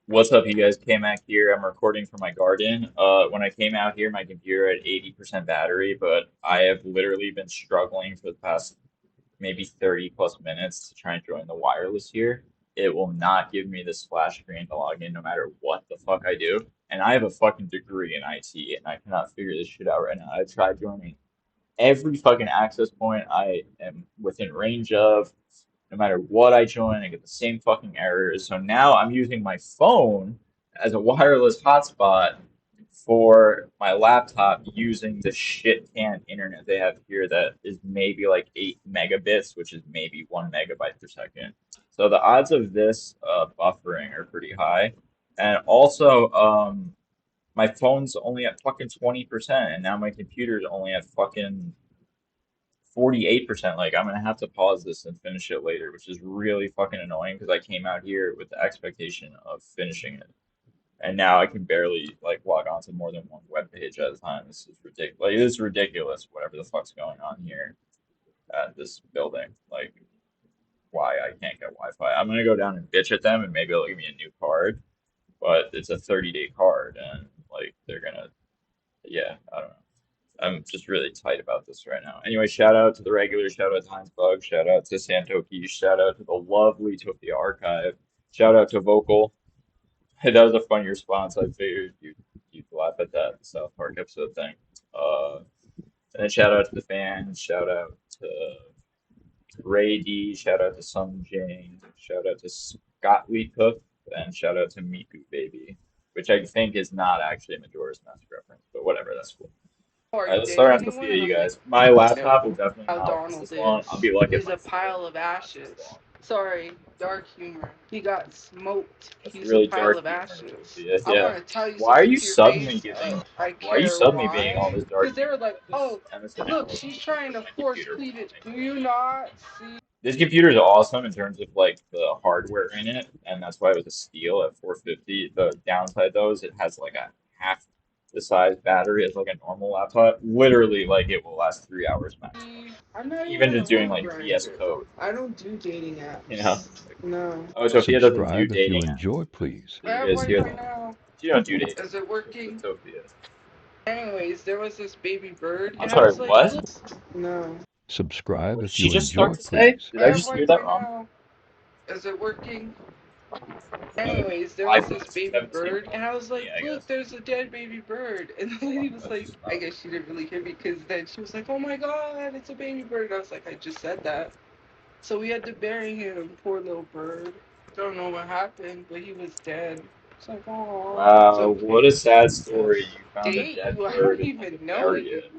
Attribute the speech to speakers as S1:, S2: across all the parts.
S1: What's up, you guys? K-Mac here. I'm recording from my garden. When I came out here, my computer had 80% battery, but I have literally been struggling for the past maybe 30 plus minutes to try and join the wireless here. It will not give me the splash screen to log in no matter what the fuck I do. And I have a fucking degree in IT, and I cannot figure this shit out right now. I've tried joining every fucking access point I am within range of. No matter what I join, I get the same fucking errors. So now I'm using my phone as a wireless hotspot for my laptop using the shit can internet they have here that is maybe like 8 megabits, which is maybe 1 megabyte per second. So the odds of this buffering are pretty high. And also, my phone's only at fucking 20%, and now my computer's only at fucking 48%. Like, I'm gonna have to pause this and finish it later, which is really fucking annoying because I came out here with the expectation of finishing it. And now I can barely like log on to more than one web page at a time. This is ridiculous. Like, this is ridiculous, whatever the fuck's going on here at this building. Like, why I can't get Wi-Fi. I'm gonna go down and bitch at them and maybe they'll give me a new card, but it's a 30-day card and like they're gonna, yeah, I don't know. I'm just really tight about this right now. Anyway, shout out to the regular, shout out to Heinz Bug, shout out to Santoki, shout out to the lovely Tophia Archive, shout out to Vocal. That was a funny response. I figured you'd laugh at that South Park episode thing. And then shout out to the fans, shout out to Ray D, shout out to Sung Jane, shout out to Scott Lee Cook, and shout out to Miku Baby, which I think is not actually a Majora's Mask reference, but whatever, that's cool.
S2: Are
S1: All right,
S2: you
S1: let's start on
S2: dating anyone?
S1: Sophia,
S2: And
S1: you
S2: I'm like,
S1: guys. My
S2: no.
S1: laptop will definitely
S2: How
S1: not last
S2: Donald
S1: this long. I'll be lucky if
S2: is
S1: my
S2: a
S1: phone
S2: pile of
S1: lasts this
S2: ashes.
S1: long.
S2: Sorry, dark humor. He got smoked.
S1: That's
S2: He's a
S1: really
S2: pile
S1: dark
S2: of
S1: humor,
S2: ashes.
S1: Sophia.
S2: I
S1: Yeah.
S2: want to tell you
S1: Why are
S2: something
S1: you
S2: to your
S1: suddenly
S2: face.
S1: giving?
S2: I
S1: Why are you
S2: care
S1: suddenly being all
S2: why.
S1: this dark
S2: Because they
S1: humor?
S2: were like, oh, look,
S1: MSNL is
S2: she's
S1: on
S2: trying to
S1: my
S2: force
S1: computer
S2: feed
S1: will
S2: it.
S1: not
S2: Do
S1: make
S2: you
S1: it.
S2: not see?
S1: This computer is awesome in terms of like the hardware in it, and that's why it was a steal at 450. The downside though is it has like a half the size battery as like a normal laptop. Literally, like it will last 3 hours maximum.
S2: I'm not
S1: Even
S2: even
S1: just
S2: on
S1: doing
S2: Love
S1: like VS
S2: Grinder.
S1: Code,
S2: I don't do dating
S1: you know?
S2: apps. No.
S1: Oh, Sophia doesn't do
S3: Subscribe if you
S1: dating apps.
S3: enjoy, please.
S2: I
S1: You
S2: have
S1: guys hear
S2: Wi-Fi
S1: that?
S2: now.
S1: You don't do dating
S2: Is it
S1: apps. It's
S2: working?
S1: just Sophia.
S2: Anyways, there was this baby bird,
S1: I'm
S2: and I
S1: sorry,
S2: was like,
S1: what?
S2: look. No.
S3: Subscribe
S1: What did
S3: if
S1: she
S3: you
S1: just start
S3: enjoy,
S1: to say?
S3: please.
S1: Did
S2: I
S1: I
S2: have
S1: just hear that
S2: Wi-Fi
S1: wrong?
S2: now. Is it working?
S1: Uh,
S2: Anyways, there was this
S1: iPhone
S2: baby bird,
S1: 17
S2: and I was like,
S1: me, I
S2: look,
S1: guess.
S2: there's a dead baby bird. And the lady was
S1: That's
S2: like,
S1: just
S2: I
S1: not.
S2: guess she didn't really hear me because then she was like, oh my god, it's a baby bird. And I was like, I just said that. So we had to bury him, poor little bird. Don't know what happened, but he was dead. It's like, oh, it's
S1: Wow, what
S2: okay.
S1: a sad
S2: Yes.
S1: story. You found a
S2: Date
S1: dead
S2: you? I
S1: bird
S2: don't
S1: and had to
S2: even know
S1: bury
S2: you.
S1: it.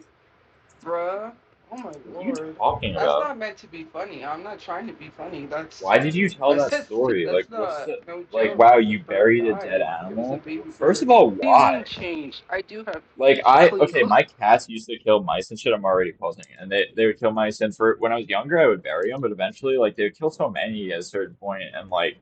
S2: Bruh. Oh my
S1: What are you
S2: lord.
S1: talking
S2: That's
S1: about?
S2: not meant to be funny. I'm not trying to be funny.
S1: Why did you tell that
S2: That's
S1: story? Like,
S2: that's
S1: what's
S2: not
S1: the,
S2: no
S1: like,
S2: joke.
S1: wow,
S2: The
S1: you
S2: bird
S1: buried a dead
S2: died. It was a
S1: animal?
S2: baby
S1: First of
S2: bird.
S1: all,
S2: What do you mean
S1: why?
S2: changed? I do have
S1: Like
S2: clean
S1: okay,
S2: clothes.
S1: my cats used to kill mice and shit. I'm already pausing, and they would kill mice. And for when I was younger, I would bury them, but eventually, like they would kill so many at a certain point, and like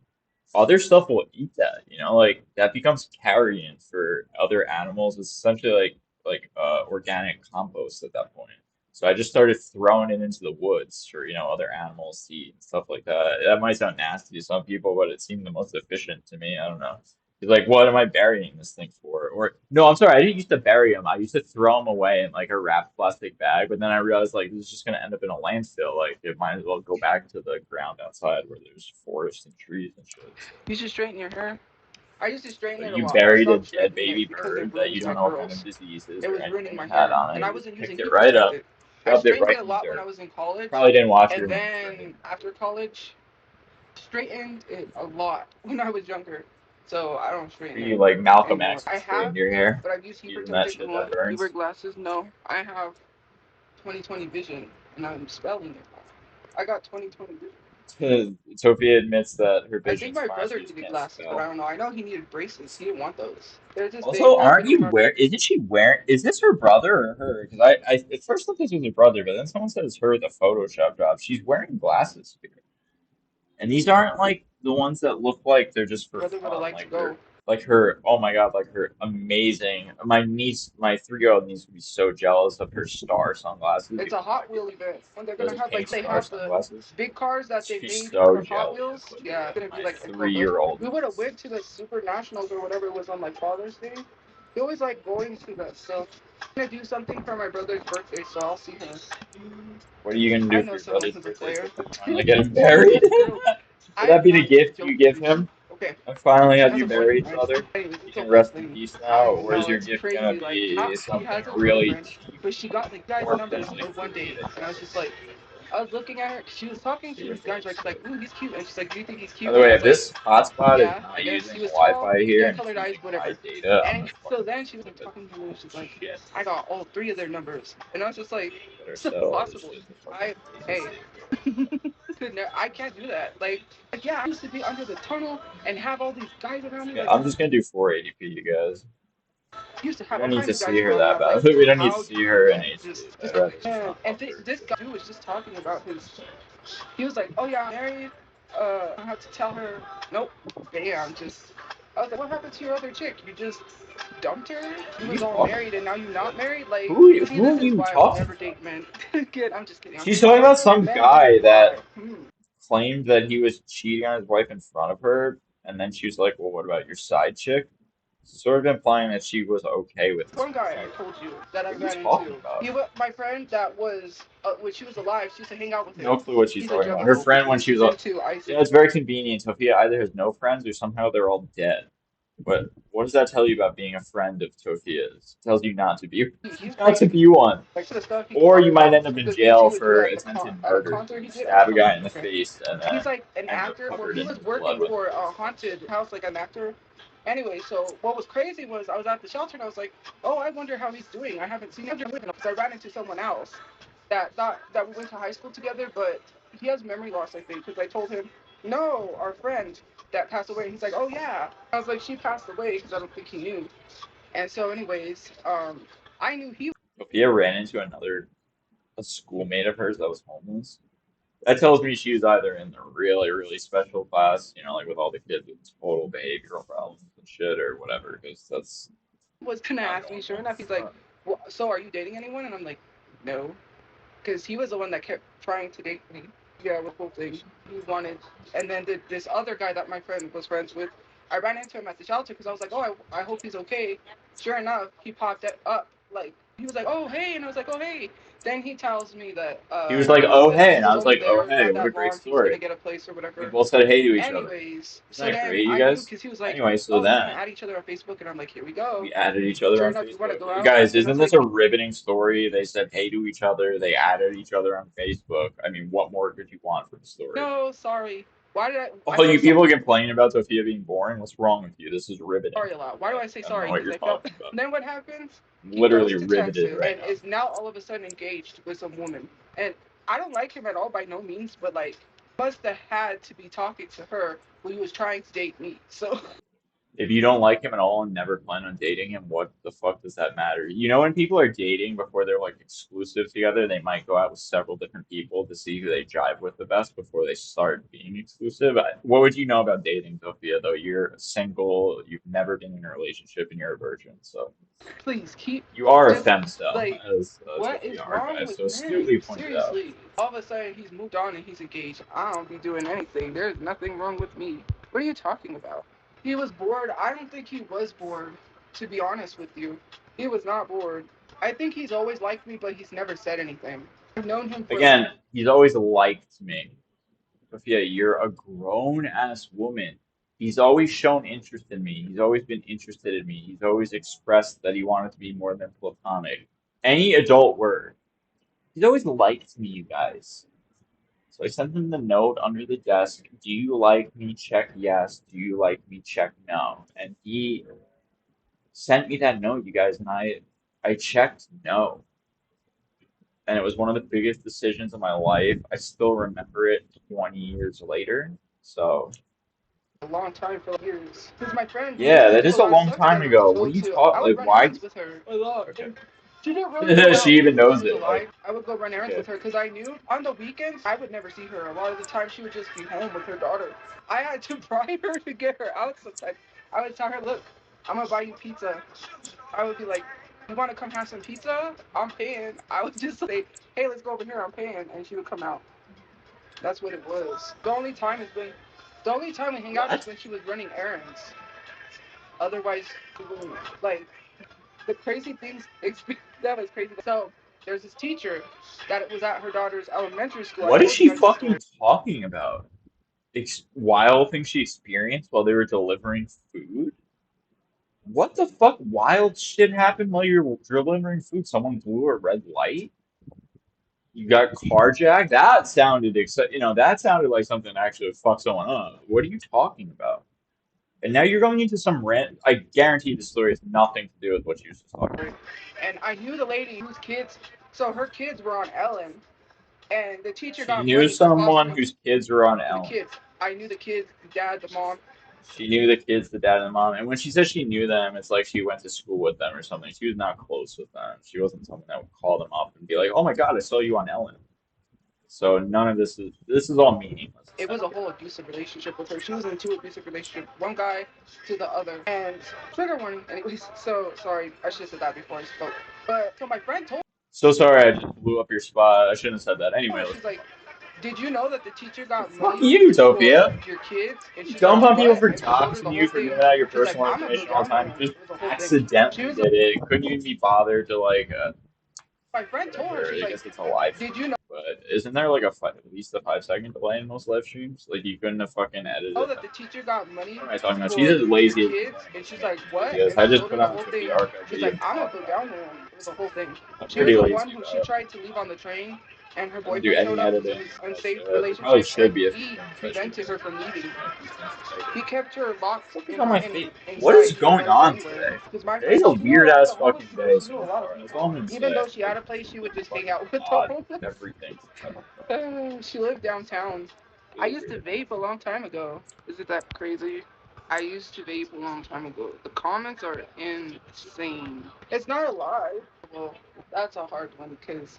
S1: other stuff will eat that. You know, like that becomes carrion for other animals. It's essentially like organic compost at that point. So I just started throwing it into the woods for other animals to eat and stuff like that. That might sound nasty to some people, but it seemed the most efficient to me. I don't know. He's like, what am I burying this thing for? Or no, I'm sorry, I didn't used to bury them. I used to throw them away in like a wrapped plastic bag. But then I realized like this is just gonna end up in a landfill. Like it might as well go back to the ground outside where there's forest and trees and shit. So.
S2: You should straighten your hair. I used to straighten
S1: But
S2: it a
S1: you
S2: lot, but I
S1: buried a
S2: stopped
S1: dead
S2: straightening
S1: baby
S2: it because it
S1: bird that you
S2: ruins
S1: don't
S2: my
S1: know what kind of
S2: curls.
S1: diseases
S2: It
S1: or
S2: was ruining
S1: anything
S2: my
S1: it had
S2: hair,
S1: on
S2: and
S1: it.
S2: I
S1: You just
S2: wasn't
S1: picked
S2: using
S1: it
S2: heat
S1: right up,
S2: protectant. I
S1: shoved it
S2: straightened
S1: right
S2: it a
S1: in the
S2: lot when
S1: dirt.
S2: I was in college,
S1: Probably didn't wash your
S2: and
S1: hands or
S2: then
S1: anything.
S2: after college, straightened it a lot when I was younger. So I don't
S1: Are
S2: straighten
S1: you
S2: it
S1: like Malcolm
S2: anymore.
S1: X and
S2: I have,
S1: straighten your hair
S2: but I've used heat
S1: using that
S2: protectant
S1: shit
S2: more.
S1: that
S2: You wear
S1: burns?
S2: glasses? No, I have 20/20 vision, and I'm spelling it. I got 20/20 vision.
S1: Sophia admits that her
S2: I think
S1: vision's
S2: my
S1: fine,
S2: brother
S1: she just
S2: needed
S1: can't
S2: glasses, but I
S1: spell.
S2: don't know. I know he needed braces. He didn't want those. There's this day
S1: Also, aren't
S2: me and
S1: you
S2: my
S1: wearing? Isn't she wearing? Is this her brother or her? Because I at first thought this was her brother, but then someone said it's her with the Photoshop job. She's wearing glasses here, and these aren't like the ones that look like they're just for
S2: brother would have
S1: fun.
S2: liked to
S1: Like
S2: go.
S1: like her, oh my God, like her amazing. My niece, my 3-year-old niece would be so jealous of her star sunglasses.
S2: It's
S1: You
S2: a
S1: have no
S2: Hot
S1: idea.
S2: Wheel event when they're
S1: Those
S2: gonna have like
S1: pink
S2: they
S1: star
S2: have the
S1: sunglasses.
S2: big cars that they
S1: She's
S2: made
S1: so
S2: from Hot
S1: jealous
S2: Wheels.
S1: of
S2: Yeah, it's gonna be
S1: my
S2: like a bus.
S1: 3-year-old
S2: We would have
S1: niece.
S2: went to the Super Nationals or whatever it was on like Father's Day. We always like going to that. So I'm gonna do something for my brother's birthday, so I'll see her.
S1: What are you gonna
S2: I
S1: do for
S2: know
S1: your
S2: someone
S1: brother's
S2: who's a
S1: birthday?
S2: player.
S1: So finally get him
S2: Well,
S1: married?
S2: this girl,
S1: Would
S2: I
S1: that
S2: am
S1: be the
S2: not even
S1: gift you give
S2: joking.
S1: him?
S2: Okay,
S1: And finally
S2: she
S1: have
S2: has
S1: you
S2: a
S1: marry
S2: boyfriend,
S1: each
S2: right?
S1: other?
S2: Anyways,
S1: You
S2: it's a
S1: can
S2: whole
S1: rest in
S2: thing.
S1: peace now,
S2: I
S1: or is
S2: know
S1: your
S2: it's
S1: gift gonna
S2: crazy. Like
S1: be
S2: he
S1: something
S2: has a
S1: really
S2: boyfriend,
S1: cheap,
S2: but she got the guy's
S1: more
S2: numbers
S1: family
S2: in one day,
S1: friendly?
S2: and I was just like. I was looking at her. She was talking to
S1: Super
S2: these guys. Right?
S1: famous
S2: She's like, "Ooh, he's cute," and she's like, "Do you think he's
S1: By
S2: cute?"
S1: the
S2: And I
S1: way,
S2: was
S1: if
S2: like,
S1: this hotspot is
S2: "Yeah."
S1: not
S2: And she
S1: using
S2: was tall.
S1: Wi-Fi
S2: She
S1: here
S2: had
S1: and it's
S2: colored eyes,
S1: using my
S2: whatever.
S1: data, I'm
S2: And
S1: gonna
S2: so
S1: fucking
S2: then she was
S1: flip
S2: like
S1: it.
S2: talking to me. She's like,
S1: Shit.
S2: "I got all three of their numbers," and I was just like,
S1: Better
S2: "It's
S1: set all this
S2: impossible.
S1: shit to fucking
S2: I,
S1: freeze.
S2: hey, I can't do that. Like, yeah, I used to be under the tunnel and have all these guys around me.
S1: Yeah,
S2: Like,
S1: I'm just gonna do 480p, you guys.
S2: I used to
S1: We
S2: have
S1: don't
S2: all
S1: need
S2: kinds
S1: to
S2: of
S1: see
S2: guys
S1: her
S2: around me.
S1: that
S2: I'm like,
S1: bad. We don't need to
S2: how do
S1: see
S2: you
S1: her in
S2: do it?
S1: HD.
S2: Just
S1: I'd rather just
S2: and,
S1: not
S2: and
S1: fuck her.
S2: this guy dude was just talking about his. He was like, "Oh yeah, I'm married. I have to tell her." Nope. Bam. Just. I was like, "What happened to your other chick? You just dumped her?
S1: Who
S2: You
S1: are you
S2: was all
S1: talking
S2: married and now you're not
S1: about?
S2: married? Like, see,
S1: Who
S2: this
S1: are
S2: is
S1: you
S2: why I will
S1: talking
S2: never
S1: about?
S2: date men." Kid, I'm just kidding. I'm
S1: She's
S2: just kidding.
S1: talking about some
S2: Men, this is
S1: guy
S2: why.
S1: that claimed that he was cheating on his wife in front of her, and then she was like, "Well, what about your side chick?" Sort of implying that she was okay with his
S2: One guy I
S1: cheating.
S2: told you that I
S1: What are you
S2: ran
S1: talking
S2: into.
S1: about?
S2: He was my friend that was when she was alive. She used to hang out with
S1: No
S2: him.
S1: clue what she's
S2: He's a
S1: talking about. Her
S2: juggalo
S1: friend, when
S2: basically.
S1: she was,
S2: She's into
S1: yeah,
S2: ISIS.
S1: it's very convenient. Sophia either has no friends or somehow they're all dead. But what does that tell you about being a friend of Tophia's? It tells you
S2: He's
S1: not to
S2: crazy.
S1: be one.
S2: Like some of the stuff he
S1: Or
S2: talked
S1: you might
S2: about.
S1: end up in
S2: The things he
S1: jail
S2: would do
S1: for
S2: at
S1: attempted
S2: at a
S1: murder.
S2: concert he
S1: You
S2: did. I'm
S1: stab
S2: just
S1: a
S2: talking.
S1: guy in the
S2: Okay.
S1: face and
S2: He's
S1: then
S2: like an
S1: end up
S2: actor. Well,
S1: covered
S2: he
S1: in
S2: was
S1: his blood
S2: working
S1: when
S2: for
S1: he
S2: a
S1: dies.
S2: haunted house, like an actor. Anyway, so what was crazy was I was at the shelter and I was like, oh, I wonder how he's doing. I haven't seen him because I ran into someone else that thought that we went to high school together, but he has memory loss, I think, because I told him, no, our friend that passed away. He's like, oh yeah. I was like, she passed away because I don't think he knew. And so, anyways, I knew he
S1: Sophia ran into a schoolmate of hers that was homeless. That tells me she was either in the really, really special class, like with all the kids with total behavioral problems and shit or whatever, because that's
S2: was gonna
S1: not
S2: ask me. Sure
S1: normal.
S2: enough, he's like, well, so are you dating anyone? And I'm like, no. Because he was the one that kept trying to date me. Yeah, the whole thing. He wanted, and then this other guy that my friend was friends with, I ran into him at the shelter because I was like, oh, I hope he's okay. Sure enough, he popped up like he was like, oh hey, and I was like, oh hey. Then he tells me that
S1: He was like, "Oh
S2: because
S1: hey,"
S2: he
S1: and I
S2: was
S1: was
S2: only
S1: like, "Oh
S2: there
S1: hey,
S2: not
S1: what a
S2: that
S1: great
S2: long. He was gonna
S1: story."
S2: get a place or
S1: We
S2: whatever.
S1: both said hey to each other.
S2: Anyways,
S1: Isn't
S2: so
S1: that
S2: then
S1: great, you
S2: I knew
S1: guys?
S2: because he was like,
S1: Anyway, so
S2: oh, we're gonna
S1: then
S2: add each other on Facebook, and I'm like, here we go.
S1: we added each other
S2: Sure
S1: on
S2: enough, you want to
S1: Facebook.
S2: go
S1: You
S2: out?
S1: guys,
S2: And I
S1: isn't
S2: was
S1: this
S2: like,
S1: a riveting story? They said hey to each other. They added each other on Facebook. I mean, what more could you want from the story?
S2: no, sorry. Why did I
S1: All
S2: say
S1: you
S2: sorry
S1: people complaining about Sophia being boring, what's wrong with you? This is riveting.
S2: a lot? Why do I say
S1: I don't know
S2: sorry?
S1: what
S2: Because
S1: you're
S2: I felt.
S1: talking about.
S2: Then what happens?
S1: I'm
S2: He goes
S1: literally
S2: to
S1: riveted
S2: Texas
S1: right
S2: and
S1: now.
S2: is now all of a sudden engaged with some woman. And I don't like him at all by no means, but like must have had to be talking to her when he was trying to date me. So
S1: If you don't like him at all and never plan on dating him, what the fuck does that matter? When people are dating before they're like exclusive together, they might go out with several different people to see who they jive with the best before they start being exclusive. What would you know about dating, Sophia, though? You're single, you've never been in a relationship, and you're a virgin, so
S2: please keep
S1: you are a
S2: just
S1: femcel,
S2: like
S1: as
S2: what
S1: Tophia
S2: is wrong
S1: Archive
S2: with
S1: so
S2: men?
S1: astutely pointed out.
S2: Seriously. All of a sudden he's moved on and he's engaged. I don't be doing anything. There's nothing wrong with me. What are you talking about? He was bored. I don't think he was bored, to be honest with you. He was not bored. I think he's always liked me, but he's never said anything. I've known him for
S1: Again, he's always liked me. Sophia, you're a grown ass woman. He's always shown interest in me. He's always been interested in me. He's always expressed that he wanted to be more than platonic. Any adult word. He's always liked me, you guys. So I sent him the note under the desk. Do you like me? Check yes. Do you like me? Check no. And he sent me that note, you guys, and I checked no. And it was one of the biggest decisions of my life. I still remember it 20 years later. So
S2: a long time, for like years. Because my friend, we used
S1: yeah,
S2: to
S1: that
S2: do a
S1: is a
S2: lot of
S1: long
S2: stuff
S1: time
S2: together.
S1: ago. What
S2: So
S1: are you
S2: too,
S1: talking?
S2: I would
S1: Like,
S2: run
S1: why?
S2: errands with her a lot.
S1: Okay.
S2: And She didn't really come
S1: She
S2: out
S1: even
S2: when she
S1: knows
S2: was
S1: it. Like,
S2: alive. I would go run errands
S1: okay.
S2: with her because I knew on the weekends I would never see her. A lot of the time she would just be home with her daughter. I had to bribe her to get her out sometimes. I would tell her, look, I'm gonna buy you pizza. I would be like, you want to come have some pizza? I'm paying. I would just say, hey, let's go over here. I'm paying, and she would come out. That's what it was. The only time we hang out is
S1: What?
S2: when she was running errands. Otherwise, we wouldn't. Like the crazy things. That was crazy. So there's this teacher that was at her daughter's elementary school. I
S1: What is
S2: told you
S1: she
S2: guys the
S1: fucking
S2: story.
S1: talking about? Wild things she experienced while they were delivering food? What the fuck wild shit happened while you were delivering food? Someone blew a red light? You got carjacked? That sounded, that sounded like something that actually would fuck someone up. What are you talking about? And now you're going into some rant. I guarantee this story has nothing to do with what you was just talking about.
S2: And I knew the lady whose kids. So her kids were on Ellen, and the teacher
S1: She
S2: got
S1: knew
S2: money for
S1: someone
S2: fostering
S1: whose kids were on
S2: the
S1: Ellen.
S2: kids. I knew the kids, the dad, the mom.
S1: She knew the kids, the dad and the mom. And when she says she knew them, it's like she went to school with them or something. She was not close with them. She wasn't someone that would call them up and be like, "Oh my God, I saw you on Ellen." So none of this is all meaningless
S2: It was a
S1: essentially.
S2: whole abusive relationship with her. She was in two abusive relationships, one guy to the other. And trigger warning, anyways. So sorry, I should have said that before I spoke. But so my friend told
S1: So sorry I just blew up your spot. I shouldn't have said that. Anyway,
S2: her,
S1: let's
S2: she's like,
S1: continue.
S2: did you know that the teacher got
S1: Fuck
S2: money
S1: you,
S2: for
S1: Tophia.
S2: your kids? And
S1: You
S2: she's like,
S1: dump on people
S2: what?
S1: for
S2: And she told her the
S1: doxing
S2: whole
S1: you, for
S2: thing.
S1: giving out your
S2: She's like,
S1: personal
S2: I'm gonna go
S1: information all
S2: down
S1: the
S2: on
S1: time.
S2: him.
S1: Just
S2: It was a whole thing. She
S1: accidentally
S2: was
S1: did it. Couldn't even be bothered to like,
S2: my friend told her,
S1: whatever.
S2: she's
S1: I
S2: like,
S1: guess it's a live
S2: did
S1: stream.
S2: you
S1: But isn't there like at least a 5 second delay in most live streams? Like you couldn't have fucking edited
S2: know
S1: it.
S2: that the teacher got money
S1: What am I talking about? She's
S2: for
S1: as
S2: your
S1: lazy as me
S2: kids?
S1: when it
S2: And
S1: comes to
S2: she's like,
S1: making these
S2: what?
S1: videos.
S2: And
S1: I
S2: she
S1: just
S2: told
S1: put
S2: her the
S1: on a
S2: whole
S1: Tophia
S2: thing.
S1: archive
S2: She's
S1: video
S2: like,
S1: and
S2: I'm gonna
S1: talk
S2: go
S1: about
S2: down
S1: it.
S2: there. It was a whole thing.
S1: I'm
S2: She was
S1: pretty
S2: the one
S1: lazy
S2: who she
S1: about it.
S2: tried to leave on the train, and her
S1: I don't do
S2: boyfriend
S1: any
S2: showed up because it
S1: editing.
S2: was
S1: So
S2: an
S1: I
S2: unsafe
S1: should. There probably
S2: relationship,
S1: should
S2: and
S1: be a few
S2: he
S1: things I should
S2: prevented her from
S1: edit.
S2: leaving.
S1: Make these things
S2: He
S1: tighter.
S2: kept her locked
S1: What the fuck is
S2: in,
S1: on my
S2: in
S1: face? What is
S2: inside. He wouldn't
S1: going
S2: let her go
S1: on
S2: anywhere.
S1: today?
S2: Because my
S1: Today's
S2: friend,
S1: a
S2: she knew a
S1: weird
S2: lot of
S1: ass
S2: the homeless
S1: fucking
S2: people.
S1: day
S2: She knew a
S1: so
S2: lot of
S1: far. That's all I'm
S2: people.
S1: gonna
S2: Even
S1: say.
S2: though she had a place, she would just hang
S1: Fucking
S2: out with the
S1: odd.
S2: homeless.
S1: Everything. I don't know.
S2: She lived downtown. I
S1: Really
S2: used to
S1: weird.
S2: vape a long time ago. Is it that crazy? I used to vape a long time ago. The comments are insane. It's not a lie. Well, that's a hard one because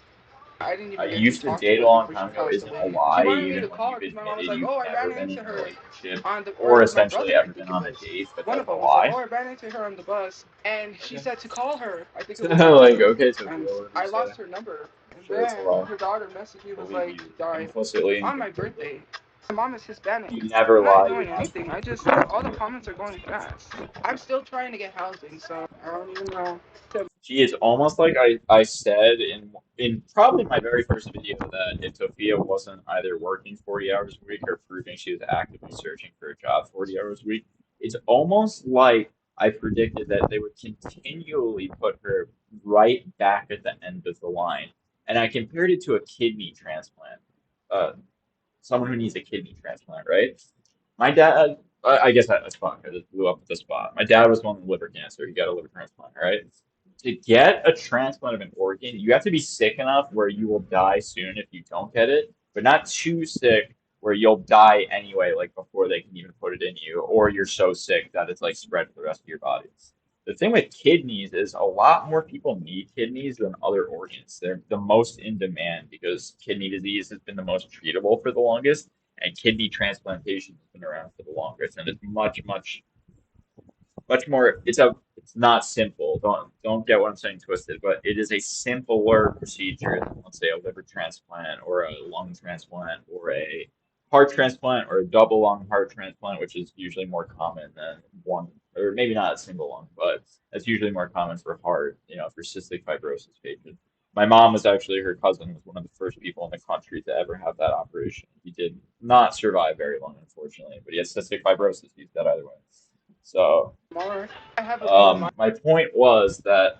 S2: I didn't
S1: I
S2: even get to
S1: used to
S2: talk to
S1: date a
S2: her
S1: long
S2: before she
S1: time ago
S2: passed
S1: isn't a
S2: away. She
S1: lie,
S2: wanted me
S1: even
S2: to
S1: when
S2: call
S1: you've
S2: her because my mom was
S1: admitted
S2: like, "Oh,
S1: you've
S2: I
S1: never
S2: ran
S1: been
S2: into
S1: in a
S2: her
S1: relationship
S2: on the,"
S1: or
S2: or my
S1: essentially
S2: brother, I
S1: ever
S2: think
S1: been
S2: it
S1: on a
S2: was.
S1: date, but
S2: One
S1: that's
S2: of
S1: a
S2: them was like,
S1: lie.
S2: "Oh, I ran into her on the bus," and she
S1: Okay.
S2: said to call her. I think it
S1: So
S2: was my
S1: like,
S2: brother,
S1: okay,
S2: and
S1: Sophia, what do you
S2: I
S1: say?
S2: lost her number.
S1: I'm
S2: And
S1: sure it's a
S2: then
S1: lie.
S2: her daughter messaged me was
S1: Believe
S2: like,
S1: you
S2: "She died
S1: implicitly and
S2: on my
S1: completely.
S2: birthday." My mom is Hispanic.
S1: You never
S2: I'm not
S1: lie. You're
S2: doing
S1: not
S2: anything.
S1: supposed
S2: I
S1: to
S2: just
S1: lie.
S2: all the comments are going fast. I'm still trying to get housing, so I don't even know.
S1: She is almost like I said in probably my very first video that if Tophia wasn't either working 40 hours a week or proving she was actively searching for a job 40 hours a week, it's almost like I predicted that they would continually put her right back at the end of the line. And I compared it to a kidney transplant. Uh, Someone who needs a kidney transplant, right? My dad, I guess that's fuck. I just blew up the spot. My dad was one with liver cancer. He got a liver transplant, right? To get a transplant of an organ, you have to be sick enough where you will die soon if you don't get it, but not too sick where you'll die anyway, like before they can even put it in you, or you're so sick that it's like spread to the rest of your body. The thing with kidneys is a lot more people need kidneys than other organs. They're the most in demand because kidney disease has been the most treatable for the longest, and kidney transplantation has been around for the longest, and it's much more. It's not simple. Don't get what I'm saying twisted, but it is a simpler procedure than let's say a liver transplant or a lung transplant or a heart transplant or a double lung heart transplant, which is usually more common than one or maybe not a single lung, but that's usually more common for heart, for cystic fibrosis patients. My mom was actually her cousin was one of the first people in the country to ever have that operation. He did not survive very long, unfortunately, but he had cystic fibrosis. He's dead either way. So
S2: Tomorrow, I have a few of my.
S1: my point was that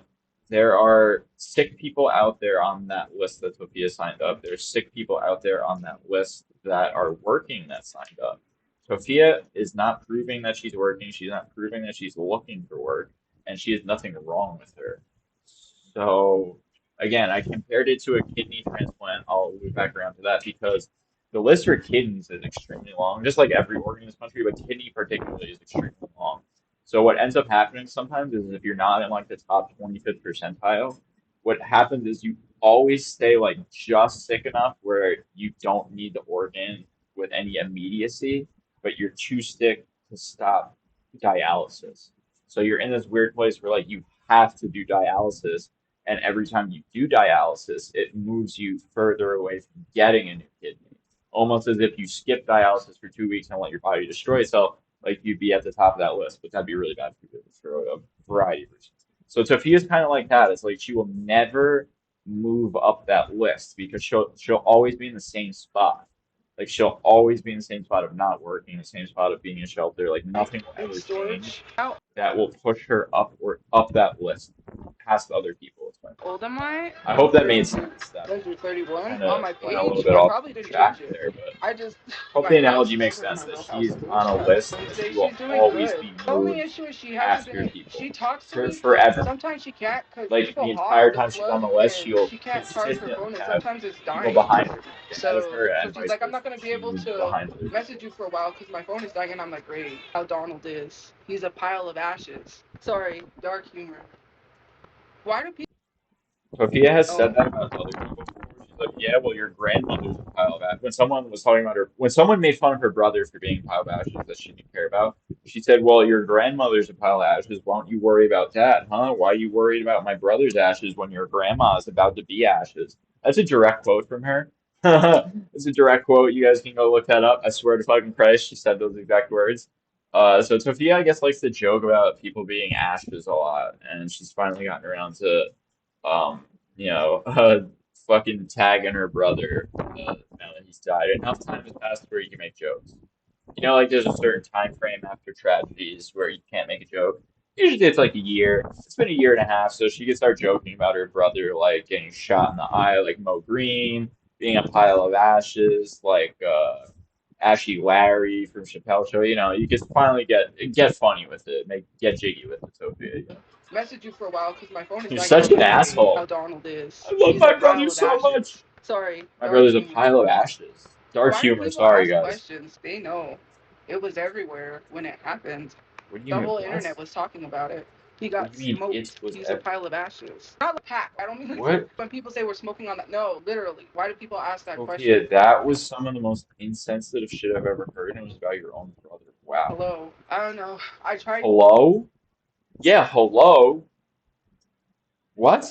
S1: there are sick people out there on that list that Tophia signed up. There's sick people out there on that list that are working that signed up. Tophia is not proving that she's working. She's not proving that she's looking for work, and she has nothing wrong with her. So again, I compared it to a kidney transplant. I'll loop back around to that because the list for kidneys is extremely long, just like every organ in this country, but kidney particularly is extremely long. So what ends up happening sometimes is if you're not in like the top 25th percentile, what happens is you always stay like just sick enough where you don't need the organ with any immediacy, but you're too sick to stop dialysis. So you're in this weird place where like you have to do dialysis, and every time you do dialysis, it moves you further away from getting a new kidney. Almost as if you skip dialysis for 2 weeks and let your body destroy itself, like you'd be at the top of that list, but that'd be really bad for you for a variety of reasons. So Tophia's kind of like that. It's like she will never move up that list because she'll always be in the same spot. Like she'll always be in the same spot of not working, the same spot of being in shelter. Like nothing will
S2: in
S1: ever change
S2: storage. How
S1: that will push her up or up that list past other people. It's my point.
S2: old am I?
S1: I
S2: I'm
S1: hope that made
S2: 32.
S1: sense. That
S2: Those are 31
S1: kind
S2: on
S1: of
S2: my
S1: went a little
S2: page.
S1: bit
S2: I
S1: off
S2: probably didn't
S1: track
S2: change it.
S1: there, but
S2: I just
S1: hope
S2: my
S1: the
S2: house
S1: analogy
S2: is
S1: makes
S2: older than
S1: sense
S2: my
S1: that
S2: real house.
S1: she's
S2: I believe
S1: on a
S2: she has
S1: list and she
S2: Wednesday.
S1: will
S2: She's doing
S1: always
S2: good.
S1: be
S2: The only
S1: moved
S2: issue is she hasn't
S1: after
S2: been. She
S1: people
S2: talks to me.
S1: forever.
S2: Sometimes she can't because
S1: Like
S2: people
S1: the
S2: hog
S1: entire
S2: the
S1: time she's on
S2: plug
S1: the list,
S2: and
S1: she'll
S2: she can't charge her
S1: consistently
S2: phone and
S1: have
S2: sometimes it's
S1: people
S2: dying.
S1: behind her get ahead of
S2: So
S1: her
S2: so
S1: and
S2: she's
S1: vice
S2: like, I'm
S1: versa.
S2: not gonna be
S1: She
S2: able
S1: moves
S2: to
S1: behind other
S2: message
S1: people.
S2: you for a while because my phone is dying and I'm like, great. How Donald is. He's a pile of ashes. Sorry, dark humor. Why do people?
S1: Sophia has said
S2: Oh,
S1: that about other people before. She's like, yeah, well, your grandmother's a pile of ashes. When someone was talking about her, when someone made fun of her brother for being a pile of ashes that she didn't care about, she said, well, your grandmother's a pile of ashes. Why don't you worry about that, huh? Why are you worried about my brother's ashes when your grandma is about to be ashes? That's a direct quote from her. It's a direct quote. You guys can go look that up. I swear to fucking Christ, she said those exact words. So Sophia, I guess, likes to joke about people being ashes a lot, and she's finally gotten around to um, fucking tagging her brother now that he's died. Enough time has passed where you can make jokes. You know, like there's a certain time frame after tragedies where you can't make a joke. Usually it's like a year. It's been a year and a half, so she can start joking about her brother like getting shot in the eye like Mo Green, being a pile of ashes like Ashy Larry from Chappelle Show. You know, you can finally get funny with it, make get jiggy with it, Sophia. You know?
S2: message you for a while because my phone is
S1: You're
S2: dying and
S1: such
S2: I'm
S1: an
S2: like, great. How
S1: asshole.
S2: Donald is.
S1: I love
S2: He's a
S1: my brother
S2: pile of
S1: so much.
S2: ashes. Sorry,
S1: My
S2: dark
S1: brother's a
S2: humor.
S1: pile of ashes. Dark
S2: Why do
S1: humor.
S2: people
S1: Sorry,
S2: ask
S1: guys.
S2: questions? They know. It was everywhere when it happened.
S1: What do you
S2: The
S1: mean?
S2: whole
S1: What?
S2: internet was talking about it. He
S1: What do
S2: got
S1: you mean it
S2: smoked.
S1: was
S2: He's a
S1: ever?
S2: pile of ashes. Not like pack. I don't mean like
S1: What?
S2: when people say we're smoking on that. No, literally. Why do people ask that question?
S1: Tophia, that was some of the most insensitive shit I've ever heard, and it was about your own brother. Wow.
S2: Hello. I don't know. I tried
S1: Hello? Yeah, hello? What?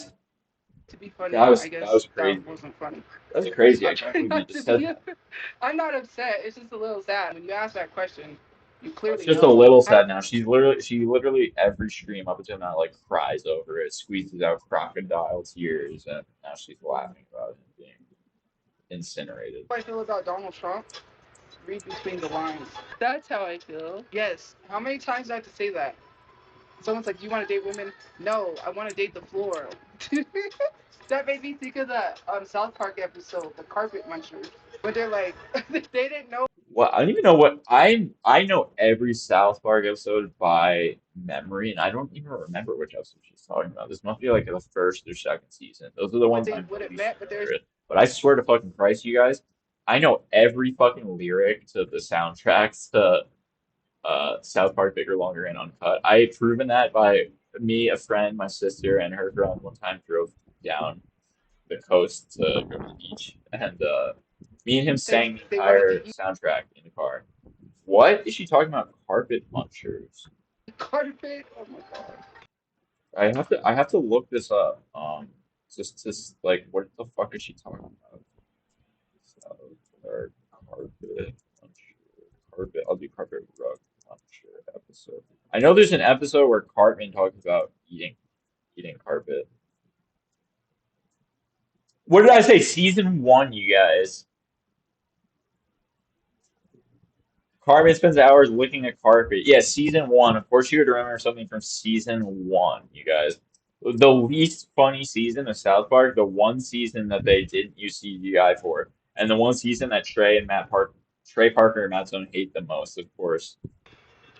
S2: to be
S1: That
S2: funny. I
S1: was that
S2: guess
S1: was
S2: that
S1: crazy.
S2: wasn't funny.
S1: That was crazy. I
S2: I'm
S1: can't
S2: trying
S1: believe you
S2: not to
S1: just said
S2: be.
S1: that.
S2: I'm not upset. It's just a little sad. When you ask that question, you
S1: I was
S2: clearly
S1: just a
S2: know.
S1: little
S2: I don't
S1: sad now. She literally every stream up until now like cries over it, squeezes out crocodile tears, and now she's laughing about it being incinerated.
S2: know how I feel about Donald Trump. Read between the lines. That's how I feel. Yes. How many times do I have to say that? Someone's like, "Do you want to date women?" No, I want to date the floor. That made me think of the South Park episode, the Carpet Munchers, when they're like, they didn't know.
S1: Well, I don't even know what I know every South Park episode by memory, and I don't even remember which episode she's talking about. This must be like the first or second season. Those are the
S2: What
S1: ones
S2: they
S1: I'm
S2: would have
S1: least
S2: met, but
S1: familiar
S2: there's
S1: with. But I swear to fucking Christ, you guys, I know every fucking lyric to the soundtracks to South Park Bigger, Longer, and Uncut. I've proven that by me, a friend, my sister, and her friend one time drove down the coast to go to the beach, and me and him sang the
S2: they wanted to
S1: entire
S2: eat
S1: soundtrack in the car. What is she talking about? Carpet munchers.
S2: carpet. Oh my god.
S1: I have to look this up. Just like what the fuck is she talking about? So, or carpet muncher. Carpet. I'll do carpet rug muncher episode. I know there's an episode where Cartman talks about eating carpet. What did I say? Season one, you guys. Carmen spends hours licking a carpet. Yeah, season one. Of course, you would remember something from season one, you guys. The least funny season of South Park, the one season that they didn't use CGI for, and the one season that Trey Parker and Matt Stone hate the most, of course.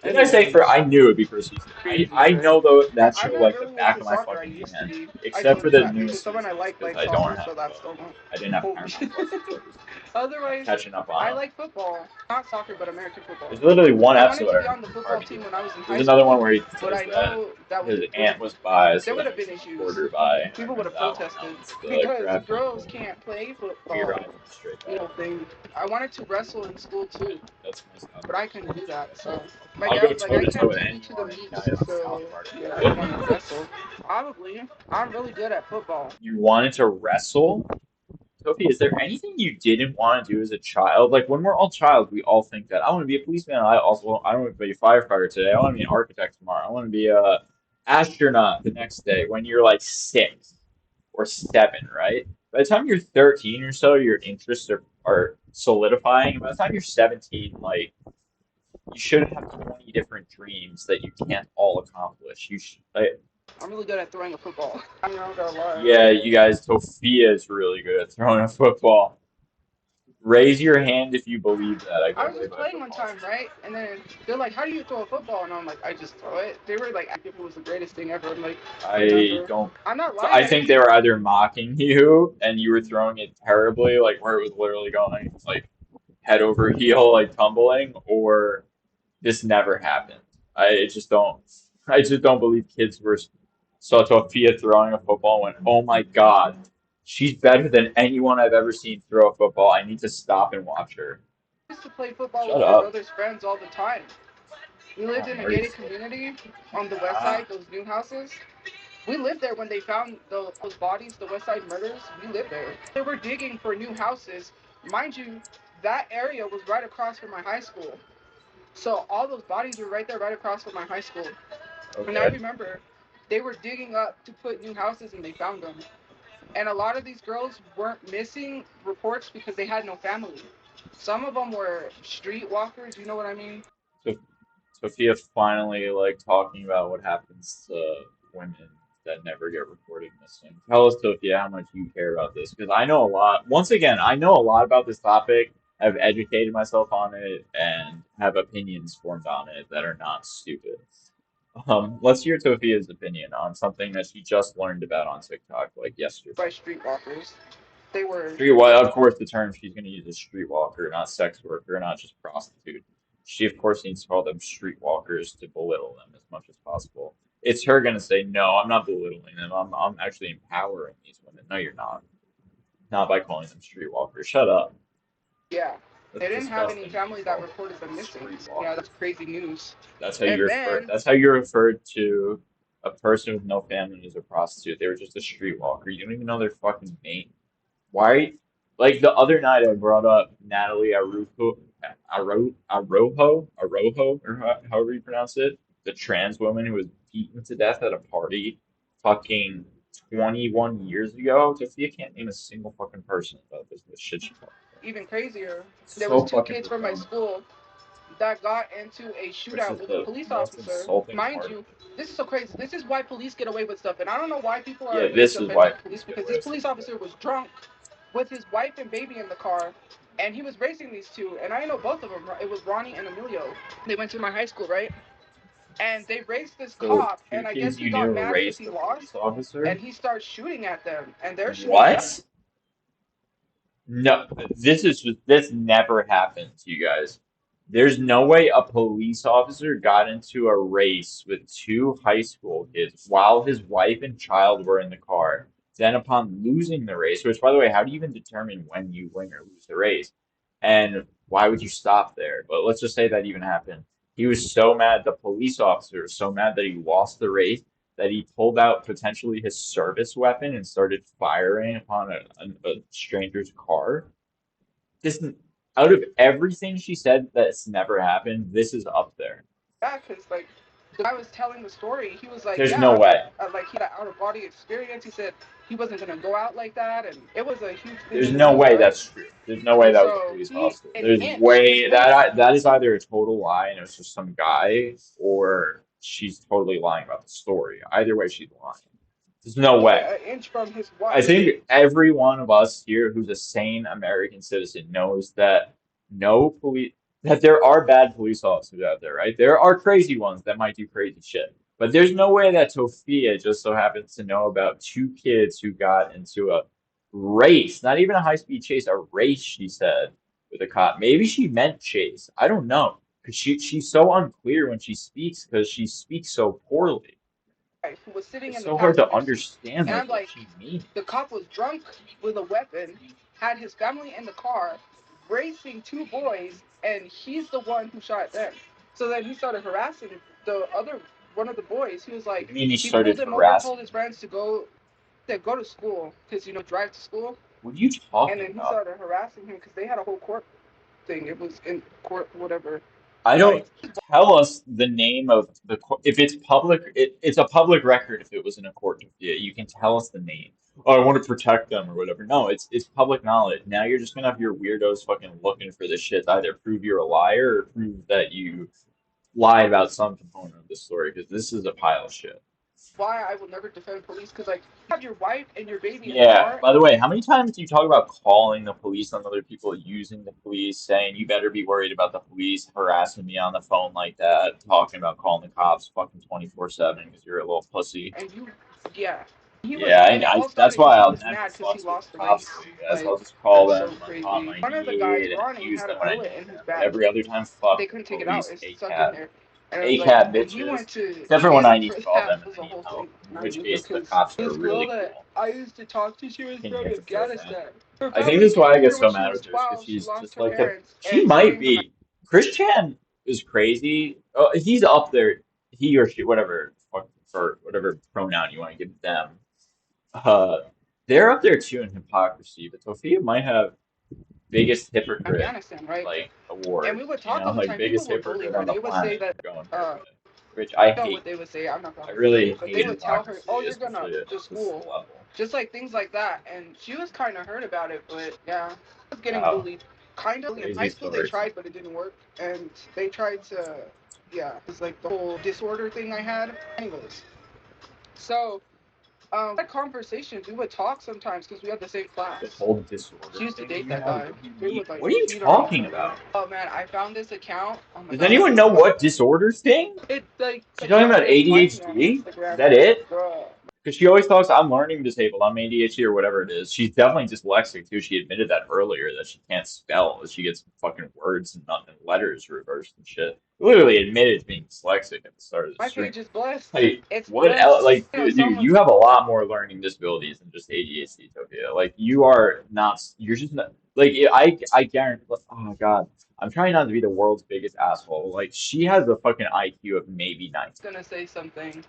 S1: Didn't I say for?
S2: Anyways,
S1: I knew it'd be first season.
S2: crazy,
S1: I
S2: man.
S1: know though that
S2: I'm
S1: show
S2: not
S1: like the
S2: really
S1: back
S2: into
S1: of my
S2: soccer. I
S1: fucking
S2: used to
S1: hand,
S2: be. I
S1: except
S2: told
S1: for
S2: you
S1: the
S2: that
S1: new
S2: because someone I
S1: seasons because
S2: like
S1: I don't
S2: soccer,
S1: have.
S2: so that's still not.
S1: I didn't have
S2: Holy
S1: Paramount
S2: shit.
S1: Plus until recently. I'm
S2: Otherwise,
S1: catching up on
S2: I
S1: them.
S2: like football. Not soccer, but American football.
S1: There's literally one
S2: I wanted
S1: episode
S2: to
S1: I
S2: be on
S1: remember
S2: the football
S1: Harvey
S2: team
S1: doing.
S2: when I was in
S1: There's
S2: high
S1: another
S2: school,
S1: one where he
S2: but
S1: says
S2: I
S1: that
S2: know that
S1: his
S2: would have
S1: aunt was by,
S2: there
S1: so
S2: would
S1: then
S2: have
S1: there's
S2: been
S1: a
S2: issues.
S1: supporter by. I
S2: People would
S1: remember
S2: have
S1: that one. That
S2: protested
S1: one's the like
S2: because
S1: graphic,
S2: girls can't play
S1: pure
S2: football.
S1: iPhone straight
S2: You
S1: back.
S2: know, thing. I wanted to wrestle in school too,
S1: That's my South
S2: but
S1: Park
S2: I couldn't do
S1: straight
S2: that.
S1: back.
S2: So my
S1: I'll go
S2: dad, like,
S1: toe
S2: I
S1: to toe
S2: can't
S1: with
S2: take you to the
S1: anyone any
S2: meets.
S1: night on South
S2: So
S1: Park.
S2: yeah, I want to wrestle. Probably, I'm really good at football.
S1: You wanted to wrestle? Tophia, is there anything you didn't want to do as a child? Like when we're all child, we all think that I want to be a policeman. I don't want to be a firefighter today. I want to be an architect tomorrow. I want to be a astronaut the next day. When you're like 6 or 7, right? By the time you're 13 or so, your interests are solidifying. By the time you're 17, like you shouldn't have 20 different dreams that you can't all accomplish. You should, like,
S2: I'm really good at throwing a football. I'm not gonna lie.
S1: yeah, you guys, Tophia is really good at throwing a football. Raise your hand if you believe that I
S2: I
S1: can
S2: was
S1: play
S2: just
S1: by
S2: playing one
S1: football.
S2: time, right? And then they're like, "How do you throw a football?" And I'm like, "I just throw it." They were like, "I think it was the greatest thing ever." I'm like,
S1: I
S2: "Whatever."
S1: don't.
S2: I'm not
S1: I
S2: lying. I
S1: think
S2: didn't.
S1: they were either mocking you and you were throwing it terribly, like where it was literally going like head over heel, like tumbling, or this never happened. I just don't. I just don't believe kids were saw Tophia throwing a football and went, "Oh my God, she's better than anyone I've ever seen throw a football. I need to stop and watch her."
S2: I used to play football
S1: Shut
S2: with my
S1: up.
S2: brother's friends all the time. We lived
S1: Oh,
S2: in a
S1: are you
S2: gated
S1: serious?
S2: community on the west
S1: Yeah.
S2: side, those new houses. We lived there when they found those bodies, the West Side murders. We lived there. They were digging for new houses. Mind you, that area was right across from my high school. So all those bodies were right there, right across from my high school. And I
S1: Okay.
S2: remember they were digging up to put new houses and they found them. And a lot of these girls weren't missing reports because they had no family. Some of them were streetwalkers, you know what I mean?
S1: So Sophia finally like talking about what happens to women that never get reported missing. Tell us, Sophia, how much you care about this because I know a lot. Once again, I know a lot about this topic. I've educated myself on it and have opinions formed on it that are not stupid. Let's hear Sophia's opinion on something that she just learned about on TikTok like yesterday.
S2: By streetwalkers. They were.
S1: Street, well, of course, the term she's going to use is streetwalker, not sex worker, not just prostitute. She, of course, needs to call them streetwalkers to belittle them as much as possible. It's her going to say, no, I'm not belittling them. I'm actually empowering these women. No, you're not. Not by calling them streetwalkers. Shut up.
S2: Yeah.
S1: That's
S2: They didn't have any
S1: disgusting if you
S2: family that
S1: call them
S2: reported them missing. Yeah,
S1: streetwalkers.
S2: that's crazy news.
S1: That's how you
S2: And
S1: refer.
S2: then
S1: That's how you referred to a person with no family as a prostitute. They were just a streetwalker. You don't even know their fucking name. Why? Like the other night, I brought up Natalie Arojo, or however you pronounce it, the trans woman who was beaten to death at a party, fucking 21 years ago. Sophia can't name a single fucking person about this shit she talked about.
S2: even crazier, there was
S1: So
S2: two
S1: fucking
S2: kids from my
S1: pathetic.
S2: school that got into a
S1: Which
S2: shootout
S1: is
S2: with a
S1: the
S2: police
S1: most
S2: officer.
S1: insulting
S2: Mind
S1: part of
S2: you,
S1: it.
S2: this is so crazy. This is why police get away with stuff. And I don't know why people are
S1: Yeah,
S2: afraid
S1: this
S2: to
S1: is
S2: offend
S1: why
S2: the police
S1: police get
S2: because
S1: away
S2: this
S1: with
S2: police
S1: stuff. Yeah.
S2: officer was drunk with his wife and baby in the car. And he was racing these two. And I know both of them. It was Ronnie and Emilio. They went to my high school, right? And they raced this
S1: So
S2: cop.
S1: two
S2: And I guess
S1: kids
S2: he
S1: you knew
S2: got mad because
S1: raced
S2: he
S1: a police
S2: lost.
S1: officer?
S2: And he starts shooting at them. And they're shooting back.
S1: What? No, this never happened to you guys. There's no way a police officer got into a race with two high school kids while his wife and child were in the car. Then, upon losing the race, which, by the way, how do you even determine when you win or lose the race? And why would you stop there? But let's just say that even happened. He was so mad, the police officer was so mad that he lost the race that he pulled out potentially his service weapon and started firing upon a stranger's car. This, out of everything she said that's never happened, this is up there.
S2: Yeah, because like the guy was telling the story. He was like,
S1: There's no
S2: yeah,
S1: way.
S2: like he had an out of body experience. He said he wasn't gonna go out like that, and it was a huge thing
S1: There's
S2: in the
S1: no
S2: news,
S1: way
S2: right?
S1: that's true. There's no way
S2: And
S1: that was a
S2: so
S1: police
S2: he
S1: officer.
S2: an
S1: There's
S2: inch, his
S1: way
S2: weight.
S1: that is either a total lie and it was just some guy, or she's totally lying about the story. Either way, she's lying. There's no
S2: He's
S1: way.
S2: an inch from his
S1: I
S2: wife.
S1: think every one of us here who's a sane American citizen knows that no police. that there are bad police officers out there, right? There are crazy ones that might do crazy shit. But there's no way that Tophia just so happens to know about two kids who got into a race, not even a high-speed chase, a race, she said, with a cop. Maybe she meant chase. I don't know. Because she's so unclear when she speaks because she speaks so poorly.
S2: who was sitting
S1: It's
S2: in the
S1: so hard to
S2: passenger seat.
S1: understand
S2: And
S1: like
S2: I'm
S1: what
S2: like,
S1: she means.
S2: the cop was drunk with a weapon, had his family in the car, racing two boys, and he's the one who shot them. So then he started harassing the other one of the boys. He was
S1: What do
S2: like,
S1: you mean he
S2: he
S1: started
S2: pulled him over, told
S1: harassing
S2: his
S1: him?
S2: friends to go to school because drive to school.
S1: What are you
S2: And
S1: talking
S2: then he
S1: about?
S2: started harassing him because they had a whole court thing. It was in court, whatever.
S1: I
S2: Like,
S1: don't tell us the name of the court. If it's public, it's a public record if it was in a court. Yeah, you can tell us the name. Oh, I want to protect them or whatever. No, it's public knowledge. Now you're just gonna have your weirdos fucking looking for this shit to either prove you're a liar or prove that you lied about some component of the story because this is a pile of shit.
S2: why I will never defend police because like you have your wife and your baby in the
S1: Yeah,
S2: car.
S1: by the way, how many times do you talk about calling the police on other people, using the police, saying you better be worried about the police harassing me on the phone like that, talking about calling the cops fucking 24/7 because you're a little pussy?
S2: And you, yeah, he was,
S1: Yeah,
S2: and it all
S1: that's
S2: started because
S1: why
S2: he
S1: I'll
S2: was
S1: never
S2: mad because he
S1: fuss with the
S2: lost the
S1: cops,
S2: race.
S1: I guess.
S2: Like
S1: I'll just call
S2: that's
S1: them
S2: so
S1: when I'm on
S2: crazy.
S1: my
S2: One of the guys
S1: D8 and
S2: running
S1: use
S2: had a
S1: them when I
S2: bullet
S1: need
S2: in his
S1: them. But
S2: back.
S1: every other time,
S2: They
S1: fuck the
S2: couldn't take it out.
S1: police,
S2: It's stuck in
S1: ACAB.
S2: there. And I was like,
S1: ACAB
S2: and he
S1: bitches.
S2: went to
S1: Except for when I
S2: jail
S1: need
S2: for
S1: to call
S2: that.
S1: them
S2: It
S1: and
S2: was
S1: I
S2: a
S1: need
S2: whole thing.
S1: help, in
S2: And I
S1: which
S2: knew
S1: case the
S2: because
S1: cops are
S2: this girl
S1: really
S2: that
S1: cool.
S2: I used to talk to, she was
S1: Can
S2: from
S1: you facilitate?
S2: Afghanistan. Her
S1: I think
S2: family
S1: this is
S2: came
S1: why I get
S2: here when
S1: so
S2: she
S1: mad
S2: was
S1: with her, is because
S2: 12. She
S1: she's
S2: lost
S1: just
S2: her
S1: like the.
S2: parents,
S1: She
S2: and she
S1: might
S2: came to my.
S1: be. Chris Chan is crazy. He's up there. He or she, whatever, for whatever pronoun you want to give them. Uh, they're up there too in hypocrisy. But Tophia might have biggest hypocrite
S2: Afghanistan, right?
S1: like
S2: And
S1: award.
S2: we would
S1: You
S2: talk
S1: know,
S2: all the
S1: like
S2: time. People
S1: biggest
S2: would bully
S1: hypocrite
S2: her.
S1: on the
S2: They would say
S1: planet
S2: that,
S1: going her
S2: uh,
S1: way, which I
S2: know what
S1: hate.
S2: they would say. I'm not
S1: I
S2: gonna say
S1: really
S2: it, but they
S1: hate
S2: would tell her, "Oh,
S1: hypocrisy,
S2: you're gonna
S1: especially at
S2: to
S1: this
S2: school,"
S1: level.
S2: just like things like that. And she was kind of hurt about it, but yeah, I was getting
S1: Wow,
S2: bullied. Kind of in
S1: crazy
S2: high school, they
S1: stories.
S2: tried, but it didn't work, and they tried to, yeah, it's like the whole disorder thing I had. Anyways, so we had conversations. We would talk sometimes because we had the same
S1: The
S2: class.
S1: whole
S2: She
S1: disorder
S2: used to
S1: thing that
S2: date
S1: you
S2: that
S1: have.
S2: guy.
S1: What do you
S2: They
S1: mean?
S2: would like
S1: What are you
S2: cheat on each
S1: talking
S2: other.
S1: about?
S2: Oh man, I found this account. Oh my
S1: Does
S2: god,
S1: anyone
S2: it's
S1: know
S2: called.
S1: what disorder thing?
S2: It like
S1: She talking
S2: account
S1: about
S2: just find me on
S1: ADHD? Is
S2: Instagram.
S1: that it?
S2: Bruh.
S1: Because she always talks, I'm learning disabled, I'm ADHD or whatever it is. She's definitely dyslexic too. She admitted that earlier that she can't spell, that she gets fucking words and nothing, letters reversed and shit. Literally admitted to being dyslexic at the start of the
S2: My
S1: stream.
S2: page is blessed.
S1: Like,
S2: It's
S1: what else?
S2: blessed.
S1: Like,
S2: You know,
S1: dude,
S2: someone
S1: you have a lot more learning disabilities than just ADHD, Tophia. Like, you are not, you're just not, like, I guarantee, oh God, I'm trying not to be the world's biggest asshole. Like, she has a fucking IQ of maybe 90.
S2: is gonna say something.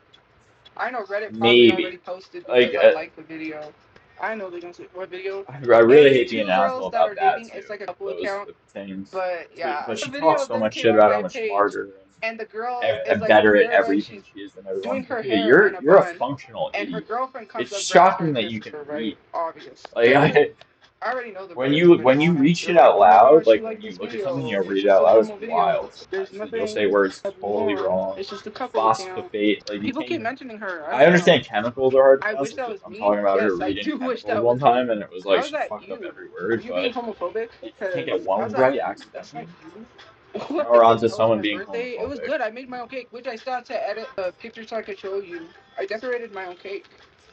S2: I know Reddit probably already
S1: Maybe.
S2: posted
S1: Like,
S2: because I like the video. I know they're gonna say what video.
S1: I really
S2: It's
S1: hate being an
S2: two
S1: asshole
S2: girls that are
S1: about that
S2: dating.
S1: too.
S2: It's like a couple
S1: Those
S2: account.
S1: things.
S2: But yeah,
S1: But
S2: the
S1: she
S2: video
S1: talks
S2: of
S1: so
S2: them
S1: much
S2: came
S1: shit
S2: on
S1: about how
S2: my
S1: much
S2: page,
S1: smarter
S2: and the girl
S1: and,
S2: is
S1: and
S2: like in
S1: better at
S2: mirror, right?
S1: everything
S2: She's
S1: she is than everyone.
S2: doing her
S1: Sophia,
S2: hair in a
S1: you're a
S2: bun,
S1: functional
S2: and her
S1: idiot.
S2: girlfriend
S1: It's
S2: comes up, grabs her,
S1: shocking
S2: and
S1: that you
S2: kisses
S1: can
S2: her. Right?
S1: read.
S2: Obvious.
S1: Like
S2: Just like I already know the Reddit's already
S1: when you
S2: on it.
S1: read
S2: They're
S1: shit
S2: like,
S1: out
S2: oh my
S1: loud,
S2: god, she
S1: like when
S2: liked
S1: you
S2: this
S1: look at something and
S2: video.
S1: you
S2: It's
S1: read it
S2: just
S1: out
S2: a
S1: loud, it's
S2: normal video.
S1: wild
S2: There's
S1: sometimes. Like you'll
S2: nothing
S1: say words totally
S2: more.
S1: wrong.
S2: It's just a couple account.
S1: Phosphate, like you
S2: People
S1: can't
S2: keep
S1: even.
S2: mentioning her. I
S1: I
S2: don't know.
S1: understand chemicals are hard to
S2: I
S1: pronounce.
S2: wish that was
S1: I'm
S2: me.
S1: talking about her
S2: Yes, I
S1: reading
S2: do wish
S1: chemicals
S2: that
S1: one
S2: was me.
S1: time, and it was like
S2: How's
S1: she
S2: that
S1: fucked up
S2: you?
S1: every
S2: Are
S1: word,
S2: you being
S1: but
S2: homophobic?
S1: you can't
S2: Because
S1: get one
S2: how's
S1: word
S2: that
S1: right
S2: you? That's not
S1: accidentally.
S2: you.
S1: Now we're on to
S2: That was
S1: someone
S2: my
S1: being
S2: birthday. It was
S1: homophobic.
S2: good. I made my own cake, which I still have to edit the picture so I could show you. I decorated my own cake.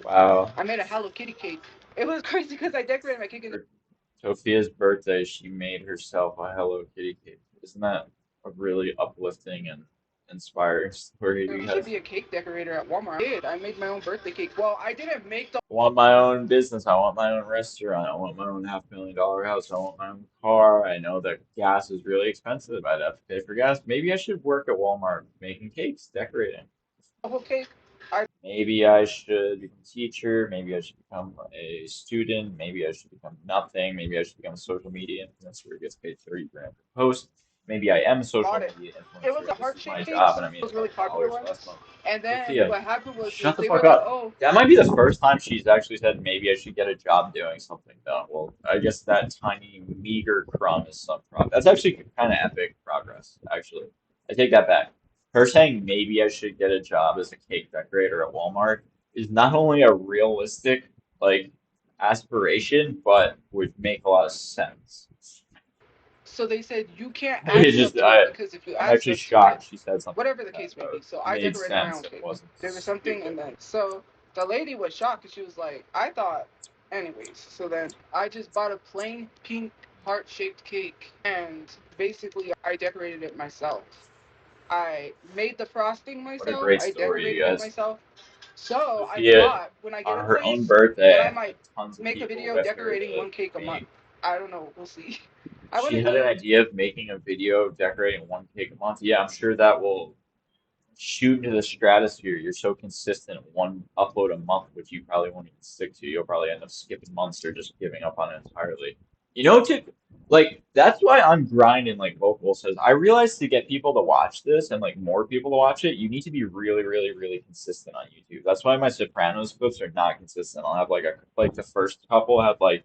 S1: Wow.
S2: I made a Hello Kitty cake. It was crazy because I decorated my cake in the.
S1: For Sophia's birthday, she made herself a Hello Kitty cake. Isn't that a really uplifting and inspiring story, you
S2: You should
S1: guys?
S2: be a cake decorator at Walmart. I did. I made my own birthday cake. Well, I didn't make the
S1: I want my own business. I want my own restaurant. I want my own $500,000 house. I want my own car. I know that gas is really expensive. I'd have to pay for gas. Maybe I should work at Walmart making cakes, decorating.
S2: whole cake. I
S1: Maybe I should become a teacher. Maybe I should become a student. Maybe I should become nothing. Maybe I should become a social media influencer who gets paid 30 grand per post. Maybe I am a social
S2: bought it.
S1: media
S2: It was
S1: influencer
S2: a
S1: and this
S2: heart
S1: is my
S2: shaped
S1: job
S2: cakes.
S1: and I made a
S2: Those really
S1: million
S2: popular
S1: dollars
S2: ones.
S1: last month.
S2: And then
S1: Sophia,
S2: what happened was
S1: shut the
S2: they were
S1: fuck
S2: like,
S1: up.
S2: oh,
S1: That might be the first time she's actually said maybe I should get a job doing something though. Well, I guess that tiny meager crumb is some progress. That's actually kind of epic progress, actually. I take that back. Her saying maybe I should get a job as a cake decorator at Walmart is not only a realistic like aspiration, but would make a lot of sense.
S2: So they said you can't
S1: It
S2: add
S1: just
S2: stuff to it because if you
S1: I'm
S2: add
S1: actually
S2: stuff to
S1: shocked
S2: it,
S1: she said something
S2: whatever
S1: like
S2: the
S1: that.
S2: case may
S1: That
S2: be. So I
S1: made
S2: decorated my
S1: sense.
S2: own
S1: It
S2: cake.
S1: wasn't
S2: There was something, and
S1: stupid.
S2: then so the lady was shocked because she was like, I thought, anyways. So then I just bought a plain pink heart-shaped cake, and basically I decorated it myself. I made the frosting
S1: What a
S2: myself.
S1: great
S2: I
S1: story, you
S2: decorated it
S1: guys.
S2: myself. So I
S1: Sophia,
S2: thought when I get
S1: on
S2: a
S1: her own
S2: place
S1: birthday,
S2: that I
S1: and
S2: might
S1: had tons of
S2: make a
S1: people
S2: video
S1: with her
S2: decorating
S1: to
S2: one cake a month.
S1: make.
S2: I don't know. We'll see. I want
S1: She
S2: to
S1: had an
S2: eat.
S1: idea of making a video of decorating one cake a month. Yeah, I'm sure that will shoot into the stratosphere. You're so consistent, one upload a month, which you probably won't even stick to. You'll probably end up skipping months or just giving up on it entirely. You know, to like that's why I'm grinding like Vocal says. I realize to get people to watch this and like more people to watch it, you need to be really, really, really consistent on YouTube. That's why my Sopranos clips are not consistent. I'll have like the first couple have like,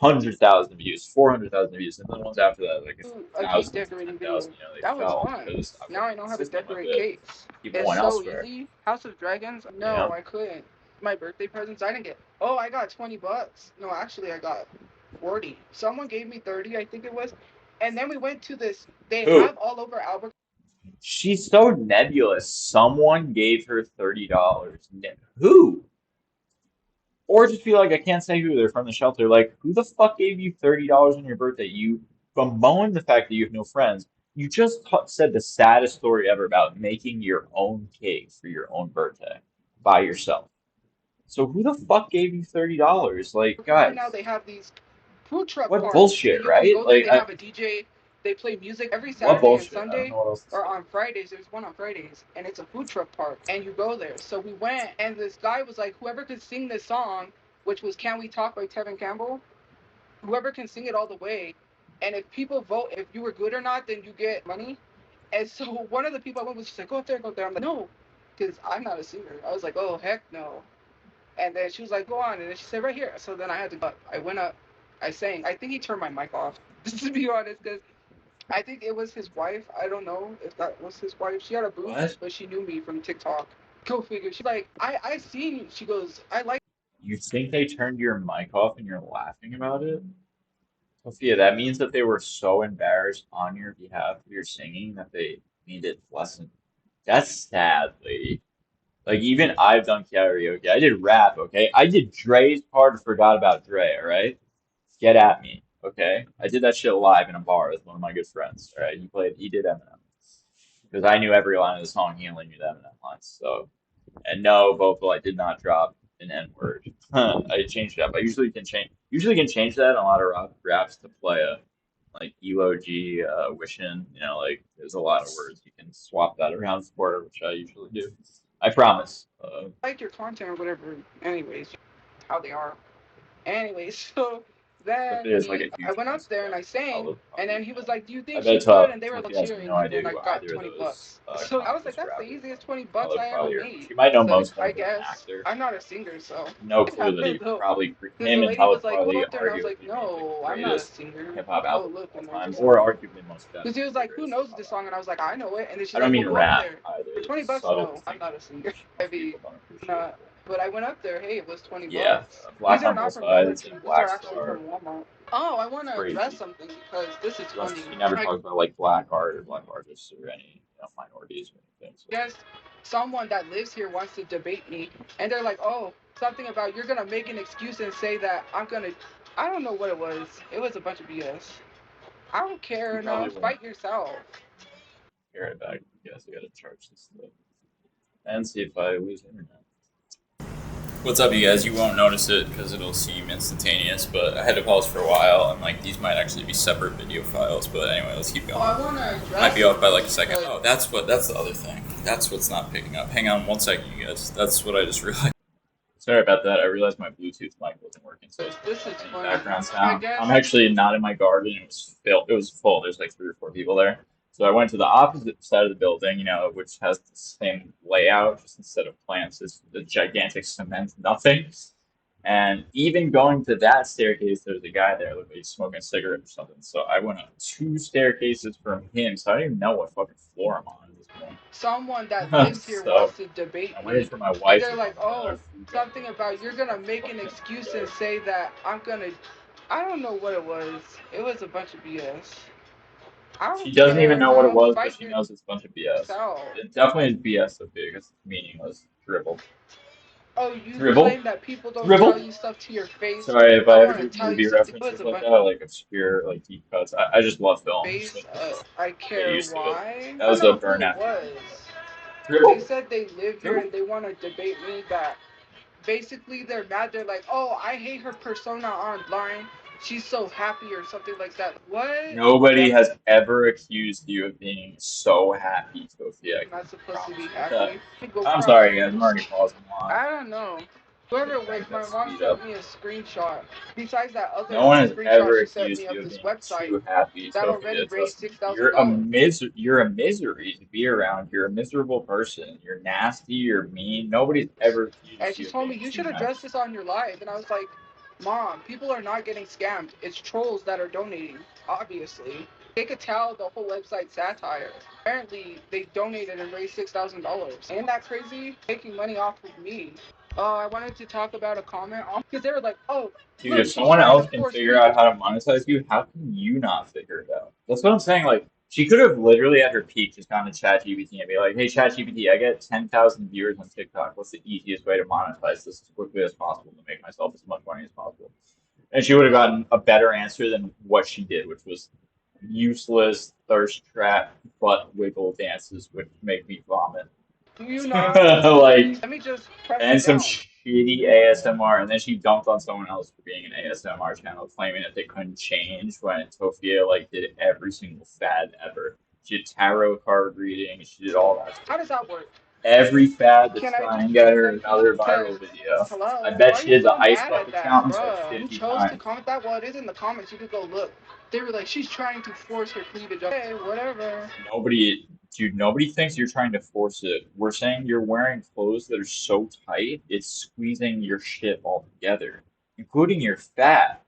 S1: 100,000 views, 400,000 views, and then the ones after that, like
S2: A cake
S1: 1,000 to
S2: decorating
S1: 10,000,
S2: video.
S1: they
S2: That was
S1: fell
S2: fun.
S1: because I
S2: Now I
S1: wasn't
S2: know how to
S1: consistent with
S2: decorate
S1: it.
S2: cakes.
S1: People
S2: It's
S1: went
S2: so
S1: elsewhere,
S2: easy. House of Dragons?
S1: you
S2: No,
S1: know?
S2: I couldn't. My birthday presents, I didn't get. Oh, I got $20. No, actually, I got 40. Someone gave me 30, I think it was. And then we went to this. They
S1: Who?
S2: have all over Albuquerque.
S1: She's so nebulous. Someone gave her $30. Who? Or just be like, I can't say who. They're from the shelter. Like, who the fuck gave you $30 on your birthday? You bemoan the fact that you have no friends. You just said the saddest story ever about making your own cake for your own birthday by yourself. So who the fuck gave you $30? Like,
S2: Now
S1: guys,
S2: they have these food truck
S1: what
S2: parks that
S1: bullshit,
S2: you can
S1: right?
S2: go there.
S1: Like,
S2: They have a DJ. They play music every
S1: what
S2: Saturday and
S1: bullshit? I don't know
S2: Sunday,
S1: what else to
S2: or
S1: say.
S2: on Fridays. There's one on Fridays, and it's a food truck park, and you go there. So we went, and this guy was like, whoever could sing this song, which was "Can We Talk" by Tevin Campbell, whoever can sing it all the way, and if people vote if you were good or not, then you get money. And so one of the people I went with, she's like, go up there, go up there. I'm like, no, because I'm not a singer. I was like, oh heck no. And then she was like, go on. And then she said, right here. So then I had to go up. I went up. I sang. I think he turned my mic off, to be honest, because I think it was his wife. I don't know if that was his wife. She had a booth,
S1: What?
S2: but she knew me from TikTok. Go figure. She's like, I seen you. She goes, I like.
S1: You think they turned your mic off and you're laughing about it? Sophia, that means that they were so embarrassed on your behalf of your singing that they made it lessen. That's sad, lady. Like, even I've done karaoke. I did rap, okay? I did Dre's part, forgot about Dre, alright? Get at me, okay? I did that shit live in a bar with one of my good friends, alright? He did Eminem. Because I knew every line of the song, he only knew the Eminem lines, so. And no, vocal, I did not drop an N word. I changed it up. I usually can change that in a lot of raps to play a like ELOG, wishing. Like there's a lot of words you can swap that around for, which I usually do. I promise.
S2: Like your content or whatever. Anyways, how they are. Anyways, so then
S1: Sophia is like a
S2: I
S1: huge
S2: went up
S1: Prince
S2: there and
S1: fan.
S2: I sang,
S1: I'll
S2: and
S1: leave
S2: then
S1: you
S2: he was
S1: know.
S2: like, "Do you
S1: I
S2: think
S1: bet
S2: she's good?" And they were all
S1: Sophia has
S2: cheering,
S1: no
S2: and
S1: idea
S2: then I
S1: who
S2: got
S1: either of
S2: 20
S1: those
S2: bucks. So I was like,
S1: conscious
S2: "That's the
S1: rappers
S2: easiest
S1: are.
S2: 20 bucks I ever
S1: Probably her.
S2: made."
S1: She might know
S2: So
S1: most of
S2: I
S1: them as an
S2: guess
S1: actor.
S2: I'm not a singer, so
S1: No
S2: it
S1: clue that he
S2: happened though.
S1: probably
S2: Because the
S1: him and
S2: lady
S1: Tyler
S2: was like, "Go
S1: probably
S2: up there," and I was like,
S1: arguably made the
S2: "No, I'm not a
S1: greatest
S2: singer.
S1: hip hop
S2: Oh
S1: album of
S2: look,"
S1: all
S2: and then
S1: time,
S2: just
S1: or arguably most
S2: because he
S1: definitely
S2: was
S1: the
S2: like, "Who
S1: greatest hip
S2: knows
S1: hop
S2: this
S1: album
S2: song?" And
S1: of
S2: I
S1: all
S2: was like,
S1: time.
S2: "I know it." And then she's
S1: I don't
S2: like, "Well,
S1: mean
S2: go up
S1: rap
S2: there
S1: either.
S2: for
S1: It's
S2: 20 bucks."
S1: subtle
S2: No, I'm not a
S1: distinctions,
S2: singer.
S1: which most
S2: Heavy,
S1: people don't appreciate.
S2: not. But I went up there. Hey, it was 20
S1: Yeah,
S2: bucks. These
S1: Black
S2: are
S1: on
S2: not
S1: Both
S2: from Dollar
S1: Sides
S2: Tree.
S1: and
S2: These are
S1: Black
S2: actually
S1: Star.
S2: from Walmart. Oh, I want
S1: It's
S2: to address
S1: crazy.
S2: something because this is funny.
S1: She never
S2: I
S1: talks about like black art or black artists or any minorities or anything. So
S2: guess someone that lives here wants to debate me, and they're like, "Oh, something about you're gonna make an excuse and say that I'm gonna." I don't know what it was. It was a bunch of BS. I don't
S1: she
S2: care
S1: probably
S2: enough.
S1: won't
S2: Fight yourself.
S1: carry it back. Guess I gotta charge this stuff and see if I lose internet. What's up, you guys? You won't notice it because it'll seem instantaneous, but I had to pause for a while, and like these might actually be separate video files. But anyway, let's keep
S2: Oh,
S1: going.
S2: I want to
S1: Might
S2: address
S1: be off by like a
S2: something
S1: second.
S2: because
S1: Oh, that's the other thing. That's what's not picking up. Hang on one second, you guys. That's what I just realized. Sorry about that. I realized my Bluetooth mic wasn't working, so it's picking
S2: this
S1: up
S2: is
S1: any
S2: funny.
S1: background
S2: I
S1: sound. I'm
S2: guess
S1: actually not in my garden. It was filled. It was full. There's like 3 or 4 people there. So I went to the opposite side of the building, which has the same layout, just instead of plants, it's the gigantic cement nothing. And even going to that staircase, there's a guy there, looked like he's smoking a cigarette or something. So I went up 2 staircases from him, so I don't even know what fucking floor I'm on at this
S2: someone that
S1: point.
S2: lives here
S1: So
S2: wants to debate
S1: I'm waiting
S2: me,
S1: for my
S2: and
S1: wife
S2: they're
S1: to
S2: like,
S1: come in. I got
S2: "Oh,
S1: our food ready.
S2: something about you're gonna make an excuse and say that I'm gonna." I don't know what it was. It was a bunch of BS. I
S1: She
S2: don't
S1: doesn't even
S2: care,
S1: know what it
S2: mom.
S1: was, but
S2: Fight
S1: she knows it's a bunch of BS.
S2: yourself.
S1: It definitely is BS, Sophia, because it's meaningless. Dribble.
S2: Oh, you
S1: Dribble?
S2: claim that people don't tell
S1: Dribble?
S2: you stuff to your face.
S1: Sorry if
S2: I
S1: I ever
S2: want to
S1: do
S2: tell you
S1: movie
S2: something. It was
S1: references
S2: a
S1: like
S2: bunch
S1: that, like obscure, like deep cuts. I just love
S2: of
S1: film, so
S2: face.
S1: just
S2: I
S1: get
S2: care
S1: used to it.
S2: why.
S1: That
S2: I don't
S1: was a
S2: know who
S1: burn
S2: it
S1: after
S2: was.
S1: movie.
S2: They
S1: Dribble?
S2: said they live here
S1: Dribble?
S2: and they want to debate me that basically they're mad. They're like, oh, I hate her persona online. She's so happy or something like that. What?
S1: Nobody
S2: That's
S1: has ever accused you of being so happy, Sophia. I can
S2: not supposed to
S1: promise
S2: be
S1: you that.
S2: happy. You go
S1: I'm
S2: cry.
S1: sorry, guys. I'm already pausing a lot.
S2: I don't know.
S1: I'm
S2: Whoever
S1: gonna
S2: it was,
S1: crank that
S2: my mom
S1: speed up.
S2: sent me a screenshot. Besides that
S1: No
S2: other
S1: one has
S2: screenshot
S1: ever
S2: she sent
S1: accused
S2: me
S1: you
S2: of
S1: of
S2: this
S1: being
S2: website
S1: too happy,
S2: that already
S1: Sophia.
S2: raised
S1: Trust
S2: six
S1: me.
S2: thousand dollars.
S1: You're a misery to be around. You're a miserable person. You're nasty. You're mean. Nobody's ever
S2: And
S1: accused
S2: she
S1: you of
S2: told me
S1: being
S2: you
S1: too
S2: should address
S1: nice.
S2: this on your live. And I was like, Mom, people are not getting scammed. It's trolls that are donating. Obviously, they could tell the whole website satire. Apparently, they donated and raised $6,000. Ain't that crazy? Making money off of me. I wanted to talk about a comment because they were like, "Oh,
S1: Dude,
S2: look,
S1: if
S2: she's
S1: someone
S2: trying to
S1: else can
S2: force
S1: figure
S2: me."
S1: out how to monetize you, how can you not figure it out? That's what I'm saying. Like, she could have literally at her peak just gone to ChatGPT and be like, "Hey, ChatGPT, I get 10,000 viewers on TikTok. What's the easiest way to monetize this as quickly as possible to make myself as much money as possible?" And she would have gotten a better answer than what she did, which was useless thirst trap butt wiggle dances, which make me vomit.
S2: Do you not
S1: Like,
S2: believe? Let me just press
S1: and
S2: it
S1: some
S2: down.
S1: shitty ASMR, and then she dumped on someone else for being an ASMR channel, claiming that they couldn't change when Tophia like did every single fad ever. She did tarot card reading, she did all that
S2: How
S1: stuff.
S2: does that work?
S1: Every fad to
S2: Can I
S1: try
S2: just
S1: and get
S2: join
S1: her
S2: them, please?
S1: another
S2: Because,
S1: viral video. I
S2: hello, why
S1: bet
S2: are
S1: she
S2: you
S1: did the
S2: so
S1: ice
S2: mad at
S1: bucket
S2: that,
S1: challenge like
S2: bruh? You
S1: 50
S2: chose to
S1: times.
S2: comment that? Well, it is in the comments. You could go look. They were like, she's trying to force her cleavage. Okay, whatever.
S1: Nobody, dude, nobody thinks you're trying to force it. We're saying you're wearing clothes that are so tight, it's squeezing your shit all together, including your fat.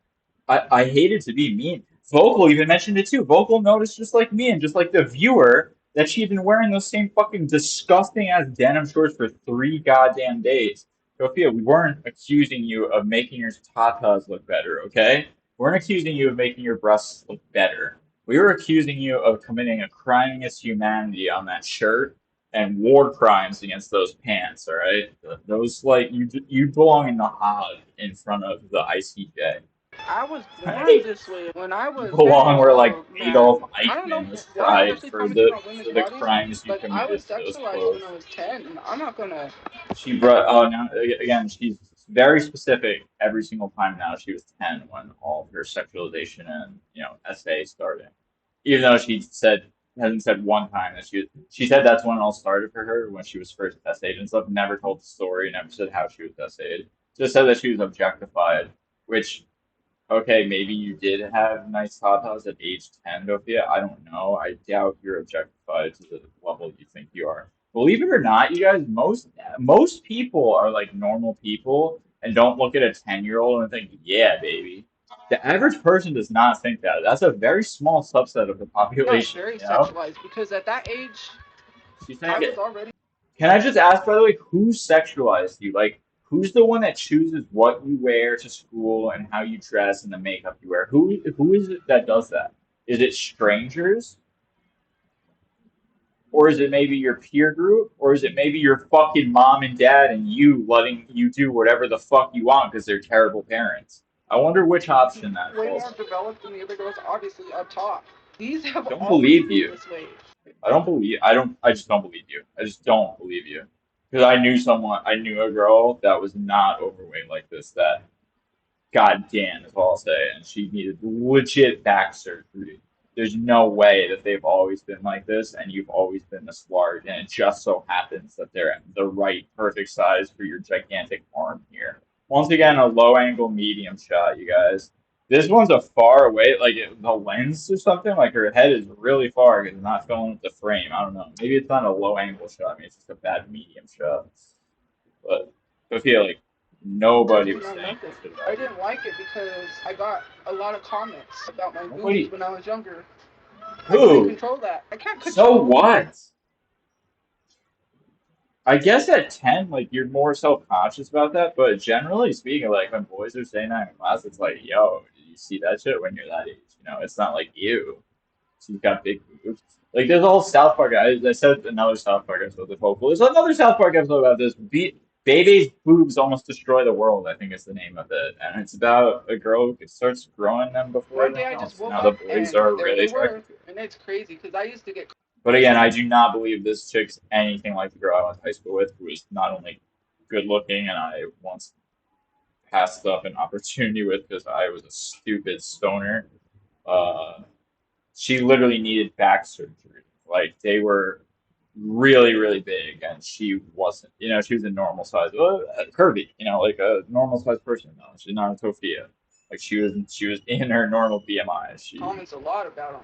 S1: I hated to be mean. Vocal even mentioned it too. Vocal noticed just like me and just like the viewer that she had been wearing those same fucking disgusting ass denim shorts for 3 goddamn days. Sophia, we weren't accusing you of making your tatas look better, okay? We weren't accusing you of making your breasts look better. We were accusing you of committing a crime against humanity on that shirt and war crimes against those pants, all right? Those like you belong in the hog in front of the ICJ.
S2: I was born this way. When I
S1: You
S2: was 10
S1: belong
S2: years
S1: where like
S2: old, man,
S1: Adolf
S2: I don't know
S1: Eichmann was
S2: why,
S1: tried
S2: especially
S1: for
S2: commenting on women's
S1: the
S2: bodies.
S1: crimes you
S2: Like, I was
S1: committed to those
S2: sexualized when I
S1: clothes.
S2: was 10, and I'm not gonna.
S1: She brought oh now again she's very specific every single time now. She was 10 when all of her sexualization and essay started. Even though she said hasn't said one time that she said that's when it all started for her when she was first essayed and stuff. Never told the story. Never said how she was essayed. Just said that she was objectified, which okay, maybe you did have nice tatas at age 10, Tophia. I don't know. I doubt you're objectified to the level you think you are. Believe it or not, you guys, most people are like normal people and don't look at a 10-year-old and think, yeah, baby. The average person does not think that. That's a very small subset of the
S2: I was
S1: population,
S2: very
S1: you know?
S2: sexualized because at that age,
S1: She's
S2: I
S1: saying
S2: was
S1: it.
S2: already.
S1: Can I just ask, by the way, who sexualized you? Like, who's the one that chooses what you wear to school and how you dress and the makeup you wear? Who is it that does that? Is it strangers? Or is it maybe your peer group? Or is it maybe your fucking mom and dad and you letting you do whatever the fuck you want because they're terrible parents? I wonder which option that
S2: Way
S1: falls
S2: more
S1: on.
S2: developed than the other girls, obviously up top. These have
S1: Don't
S2: always
S1: believe
S2: been
S1: you.
S2: this way.
S1: I just don't believe you. I just don't believe you. Because I knew a girl that was not overweight like this, that goddamn is all I'll say, and she needed legit back surgery. There's no way that they've always been like this, and you've always been this large, and it just so happens that they're the right, perfect size for your gigantic arm here. Once again, a low angle medium shot, you guys. This one's a far away, like the lens or something. Like her head is really far because it's not filling with the frame. I don't know. Maybe it's not a low angle shot. Maybe it's just a bad medium shot. But I feel like nobody
S2: Definitely
S1: was
S2: not
S1: saying
S2: nothing.
S1: this shit
S2: I
S1: about you.
S2: didn't like it because I got a lot of comments about my boobs
S1: Nobody.
S2: when I was younger. I couldn't
S1: Who?
S2: control that. I can't
S1: So
S2: control.
S1: what? I guess at 10, like you're more self-conscious about that, but generally speaking, like when boys are saying that in class, it's like, yo, you see that shit when you're that age. You know, it's not like you. She's got big boobs. Like there's a whole South Park. I said another South Park episode with Hopeful. There's another South Park episode about this. Baby's boobs almost destroy the world. I think is the name of it, and it's about a girl who starts growing them before
S2: One day
S1: everyone
S2: I just
S1: else. And
S2: woke
S1: now the
S2: up
S1: boys
S2: and
S1: are
S2: there
S1: really
S2: they were,
S1: attracted to her.
S2: and it's crazy because I used to get
S1: But again, I do not believe this chick's anything like the girl I went to high school with, who was not only good looking, and I once passed up an opportunity with because I was a stupid stoner. Uh, she literally needed back surgery. Like they were really, really big, and she wasn't. You know, she was a normal size, curvy. You know, like a normal size person. No, she's not a Tophia. Like she was in her normal BMI. She
S2: comments a lot about him,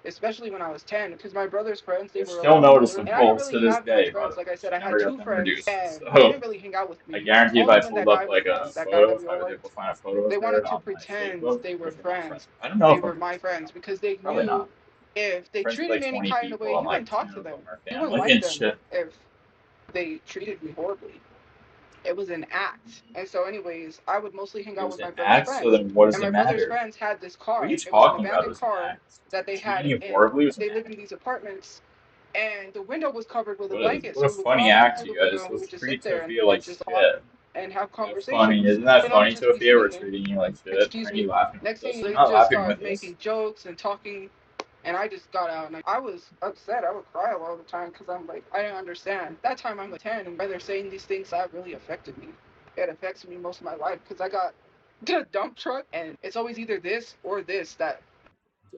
S2: especially when I was 10, because my brother's friends, they
S1: It's
S2: were a
S1: still
S2: lot older, and I didn't
S1: noticeable
S2: really
S1: to this
S2: have much
S1: day, by the
S2: friends.
S1: way.
S2: Like I said,
S1: She
S2: I had
S1: never got
S2: two
S1: them
S2: friends,
S1: reduced.
S2: and they
S1: So
S2: didn't really hang out with
S1: I
S2: me.
S1: guarantee if
S2: Only
S1: I
S2: when
S1: pulled
S2: that guy
S1: up
S2: was
S1: like
S2: around,
S1: a
S2: that guy
S1: photo,
S2: that
S1: if
S2: we
S1: I
S2: all
S1: was able
S2: liked,
S1: to find a photo of
S2: they
S1: her
S2: wanted to
S1: on my
S2: pretend
S1: Facebook,
S2: they were
S1: which one I'm
S2: friends.
S1: friends with. I don't know
S2: They
S1: if I'm
S2: were my
S1: friends with her.
S2: friends because they
S1: Probably
S2: knew
S1: not.
S2: if they
S1: Friends with
S2: treated
S1: like
S2: me any
S1: 20
S2: kind of way,
S1: people, and
S2: you wouldn't
S1: like
S2: talk
S1: 10
S2: to
S1: of
S2: them.
S1: them are
S2: You wouldn't
S1: family
S2: like
S1: and
S2: them
S1: shit.
S2: if they treated me horribly. It was an act. And so, anyways, I would mostly hang
S1: It
S2: out
S1: was
S2: with
S1: an
S2: my brother's
S1: act, so
S2: friends.
S1: then what does
S2: And
S1: it
S2: my brother's
S1: matter?
S2: friends had this
S1: What are
S2: car.
S1: you
S2: It was an
S1: talking about? It
S2: abandoned
S1: was an
S2: car
S1: act.
S2: that they
S1: Treating
S2: had
S1: you
S2: in.
S1: horribly was an
S2: They lived
S1: act.
S2: in these apartments, and the window was covered with a blanket.
S1: What
S2: So
S1: a
S2: we would
S1: funny
S2: crawl up
S1: act,
S2: through
S1: you
S2: the
S1: guys.
S2: window and we
S1: Let's
S2: would just
S1: treat
S2: sit there
S1: Sophia like
S2: and just talk
S1: shit.
S2: and have
S1: That's funny.
S2: conversations.
S1: Isn't that
S2: And I would
S1: funny,
S2: just be
S1: Tophia? We're
S2: sitting there.
S1: treating you like shit. Why
S2: Excuse
S1: are you
S2: me.
S1: laughing
S2: Next
S1: with
S2: thing
S1: us?
S2: they
S1: You're not
S2: just
S1: laughing
S2: start
S1: with us.
S2: making jokes and talking, and I just got out, and I was upset. I would cry a lot of the time because I'm like, I didn't understand. That time I'm like 10, and why they're saying these things that really affected me. It affects me most of my life because I got a dump truck, and it's always either this or this that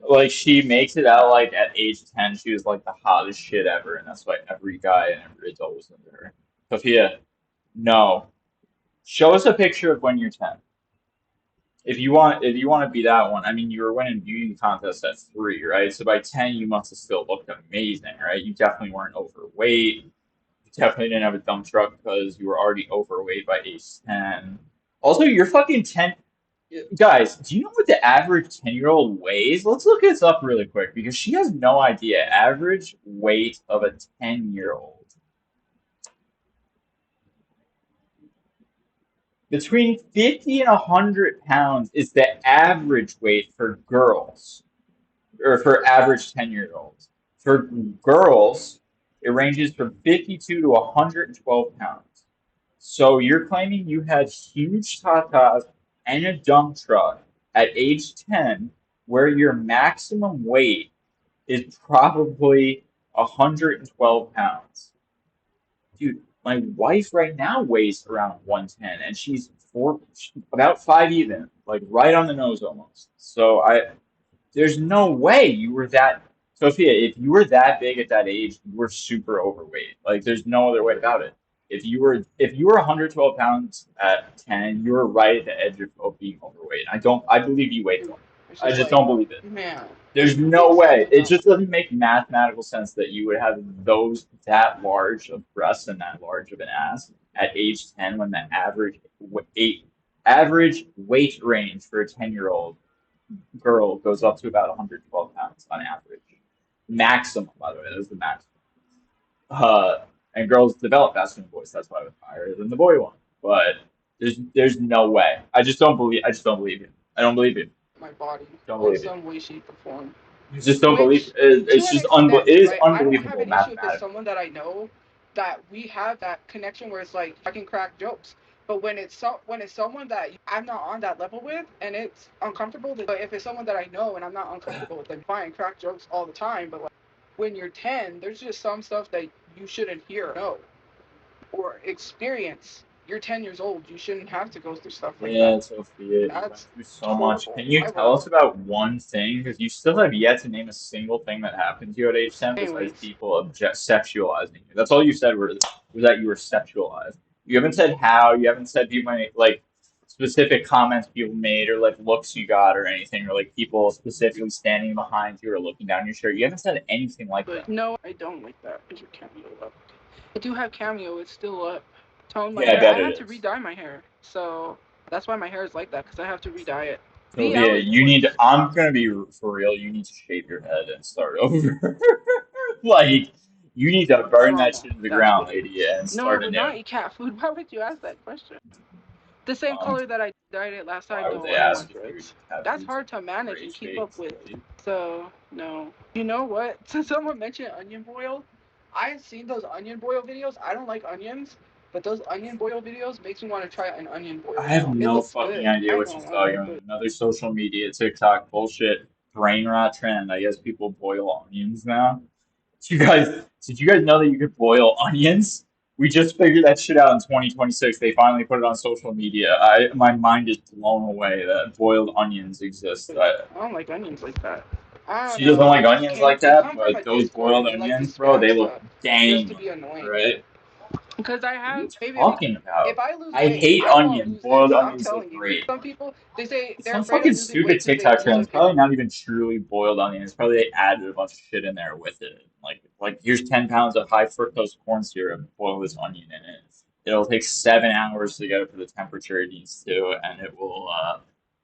S1: Like she makes it out like at age 10 she was like the hottest shit ever, and that's why every guy and every adult was into her. Sophia, no. Show us a picture of when you're 10. If you want to be that one, I mean you were winning beauty contests at 3, right? So by 10 you must have still looked amazing, right? You definitely weren't overweight. You definitely didn't have a dump truck because you were already overweight by age 10. Also, you're fucking 10. Guys, do you know what the average 10-year-old weighs? Let's look this up really quick because she has no idea. Average weight of a 10-year-old. Between 50 and 100 pounds is the average weight for girls, or for average 10-year-olds. For girls, it ranges from 52 to 112 pounds. So you're claiming you had huge tatas and a dump truck at age 10, where your maximum weight is probably 112 pounds. Dude, my wife right now weighs around 110, and she's about five even, like right on the nose almost. So there's no way you were that. Sophia, if you were that big at that age, you were super overweight. Like, there's no other way about it. If you were 112 pounds at 10, you were right at the edge of being overweight. I believe you weighed more.
S2: it's
S1: I
S2: just
S1: just
S2: like,
S1: don't believe it.
S2: man,
S1: There's no
S2: things
S1: way.
S2: happen
S1: It
S2: now.
S1: just doesn't make mathematical sense that you would have those that large of breasts and that large of an ass at age 10 when the average weight range for a 10-year-old girl goes up to about 112 pounds on average. Maximum, by the way, that was the maximum. And girls develop faster than boys. That's why it was higher than the boy one. But there's no way. I just don't believe you. I don't believe you.
S2: My body
S1: Don't
S2: in
S1: believe you.
S2: some way, shape, or form.
S1: You just don't believe.
S2: Which, to
S1: It's
S2: an
S1: just
S2: extent,
S1: it is
S2: right? I don't have
S1: unbelievable
S2: an issue if it's
S1: mathematically.
S2: someone that I know that we have that connection where it's like I can crack jokes. But when it's someone that I'm not on that level with and it's uncomfortable, but if it's someone that I know and I'm not uncomfortable with, then fine, crack jokes all the time. But like, when you're 10, there's just some stuff that you shouldn't hear, or know, or experience. You're 10 years old. You shouldn't have to go through stuff like that.
S1: Yeah, Sophia, you went
S2: That's
S1: through so much.
S2: horrible.
S1: Can you
S2: I
S1: tell
S2: will.
S1: us about one thing? Because you still have yet to name a single thing that happened to you at age 10 besides
S2: Anyways,
S1: people sexualizing you. That's all you said was that you were sexualized. You haven't said how, you haven't said people made, like specific comments people made or like looks you got or anything, or like people specifically standing behind you or looking down your shirt. You haven't said anything like
S2: but
S1: that.
S2: no, I don't like that. Is your cameo up? I do have cameo. It's still up. Tone my
S1: Yeah, I
S2: hair. I
S1: bet
S2: had
S1: it
S2: to
S1: is.
S2: re-dye my hair, so that's why my hair is like that. Because I have to re-dye it.
S1: Tophia,
S2: BL is
S1: you need to,
S2: boys.
S1: I'm gonna be for real, you need to shave your head and start over. Like, you need to burn that
S2: Drama.
S1: shit to the
S2: That's
S1: ground,
S2: what it
S1: lady,
S2: is.
S1: and
S2: No, I
S1: start
S2: would
S1: anew.
S2: not eat cat food. Why would you ask that question? The same
S1: Um,
S2: color that I dyed it last time.
S1: why would
S2: No,
S1: they
S2: I don't
S1: ask
S2: want
S1: if you
S2: reds.
S1: have
S2: That's
S1: roots in
S2: hard to manage
S1: gray
S2: and keep up
S1: shades,
S2: with.
S1: really?
S2: So no. You know what? Since someone mentioned onion boil, I've seen those onion boil videos. I don't like onions, but those onion boil videos makes me want to try an onion
S1: I
S2: boil
S1: have
S2: now. It
S1: no
S2: looks
S1: fucking
S2: good.
S1: idea
S2: I ain't
S1: what she's
S2: gonna lie.
S1: talking about. Another social media TikTok bullshit brain rot trend. I guess people boil onions now. Did you guys know that you could boil onions? We just figured that shit out in 2026. They finally put it on social media. My mind is blown away that boiled onions exist.
S2: I don't like onions like that. I don't
S1: She doesn't
S2: know.
S1: like onions like
S2: They
S1: that,
S2: come from a
S1: but those
S2: Discord
S1: boiled
S2: and they like to
S1: onions, bro,
S2: spam
S1: they look
S2: stuff just to
S1: dang,
S2: be annoying.
S1: right?
S2: Because I
S1: What are you
S2: have maybe
S1: talking
S2: if
S1: about?
S2: I lose
S1: I
S2: weight,
S1: hate
S2: I won't
S1: onions.
S2: lose
S1: Boiled
S2: this. I'm
S1: onions look
S2: telling you.
S1: great.
S2: Some people they say
S1: It's
S2: they're
S1: some
S2: afraid of
S1: fucking
S2: losing weight
S1: stupid
S2: because they
S1: TikTok
S2: lose
S1: trend.
S2: a
S1: It's probably not even truly boiled onions. Probably they added a bunch of shit in there with it. Like here's 10 pounds of high fructose corn syrup. Boil this onion in it. It'll take 7 hours to get it to the temperature it needs to, and it will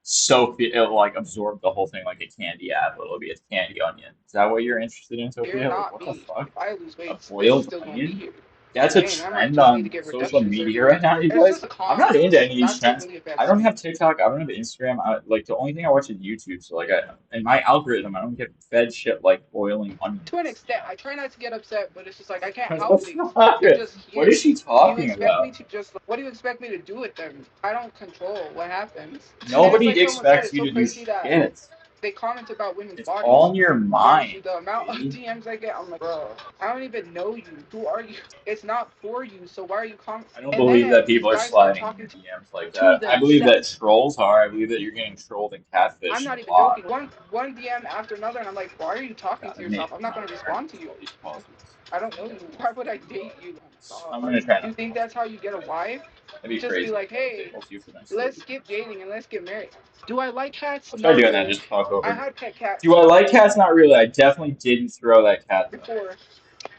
S1: soak it. It'll like absorb the whole thing like a candy apple. It'll be a candy onion. Is that what you're interested in,
S2: They're
S1: Tophia? Like
S2: not
S1: what the
S2: me.
S1: fuck?
S2: If I lose
S1: A
S2: weight, this is
S1: boiled
S2: still gonna be
S1: onion?
S2: here.
S1: That's a
S2: Dang, I might
S1: trend
S2: just need to
S1: on
S2: get
S1: social
S2: reduction
S1: media
S2: surgery.
S1: right now, you
S2: It's
S1: guys.
S2: just a
S1: I'm not into
S2: comment.
S1: any of these
S2: Not to
S1: trends.
S2: really
S1: I
S2: offense
S1: don't
S2: me.
S1: have TikTok. I don't have Instagram. Like the only thing I watch is YouTube. So like, in my algorithm, I don't get fed shit like boiling
S2: To an
S1: onions. You
S2: extent, I try not to get upset, but it's just like I can't
S1: know,
S2: help
S1: what
S2: things.
S1: the fuck?
S2: They're just
S1: What
S2: here.
S1: is she
S2: Do you
S1: talking
S2: expect me
S1: about?
S2: to just what do you expect me to do with them? I don't control what happens. And then it's like
S1: Nobody
S2: someone said,
S1: expects
S2: it's
S1: you
S2: so
S1: to do
S2: crazy that
S1: shit.
S2: they comment about women's
S1: It's all
S2: bodies.
S1: in your
S2: Honestly,
S1: mind,
S2: the amount of
S1: lady.
S2: DMs I get, I'm like, bro, I don't even know you. Who are you? It's not for you, so why are you
S1: I don't
S2: And
S1: believe that
S2: then these
S1: people are
S2: guys start
S1: sliding in
S2: talking
S1: your DMs like
S2: to
S1: that. I believe that
S2: themselves.
S1: trolls are. I believe that you're getting trolled and
S2: I'm
S1: catfished
S2: not
S1: a
S2: even joking.
S1: lot.
S2: One DM after another, and I'm like, why are you talking to
S1: God,
S2: yourself?
S1: Nate,
S2: I'm
S1: I'm
S2: not
S1: not
S2: gonna
S1: gonna
S2: respond to
S1: use
S2: you.
S1: all these pauses.
S2: I don't know you. Why would I date you? Oh
S1: I'm
S2: my god.
S1: gonna try
S2: You
S1: not to
S2: think
S1: pause
S2: that's how
S1: it.
S2: you get a wife?
S1: That'd
S2: You
S1: be
S2: just be
S1: crazy
S2: like,
S1: if I was
S2: hey,
S1: able to for the next
S2: let's
S1: 30
S2: skip
S1: minutes.
S2: dating and let's get married. Do I like cats?
S1: I'll try doing that.
S2: No.
S1: Just talk
S2: I
S1: over me.
S2: had pet cats
S1: Do I like cats? Not really. I definitely didn't throw that cat though.
S2: before.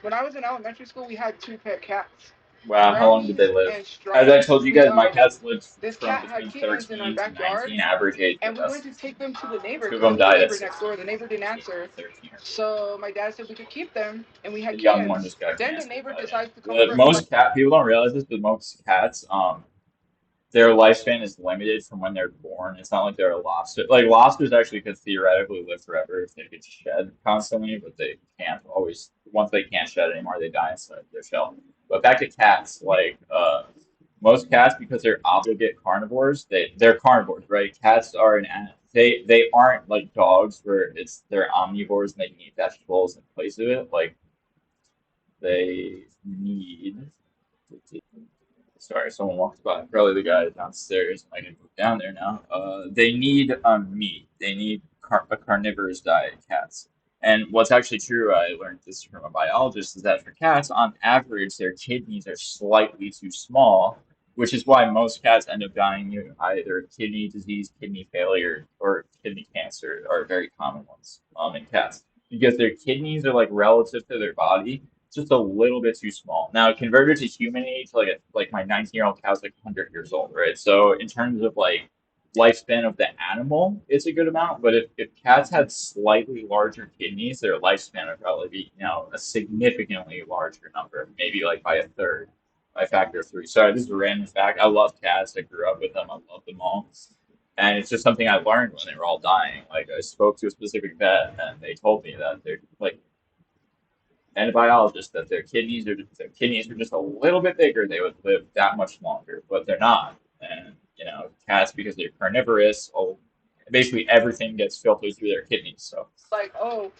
S2: When I was in elementary school, we had two pet cats,
S1: Wow, how long did
S2: Brownies
S1: they live?
S2: and
S1: As I
S2: Stripes.
S1: told you guys, my cats lived
S2: This
S1: from
S2: cat had
S1: between
S2: kittens in our
S1: 13 to
S2: backyard,
S1: 19 average age
S2: and
S1: with
S2: we went
S1: us.
S2: to take them to the neighbor
S1: Two of
S2: because there
S1: them
S2: was a
S1: died at
S2: neighbor next door. The
S1: 16,
S2: neighbor didn't
S1: so
S2: answer,
S1: 13 or 14.
S2: so my dad said we could keep them, and we
S1: The
S2: had
S1: young one
S2: kittens.
S1: just got
S2: Then the
S1: cancer,
S2: neighbor
S1: but yeah.
S2: decides to come over. He's like,
S1: Most cat people don't realize this, but most cats, their lifespan is limited from when they're born. It's not like they're a lobster. Like lobsters actually could theoretically live forever if they could shed constantly, but they can't always. Once they can't shed anymore, they die inside their shell. But back to cats, like most cats, because they're obligate carnivores, they're carnivores, right? Cats are they aren't like dogs where they're omnivores and they can eat vegetables in place of it. Like they need. Sorry, someone walked by. Probably the guy downstairs. I can move down there now. They need meat. They need a carnivorous diet, cats. And what's actually true, I learned this from a biologist, is that for cats, on average, their kidneys are slightly too small, which is why most cats end up dying of either kidney disease, kidney failure, or kidney cancer are very common ones in cats. Because their kidneys are like relative to their body just a little bit too small. Now, converted to human age, like my 19-year-old cow's like 100 years old, right? So in terms of like lifespan of the animal, it's a good amount. But if cats had slightly larger kidneys, their lifespan would probably be, a significantly larger number, maybe like by a third, by a factor of three. Sorry, this is a random fact. I love cats. I grew up with them. I love them all. And it's just something I learned when they were all dying. Like I spoke to a specific vet, and they told me that they're like and a biologist that their kidneys are just a little bit bigger, they would live that much longer, but they're not. And cats because they're carnivorous, basically everything gets filtered through their kidneys. So,
S2: like, oh,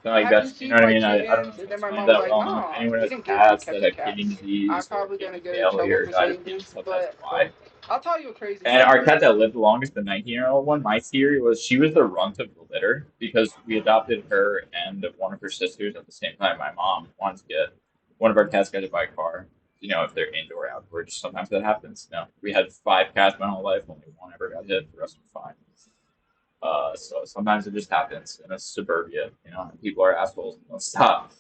S1: like
S2: have you
S1: that's
S2: seen
S1: what I
S2: my
S1: mean. I don't know
S2: kittens?
S1: if
S2: And
S1: I
S2: then my
S1: explained
S2: mom was
S1: that
S2: like,
S1: well enough.
S2: nah,
S1: Anyone who
S2: we
S1: has
S2: didn't give you
S1: cats that
S2: kept your
S1: have kidney
S2: cats. I'm
S1: disease or
S2: probably gonna
S1: kidney
S2: get in trouble
S1: failure or
S2: for
S1: died of
S2: saying
S1: kidney
S2: this,
S1: stuff, that's
S2: but
S1: why.
S2: I'll tell you a crazy
S1: And
S2: story.
S1: our cat that lived the longest, the 19-year-old one, my theory was she was the runt of the litter because we adopted her and one of her sisters at the same time. My mom wanted to get one of our cats got hit by a car. If they're indoor, outdoor, just sometimes that happens. We had five cats my whole life, only one ever got hit. The rest were fine. So sometimes it just happens in a suburbia. People are assholes and don't stop.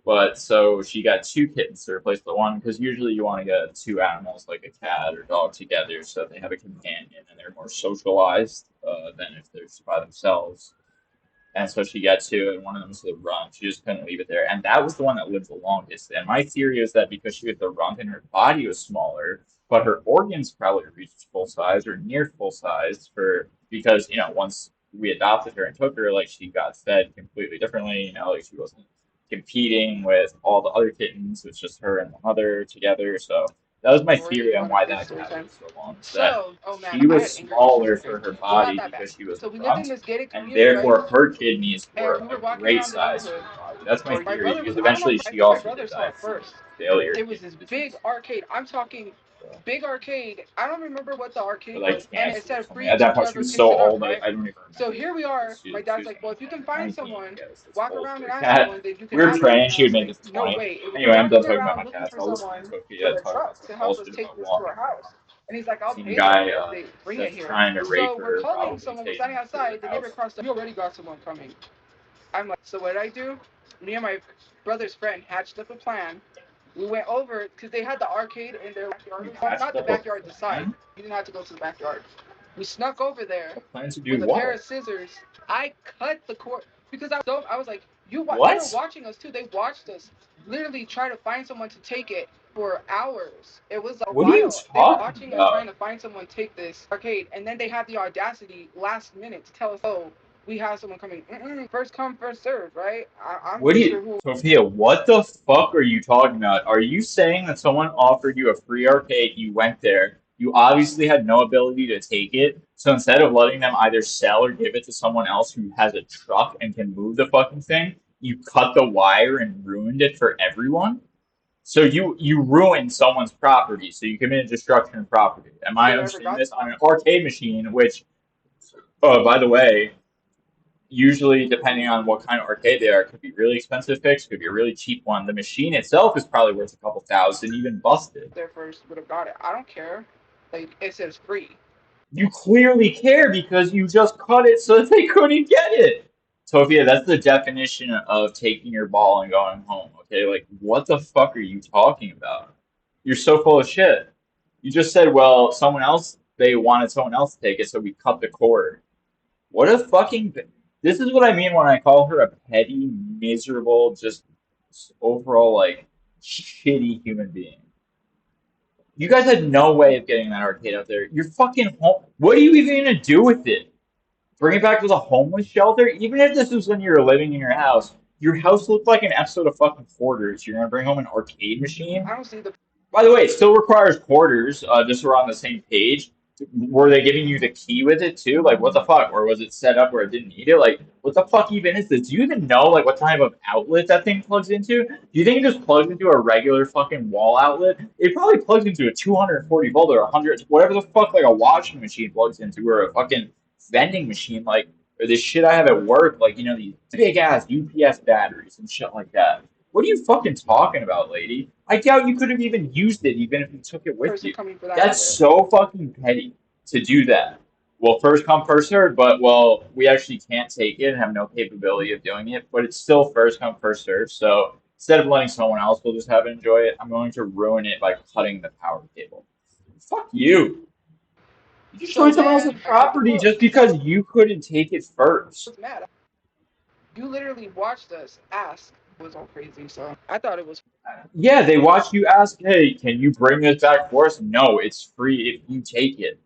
S1: But so she got two kittens to replace the one because usually you want to get two animals like a cat or dog together so that they have a companion and they're more socialized than if they're just by themselves. And so she got two, and one of them was the runt. She just couldn't leave it there. And that was the one that lived the longest. And my theory is that because she was the runt and her body was smaller, but her organs probably reached full size or near full size for because, once we adopted her and took her, like she got fed completely differently, like she wasn't competing with all the other kittens. It's just her and the mother together. So that was my
S2: Story.
S1: theory
S2: You
S1: on
S2: want a
S1: why
S2: good
S1: that
S2: story
S1: cat
S2: time?
S1: lived so long. Is that
S2: So, oh man,
S1: she
S2: I
S1: was
S2: had anger issues.
S1: smaller
S2: Okay,
S1: for her
S2: well not
S1: body
S2: that bad.
S1: because she was
S2: So
S1: the
S2: we lived in
S1: runt,
S2: this gated
S1: and
S2: community, right?
S1: therefore her kidneys
S2: And
S1: were
S2: we
S1: a
S2: were walking
S1: great
S2: around the
S1: size for
S2: neighborhood,
S1: her body. That's my
S2: or my
S1: theory
S2: brother
S1: because
S2: was. I don't know.
S1: eventually
S2: I
S1: she
S2: think my
S1: also
S2: brother
S1: did
S2: saw
S1: die
S2: it
S1: from
S2: first.
S1: failure
S2: It was
S1: kidney
S2: this big
S1: disease.
S2: arcade. I'm talking
S1: So,
S2: big arcade. I don't remember what the
S1: or
S2: arcade
S1: like
S2: was, and it
S1: cancer or
S2: said
S1: something.
S2: free
S1: At
S2: to
S1: that point, she
S2: whoever
S1: was
S2: picks
S1: so
S2: it up,
S1: old,
S2: right?
S1: I don't even
S2: So
S1: remember
S2: here we
S1: because
S2: are.
S1: she,
S2: My
S1: she
S2: dad's
S1: was
S2: like,
S1: getting
S2: well, if you can
S1: a
S2: find
S1: 19,
S2: someone,
S1: I guess. That's
S2: walk
S1: old
S2: around
S1: for
S2: and
S1: a
S2: ask
S1: cat.
S2: someone, then you
S1: We
S2: can
S1: were
S2: have them.
S1: praying
S2: And I
S1: she would
S2: was
S1: make
S2: like,
S1: it to
S2: no
S1: 20.
S2: way. We're
S1: Anyway, I'm done
S2: walking
S1: talking about
S2: around
S1: my
S2: looking
S1: cats.
S2: for
S1: I'll listen to
S2: someone
S1: Tophia
S2: for the
S1: talk about
S2: truck
S1: some
S2: to help us
S1: bullshit
S2: take
S1: about
S2: this to our
S1: walking
S2: house.
S1: around.
S2: And he's like, I'll
S1: Some
S2: pay them
S1: guy
S2: if they bring it
S1: that's
S2: here.
S1: trying to rape
S2: So we're
S1: her,
S2: calling
S1: probably
S2: someone. We're standing
S1: taking her to her
S2: outside. The neighbor
S1: house.
S2: across the. We already got someone coming. I'm like, so what did I do? Me and my brother's friend hatched up a plan. We went over because they had the arcade in their backyard.
S1: You
S2: Well,
S1: hatched
S2: not the
S1: up a
S2: backyard, the side.
S1: plan?
S2: You didn't have to go to the backyard. We snuck over there
S1: A plan to do
S2: with a pair
S1: what?
S2: of scissors. I cut the cord because I was dope. I was like, they were
S1: What?
S2: watching us too. They watched us literally try to find someone to take it for hours. It was a
S1: What are you
S2: while. They were
S1: talking
S2: watching us trying
S1: about?
S2: to find someone to take this arcade, and then they had the audacity last minute to tell us, "Oh, we have someone coming. First come, first serve, right? I'm
S1: What do
S2: pretty
S1: you,
S2: sure who."
S1: Sophia, what the fuck are you talking about? Are you saying that someone offered you a free arcade, you went there, you obviously had no ability to take it, so instead of letting them either sell or give it to someone else who has a truck and can move the fucking thing, you cut the wire and ruined it for everyone? So you ruined someone's property, so you committed destruction of property. Am I
S2: Whoever
S1: understanding
S2: got
S1: this? On an arcade machine, which, oh, by the way, usually depending on what kind of arcade they are, it could be really expensive fix, could be a really cheap one. The machine itself is probably worth a couple thousand, even busted.
S2: there first would have got it. I don't care. Like it says free.
S1: You clearly care because you just cut it so that they couldn't get it. Tophia, that's the definition of taking your ball and going home. Okay, like what the fuck are you talking about? You're so full of shit. You just said, well, they wanted someone else to take it, so we cut the cord. What a fucking. This is what I mean when I call her a petty, miserable, just overall, like, shitty human being. You guys had no way of getting that arcade out there. You're fucking home. What are you even gonna do with it? Bring it back to the homeless shelter? Even if this was when you were living in your house looked like an episode of fucking Hoarders. You're gonna bring home an arcade machine?
S2: I don't see the
S1: By the way, it still requires quarters, just so we're on the same page. Were they giving you the key with it too? Like, what the fuck? Or was it set up where it didn't need it? Like, what the fuck even is this? Do you even know, like, what type of outlet that thing plugs into? Do you think it just plugs into a regular fucking wall outlet? It probably plugs into a 240 volt or 100, whatever the fuck, like, a washing machine plugs into, or a fucking vending machine, like, or this shit I have at work, like, these big ass UPS batteries and shit like that. What are you fucking talking about, lady? I doubt you could have even used it, even if you took it with
S2: person
S1: you.
S2: coming for that
S1: That's
S2: either.
S1: so fucking petty to do that. Well, first come, first served, but well, we actually can't take it and have no capability of doing it, but it's still first come, first served. So instead of letting someone else will just have it enjoy it, I'm going to ruin it by cutting the power cable. Fuck you. You
S2: So
S1: destroyed someone else's
S2: then I cut the
S1: property
S2: cord
S1: just
S2: because I
S1: because you couldn't take it first.
S2: was mad. You literally watched us ask. It was all crazy. So I thought it was.
S1: Yeah, they watch you ask, hey, can you bring this back for us? No, it's free if you take it.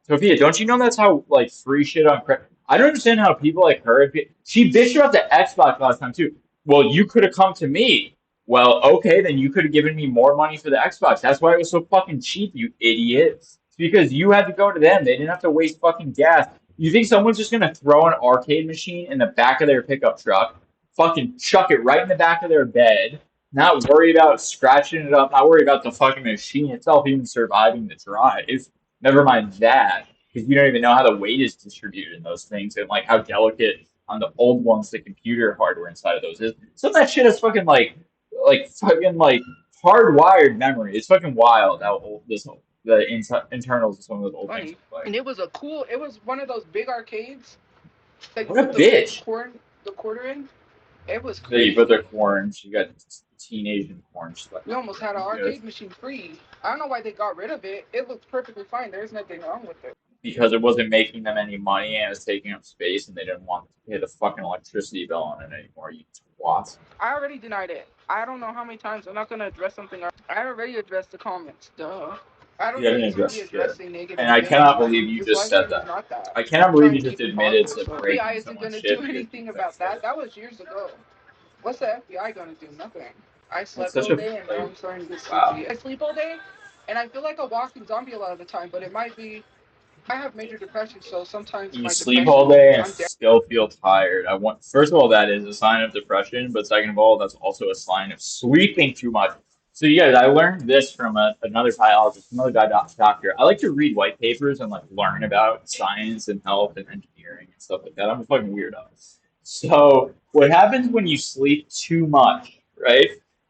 S1: Sophia, don't you know that's how like free shit on credit? I don't understand how people like her. She bitched about the Xbox last time too. Well, you could have come to me. Well, okay, then you could have given me more money for the Xbox. That's why it was so fucking cheap, you idiot. It's because you had to go to them. They didn't have to waste fucking gas. You think someone's just gonna throw an arcade machine in the back of their pickup truck, fucking chuck it right in the back of their bed, not worry about scratching it up, not worry about the fucking machine itself even surviving the drive? Never mind that, because you don't even know how the weight is distributed in those things and like how delicate on the old ones the computer hardware inside of those is. Some of that shit is fucking like fucking like hardwired memory. It's fucking wild how old the internals of some of those old things
S2: Funny.
S1: look like.
S2: And it was a cool. It was one of those big arcades that you
S1: What a
S2: put the
S1: bitch!
S2: the quarter in. It was
S1: So you put
S2: crazy.
S1: their corn. She got teenage and corn stuck
S2: We almost
S1: everywhere.
S2: had an
S1: Yes.
S2: arcade machine free. I don't know why they got rid of it. It looked perfectly fine. There's nothing wrong with it.
S1: because it wasn't making them any money and it was taking up space and they didn't want to pay the fucking electricity bill on it anymore, you twats.
S2: I already denied it. I don't know how many times. I'm not gonna address something. I already addressed the comments. Duh. I
S1: You
S2: don't
S1: haven't
S2: need to
S1: addressed
S2: be
S1: shit.
S2: addressing
S1: And
S2: negative
S1: I
S2: things.
S1: cannot
S2: Like
S1: believe you
S2: this
S1: just
S2: live
S1: said
S2: stream is
S1: that.
S2: not that.
S1: I cannot
S2: I'm
S1: believe
S2: trying
S1: you
S2: to
S1: just
S2: keep it
S1: admitted
S2: positive.
S1: to
S2: So FBI
S1: breaking
S2: isn't
S1: someone's
S2: gonna do
S1: shit because you
S2: anything
S1: said
S2: about that.
S1: so.
S2: That was years ago. What's the FBI gonna do? Nothing. I
S1: That's
S2: slept
S1: such
S2: all
S1: a
S2: day and now
S1: like
S2: I'm starting to get
S1: wow.
S2: sleepy. I sleep all day, and I feel like a walking zombie a lot of the time. But it might be I have major depression, so sometimes
S1: You
S2: my
S1: sleep all
S2: depression.
S1: day and
S2: I'm down.
S1: still feel tired. I want first of all that is a sign of depression, but second of all that's also a sign of sleeping too much. So you guys, I learned this from another biologist, another guy doctor. I like to read white papers and like learn about science and health and engineering and stuff like that. I'm a fucking weirdo. So what happens when you sleep too much, right?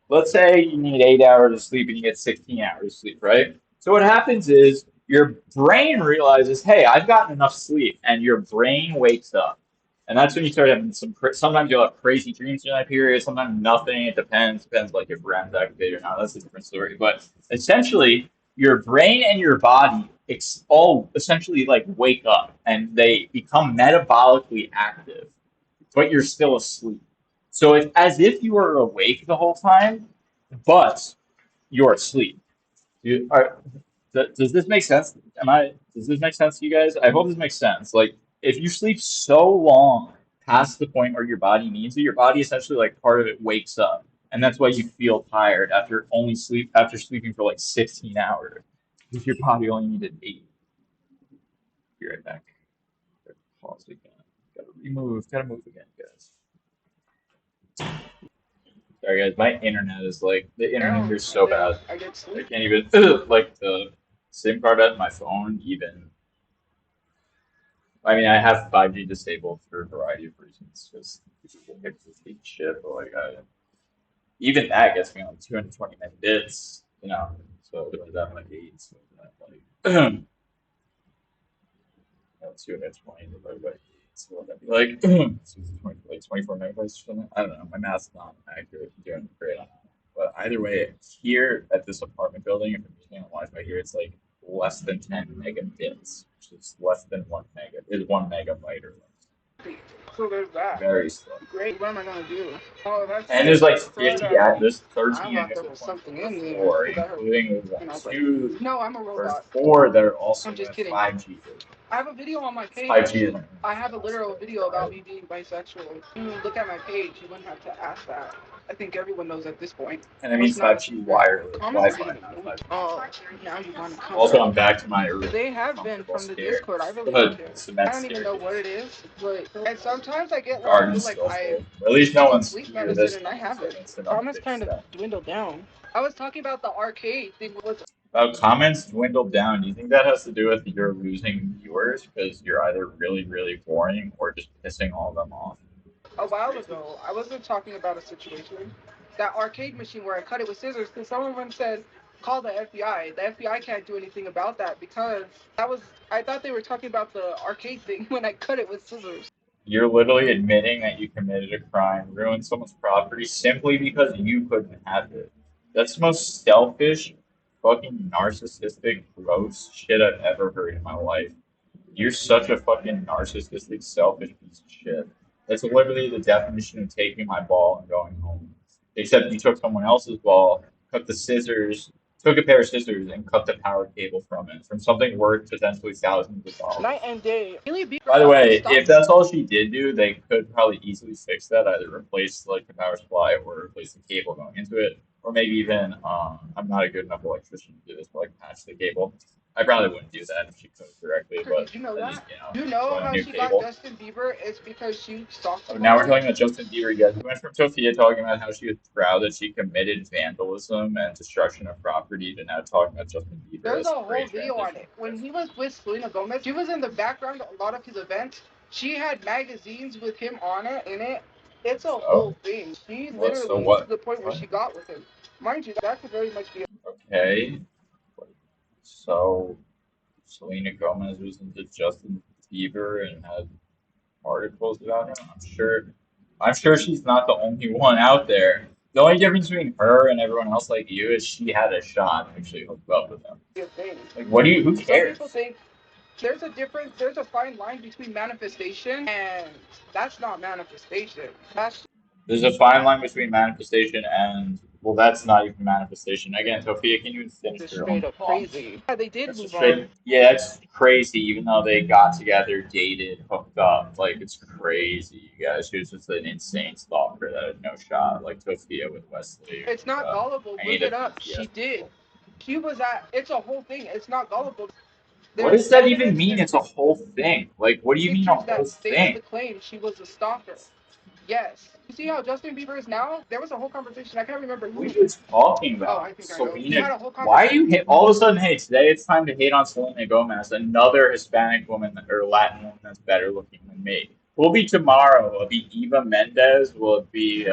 S1: Let's say you need 8 hours of sleep and you get 16 hours of sleep, right? So what happens is your brain realizes, hey, I've gotten enough sleep, and your brain wakes up. And that's when you start having sometimes you'll have crazy dreams during that period, sometimes nothing. It depends like if REM's activated or not. That's a different story. But essentially, your brain and your body all essentially like wake up and they become metabolically active, but you're still asleep. So it's as if you were awake the whole time, but you're asleep. Does this make sense? Does this make sense to you guys? I hope this makes sense. Like, if you sleep so long past the point where your body needs it, your body essentially, like, part of it wakes up. And that's why you feel tired after sleeping for like 16 hours. Because your body only needed 8. Be right back. Pause again. Gotta move again, guys. Sorry, guys. My internet is like, the internet here is
S2: And
S1: so
S2: then
S1: bad.
S2: I get
S1: I
S2: sleepy.
S1: can't even, like, the SIM card at my phone even. I mean, I have 5G disabled for a variety of reasons, because people get this big shit, but like, even that gets me like 220 megabits, you know. So what is that like 8? So that like 220 divided by 8. So what would that be like? So it's 20, like 24 megabytes or something. I don't know. My math's not accurate. I'm doing great on that. But either way, here at this apartment building, if I'm using on Wi-Fi here, it's like less than 10 megabits, which is less than 1 mega. Is 1 megabyte or less.
S2: So there's that.
S1: Very slow.
S2: Great. What am I gonna do? Oh, that's
S1: And
S2: sick.
S1: there's like
S2: But
S1: 50 at there's
S2: I
S1: 13
S2: thought there
S1: access
S2: was
S1: points
S2: something
S1: per
S2: in there
S1: floor,
S2: because I heard,
S1: including
S2: and I was like,
S1: two
S2: no, I'm a
S1: or
S2: robot.
S1: 4 that are also
S2: I'm just
S1: with
S2: kidding.
S1: 5G.
S2: I have a video on my page.
S1: 5G isn't
S2: I have a
S1: fast,
S2: literal
S1: but
S2: video about me being bisexual. If you look at my page, you wouldn't have to ask that. I think everyone knows at this point.
S1: and that
S2: It's
S1: means
S2: not a
S1: 5G
S2: secret.
S1: wireless
S2: Comments are
S1: Wi-Fi,
S2: getting
S1: not
S2: annoying.
S1: 5G.
S2: Oh, now you want to come.
S1: Also, I'm back to my
S2: They
S1: original
S2: have been
S1: comfortable
S2: from the
S1: stare,
S2: Discord. I really don't
S1: the
S2: care.
S1: cement
S2: I don't even know what
S1: staircase.
S2: it is, but and sometimes I get where I feel
S1: Garden's
S2: like
S1: still
S2: I
S1: full. At least no
S2: need
S1: one's
S2: sleep
S1: here
S2: medicine,
S1: this
S2: and I
S1: time,
S2: have
S1: so I
S2: it.
S1: can sit on a
S2: Comments
S1: big
S2: kind of
S1: step.
S2: dwindled down. I was talking about the arcade thing. Was
S1: Comments dwindled down. Do you think that has to do with you're losing viewers because you're either really, really boring or just pissing all of them off?
S2: a while ago. I wasn't talking about a situation. That arcade machine where I cut it with scissors, because someone said, call the FBI. The FBI can't do anything about that because I thought they were talking about the arcade thing when I cut it with scissors.
S1: You're literally admitting that you committed a crime, ruined someone's property simply because you couldn't have it. That's the most selfish, fucking narcissistic, gross shit I've ever heard in my life. You're such a fucking narcissistic, selfish piece of shit. That's literally the definition of taking my ball and going home. Except you took someone else's ball, cut the scissors, took a pair of scissors, and cut the power cable from it, from something worth potentially thousands of dollars.
S2: Night and day. Really be
S1: By the way,
S2: stop.
S1: if that's all she did do, they could probably easily fix that, either replace like the power supply or replace the cable going into it, or maybe even I'm not a good enough electrician to do this, but like patch the cable. I probably wouldn't do that if she could correctly, but
S2: Did you know
S1: I just
S2: that? You know
S1: join a
S2: how
S1: new
S2: she got
S1: cable.
S2: Justin Bieber? It's because she stalked
S1: Oh,
S2: him all
S1: now we're
S2: night.
S1: talking about Justin Bieber. You guys, we went from Tophia talking about how she was proud that she committed vandalism and destruction of property to now talking about Justin Bieber.
S2: There's
S1: That's
S2: a
S1: a
S2: whole
S1: great
S2: video on
S1: transition,
S2: it. When
S1: guys.
S2: he was with Selena Gomez, she was in the background a lot of his events. She had magazines with him on it in it. It's a
S1: So,
S2: whole thing. She
S1: what? So
S2: literally to
S1: what?
S2: the point where
S1: What?
S2: she got with him. Mind you, that could very much be
S1: Okay. So Selena Gomez was into Justin Bieber and had articles about him. I'm sure she's not the only one out there. The only difference between her and everyone else like you is she had a shot and actually hooked up with him.
S2: a thing.
S1: Like, what do you? Who
S2: Some people
S1: cares?
S2: think There's a fine line between manifestation and that's not manifestation. That's
S1: There's a fine line between manifestation and, well, that's not even manifestation. Again, Sophia, can you finish
S2: just
S1: your own
S2: straight up
S1: thought?
S2: crazy. Yeah, they did
S1: That's a
S2: move on.
S1: straight, yeah, that's crazy. Even though they got together, dated, hooked up, like it's crazy, you guys. She was just an insane stalker that had no shot, like Tophia with Wesley.
S2: It's not gullible.
S1: I
S2: Look
S1: need a
S2: it up. She
S1: PTSD.
S2: did. He was at. It's a whole thing. It's not gullible.
S1: What
S2: There's
S1: does that even
S2: evidence.
S1: mean?
S2: There's
S1: It's a whole thing. Like, what do you mean a
S2: pictures
S1: whole
S2: that states
S1: thing?
S2: the claim she was a stalker. Yes. You see how Justin Bieber is now? There was a whole conversation. I can't remember
S1: What are
S2: who.
S1: you talking
S2: Oh,
S1: about?
S2: I think I know. He
S1: Selena,
S2: had a whole
S1: why are
S2: conversation.
S1: you hit all of a sudden? Hey, today it's time to hate on Selena Gomez, another Hispanic woman or Latin woman that's better looking than me. Who will be tomorrow? Will it be Eva Mendes? Will it be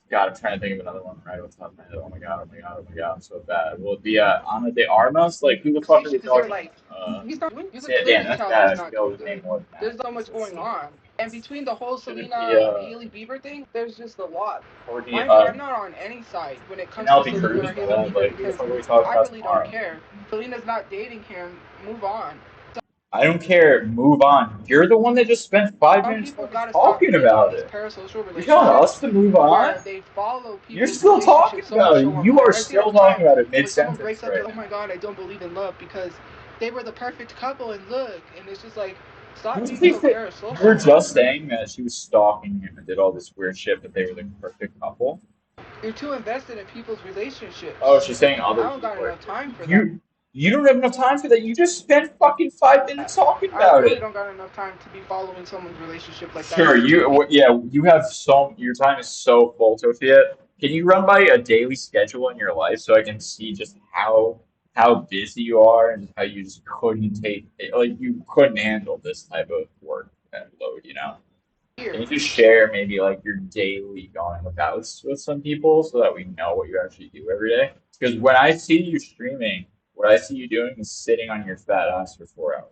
S1: God, I'm trying to think of another one right off the top of my head. Oh my god, oh my god, oh my god, I'm so bad. Will it be Ana de Armas? Like who the fuck are we
S2: Because they're
S1: talking
S2: like,
S1: about?
S2: he's not doing. You could
S1: Damn,
S2: clearly
S1: that's
S2: tell
S1: bad.
S2: he's
S1: I should
S2: not
S1: be able
S2: doing
S1: to name
S2: good.
S1: more than that.
S2: There's so much going on, and between the whole
S1: Should it be
S2: Selena Haley Bieber thing, there's just a lot.
S1: Courtney
S2: Mind you, I'm not on any side when it comes to
S1: Penelope
S2: Selena
S1: Cruz?
S2: or Haley
S1: Well,
S2: Bieber
S1: like who the
S2: because
S1: fuck are we talking
S2: I
S1: about
S2: really don't
S1: tomorrow?
S2: care. Selena's not dating him. Move on.
S1: I don't care. Move on. You're the one that just spent five
S2: Some
S1: minutes
S2: people
S1: fucking
S2: gotta stop
S1: talking
S2: being in
S1: about
S2: these
S1: it.
S2: parasocial
S1: You're telling us
S2: relationships
S1: to move on?
S2: where they follow
S1: You're
S2: people's
S1: still talking
S2: relationships so much
S1: about
S2: so
S1: it. You are
S2: unfair. I see it all
S1: still
S2: the
S1: talking
S2: time
S1: about it
S2: when someone
S1: mid-sentence
S2: breaks up. They're
S1: right
S2: like, "Oh my God, I don't believe in love because they were the perfect couple." And look, and it's just like,
S1: now.
S2: stop
S1: Who
S2: being so
S1: thinks that you were
S2: parasocial.
S1: just saying that she was stalking him and did all this weird shit, but they were the perfect couple?
S2: You're too invested in people's
S1: Oh,
S2: relationships.
S1: she's saying other
S2: I don't got
S1: people are.
S2: enough time for that.
S1: You don't have enough time for that. You just spent fucking 5 minutes talking
S2: I
S1: about
S2: really
S1: it.
S2: don't got enough time to be following someone's relationship like that.
S1: Sure, yeah, you have so your time is so full, Tophia. Can you run by a daily schedule in your life so I can see just how busy you are and how you just couldn't take like you couldn't handle this type of work and load, you know?
S2: Here,
S1: Can you just share maybe like your daily going abouts with some people so that we know what you actually do every day? Because when I see you streaming, what I see you doing is sitting on your fat ass for 4 hours.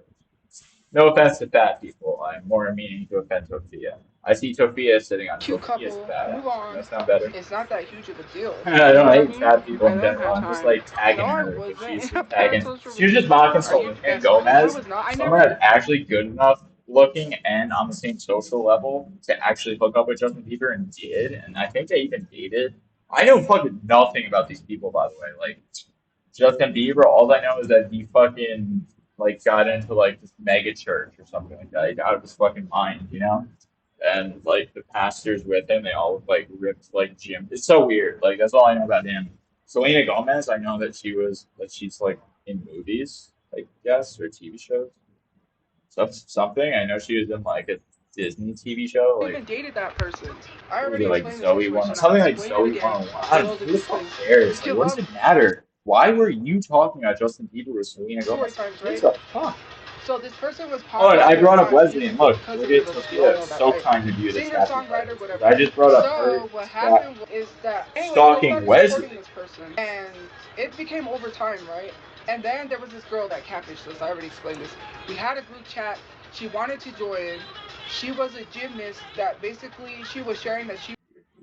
S1: No offense to fat people. I'm more meaning to offend Tophia. I see Tophia sitting on
S2: cute
S1: Tophia's
S2: couple,
S1: fat
S2: move
S1: ass. Does
S2: on.
S1: that sound better?
S2: It's not that huge of a deal.
S1: I
S2: You know
S1: don't
S2: what I
S1: hate
S2: mean?
S1: fat people
S2: I
S1: in
S2: don't
S1: general.
S2: have
S1: I'm just
S2: time.
S1: like
S2: No,
S1: tagging
S2: I
S1: her because
S2: wasn't
S1: she's
S2: in a
S1: tagging.
S2: parasocial
S1: She was just
S2: relationship.
S1: mocking
S2: Are you?
S1: Selena
S2: That's no, I
S1: Gomez.
S2: was not. I
S1: Someone
S2: never.
S1: that's actually good enough looking and on the same social level to actually hook up with Justin Bieber and did. And I think they even dated. I know fucking nothing about these people, by the way. Like Justin Bieber, all I know is that he fucking like got into like this mega church or something like that. He got out of his fucking mind, you know? And like the pastors with him, they all look like ripped like Jim. It's so weird. Like that's all I know about him. Selena Gomez, I know that she's like in movies, I guess, or TV shows. Something. I know she was in like a Disney TV show,
S2: I
S1: like
S2: even dated that person. I
S1: what was
S2: already
S1: it like
S2: explained the
S1: Zoe
S2: situation.
S1: One,
S2: I'll
S1: something like
S2: explain it
S1: Zoe
S2: again
S1: 101.
S2: for
S1: I don't,
S2: those of
S1: who the
S2: you
S1: fuck
S2: because
S1: cares?
S2: if
S1: Like,
S2: you
S1: what does
S2: love
S1: it matter? Why were you talking about Justin Bieber with Selena
S2: story
S1: Gomez?
S2: times,
S1: What
S2: right?
S1: the fuck?
S2: So this person was
S1: Oh, and
S2: popular
S1: I
S2: like
S1: brought up
S2: 5 years
S1: Wesley, and
S2: ago
S1: look,
S2: because
S1: look
S2: of
S1: at
S2: music. We all
S1: Sophia.
S2: know that,
S1: So
S2: right?
S1: kind of you to
S2: Singer,
S1: chat me about
S2: songwriter,
S1: this because
S2: whatever.
S1: I just brought up her
S2: So what
S1: sta
S2: happened is that, anyways, I
S1: stalking
S2: started supporting
S1: Wesley.
S2: this person, and it became over time, right? And then there was this girl that catfished us. I already explained this. We had a group chat. She wanted to join. She was a gymnast that basically she was sharing that she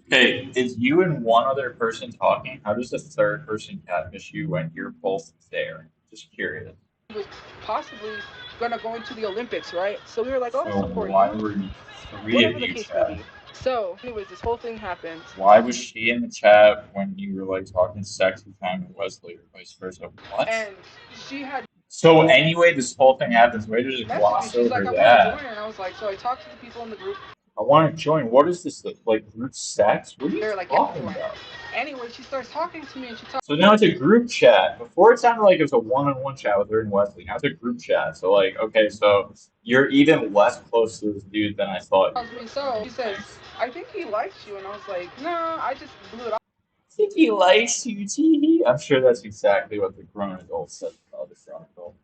S1: Okay, it's you and one other person talking. How does a third person catfish you when you're both there? Just curious.
S2: was possibly gonna go into the Olympics, right? So we were like, oh, I'll
S1: So
S2: support
S1: why
S2: you,
S1: were you three of
S2: whatever the
S1: you
S2: case may
S1: chat?
S2: be. So, anyways, this whole thing happened.
S1: Why was she in the chat when you were like talking sexy time with Wesley or vice versa? What?
S2: And she had
S1: So anyway, this whole thing happens. Way to just
S2: messaged me.
S1: gloss
S2: She's
S1: over
S2: like, I want to join.
S1: that.
S2: And I was like, so I talked to the people in the group.
S1: I want to join. What is this like group sex? What are you
S2: They're like, yeah,
S1: talking
S2: join.
S1: about?
S2: Anyway, she starts talking to me and she talks
S1: So now it's a group chat. Before it sounded like it was a one-on-one chat with her and Wesley. Now it's a group chat. So like, okay, so you're even less close to this dude than I thought you
S2: me.
S1: were.
S2: So she says,
S1: Thanks.
S2: I think he likes you. And I was like, no, I just blew it off.
S1: I think he likes you, T. I'm sure that's exactly what the grown adult said to the other grown adult.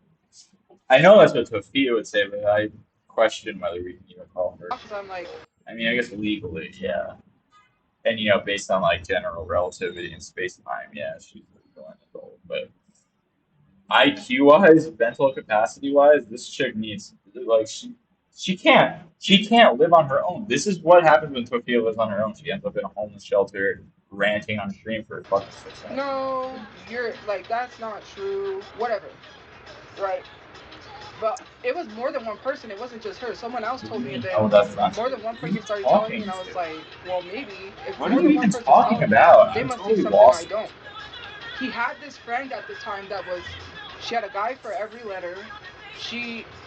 S1: I know that's what Tophia would say, but I question whether we can even call her.
S2: Because I'm like,
S1: I mean, I guess legally, yeah. And you know, based on like general relativity and space time, yeah, she's a grown adult. But IQ wise, mental capacity wise, this chick needs like she can't live on her own. This is what happens when Tophia lives on her own. She ends up in a homeless shelter, ranting on stream for fucking 6 hours.
S2: no, you're like, that's not true. Whatever, right? But it was more than one person. It wasn't just her. Someone else
S1: What do
S2: told
S1: you
S2: me, and
S1: mean?
S2: then
S1: Oh, that's not
S2: more
S1: true.
S2: than one
S1: Who are you
S2: person started telling me, and
S1: talking
S2: I was
S1: to?
S2: like, well, maybe if
S1: What are
S2: more
S1: you
S2: than one
S1: even
S2: person's
S1: talking
S2: telling me,
S1: about?
S2: they
S1: I'm
S2: must see
S1: totally
S2: something I
S1: lost.
S2: don't. He had this friend at the time that was, she had a guy for every letter.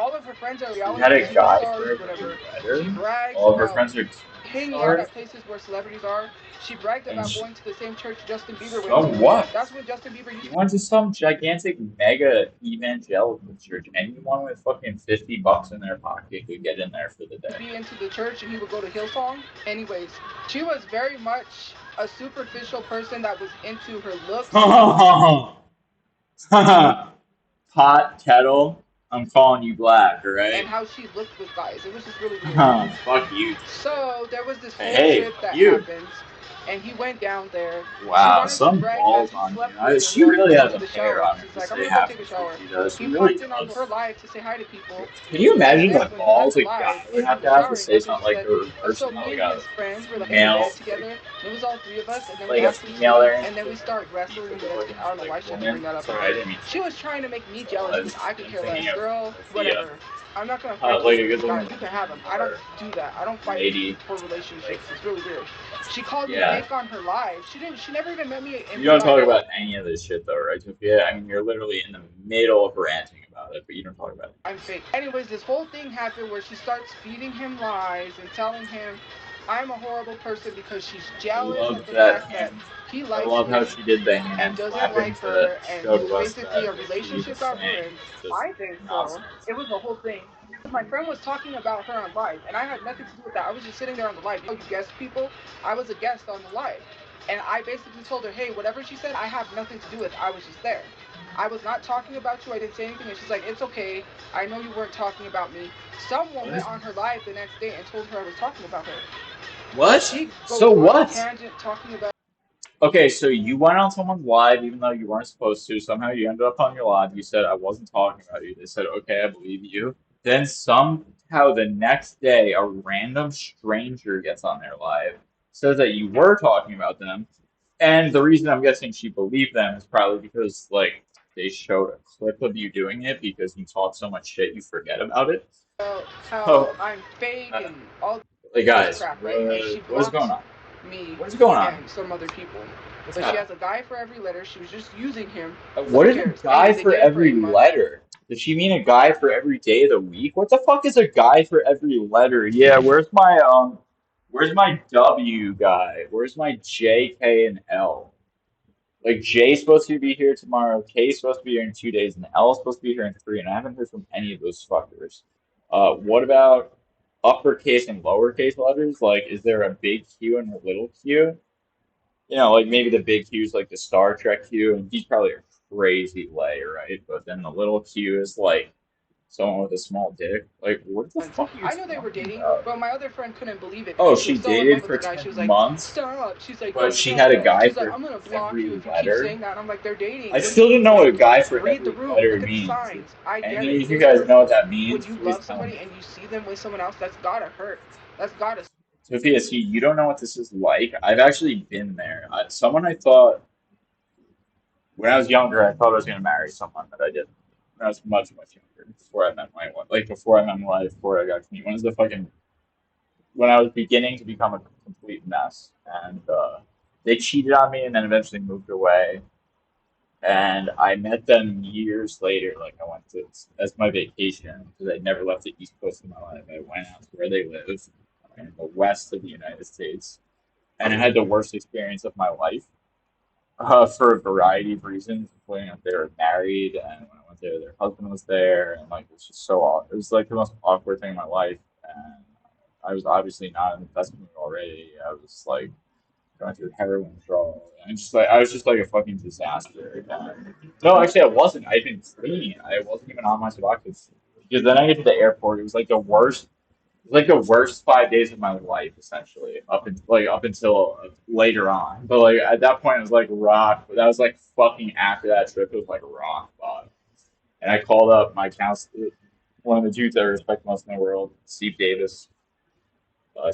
S2: All of her friends are
S1: She had
S2: reality
S1: a
S2: TV
S1: guy
S2: stars,
S1: for every
S2: whatever. She
S1: letter.
S2: brags
S1: All of her
S2: about
S1: friends are TV
S2: hanging out
S1: stars,
S2: at places where celebrities are. She bragged
S1: and
S2: about going to the same church Justin Bieber went
S1: so
S2: to.
S1: what?
S2: That's when Justin Bieber
S1: He
S2: used
S1: went to some gigantic mega evangelical church. Anyone with fucking $50 in their pocket could get in there for the
S2: to
S1: day.
S2: be into the church, and he would go to Hillsong. Anyways, she was very much a superficial person that was into her looks
S1: Pot kettle. I'm calling you black,
S2: and
S1: right?
S2: how she looked with guys. It was just really weird.
S1: Fuck you.
S2: So there was this
S1: Hey,
S2: whole
S1: hey,
S2: trip
S1: fuck
S2: that
S1: you.
S2: happened, and he went down there. She
S1: Wow,
S2: wanted to
S1: some
S2: brag that
S1: balls
S2: he
S1: on you.
S2: slept with him
S1: She
S2: while he
S1: really
S2: went
S1: has
S2: to
S1: a
S2: the
S1: hair
S2: shower.
S1: on her
S2: She's
S1: to
S2: like, I'm
S1: say
S2: gonna go
S1: half
S2: take a
S1: the shit
S2: shower.
S1: she does. She
S2: He
S1: really
S2: popped in on
S1: does.
S2: her live to say hi to people,
S1: Can you
S2: and
S1: imagine the
S2: then when he left
S1: balls
S2: the
S1: a
S2: live
S1: guy would
S2: and he
S1: have
S2: was
S1: to
S2: showering,
S1: say
S2: that's when she
S1: something like
S2: said,
S1: the reverse
S2: so
S1: of
S2: me
S1: like
S2: and
S1: a
S2: his friends were like in
S1: male,
S2: bed together. And it was all three of us, and then we
S1: like a
S2: asked him to
S1: female
S2: leave,
S1: there
S2: and then
S1: instead
S2: we
S1: of like
S2: start
S1: beef
S2: wrestling
S1: with a
S2: against.
S1: fucking
S2: I don't know
S1: like
S2: why she had to bring
S1: woman.
S2: that up
S1: Sorry, I
S2: again.
S1: didn't mean to
S2: She
S1: say
S2: was
S1: that.
S2: trying to make me
S1: So
S2: jealous because I could
S1: I'm
S2: care less.
S1: thinking of
S2: Girl,
S1: Tophia,
S2: whatever. I'm not gonna fight
S1: like
S2: over
S1: a good
S2: these
S1: looking
S2: guys. You
S1: woman
S2: can have them. I don't
S1: or
S2: do that. I don't fight
S1: lady,
S2: for
S1: like
S2: relationships. It's really weird. She called me
S1: yeah.
S2: fake on her live. She didn't. She never even met me in
S1: You
S2: real
S1: don't
S2: life.
S1: talk about any of this shit though, right, Tophia? I mean, you're literally in the middle of ranting about it, but you don't talk about
S2: I'm fake. Anyways, this whole thing happened where she starts feeding him lies and telling him I'm a horrible person because she's
S1: it. I
S2: jealous
S1: love
S2: of the
S1: that
S2: fact that
S1: hand.
S2: he
S1: I
S2: likes
S1: love how
S2: me
S1: she did the
S2: and
S1: hand
S2: doesn't
S1: flapping
S2: like
S1: to
S2: her, and
S1: show us
S2: basically
S1: that
S2: a
S1: what she
S2: relationship
S1: was
S2: got
S1: saying
S2: ruined.
S1: was just
S2: I think so.
S1: nonsense.
S2: It was a whole thing. My friend was talking about her on live, and I had nothing to do with that. I was just sitting there on the live. You guest people, I was a guest on the live, and I basically told her, hey, whatever she said, I have nothing to do with. I was just there. I was not talking about you. I didn't say anything, and she's like, it's okay. I know you weren't talking about me. Someone went
S1: What?
S2: on her live the next day and told her I was talking about her.
S1: What?
S2: She
S1: So
S2: goes on a
S1: what?
S2: tangent talking about.
S1: Okay, so you went on someone's live even though you weren't supposed to. Somehow you ended up on your live. You said, I wasn't talking about you. They said, okay, I believe you. Then somehow the next day, a random stranger gets on their live, says that you were talking about them. And the reason I'm guessing she believed them is probably because, like, they showed a clip of you doing it because you talk so much shit you forget about it.
S2: How
S1: So,
S2: I'm fake
S1: uh,
S2: and all
S1: like,
S2: this
S1: guys,
S2: crap, right? And she
S1: what is going
S2: blocked
S1: on?
S2: me
S1: What is going on?
S2: and some other people.
S1: What's
S2: But she
S1: happening?
S2: has a guy for every letter. She was just using him. So
S1: What
S2: who
S1: is a
S2: cares?
S1: guy
S2: Anyways, they
S1: for
S2: gave her
S1: every
S2: 8 months.
S1: letter? Does she mean a guy for every day of the week? What the fuck is a guy for every letter? Yeah, where's my W guy? Where's my J, K, and L? Like J's supposed to be here tomorrow, K's supposed to be here in 2 days, and L's supposed to be here in three, and I haven't heard from any of those fuckers. What about uppercase and lowercase letters? Like, is there a big Q and a little Q? You know, like maybe the big Q is like the Star Trek Q, and he's probably a crazy lay, right? But then the little Q is like someone with a small dick. Like, what the fuck are you
S2: I know they were
S1: talking
S2: dating,
S1: about?
S2: but my other friend couldn't believe it
S1: Oh,
S2: because she
S1: she
S2: was so in love
S1: dated
S2: with the
S1: for
S2: guy. She was
S1: 10
S2: like,
S1: months,
S2: stop. She's like,
S1: but
S2: don't
S1: she
S2: tell
S1: had a
S2: me.
S1: guy
S2: She's like,
S1: for
S2: I'm gonna block you
S1: every
S2: if you keep
S1: letter.
S2: saying that. And I'm like, they're
S1: I
S2: dating. What do
S1: still
S2: you
S1: don't know what a
S2: think?
S1: guy for
S2: Read the
S1: every
S2: room.
S1: letter
S2: Look at the
S1: means.
S2: signs. I get
S1: Any
S2: it.
S1: of
S2: It
S1: you
S2: is
S1: guys know what
S2: hurtful.
S1: that
S2: When
S1: means,
S2: you
S1: please
S2: love
S1: tell
S2: somebody
S1: me.
S2: and you see them with someone else, that's gotta hurt. That's gotta.
S1: Sophia, see, you don't know what this is like. I've actually been there. Someone I thought when I was younger, I thought I was going to marry someone that I didn't. When I was much, much younger, before I met my wife, like before I met my wife, before I got clean. When I was beginning to become a complete mess, and they cheated on me, and then eventually moved away. And I met them years later. Like I went to as my vacation because I'd never left the East Coast of my life. I went out to where they live in the west of the United States, and I had the worst experience of my life for a variety of reasons, including that they were married, and when I went there, their husband was there, and like it was just so awkward. It was like the most awkward thing in my life, and I was obviously not in the best mood already. I was like going through heroin withdrawal, and just like I was just like a fucking disaster. No, actually, I wasn't. I'd been clean. I wasn't even on my Suboxone because then I get to the airport. It was like the worst. It was like the worst 5 days of my life, essentially, up until later on. But like at that point, it was like rock. That was like fucking after that trip. It was like rock bottom. And I called up my counselor, one of the dudes I respect most in the world, Steve Davis.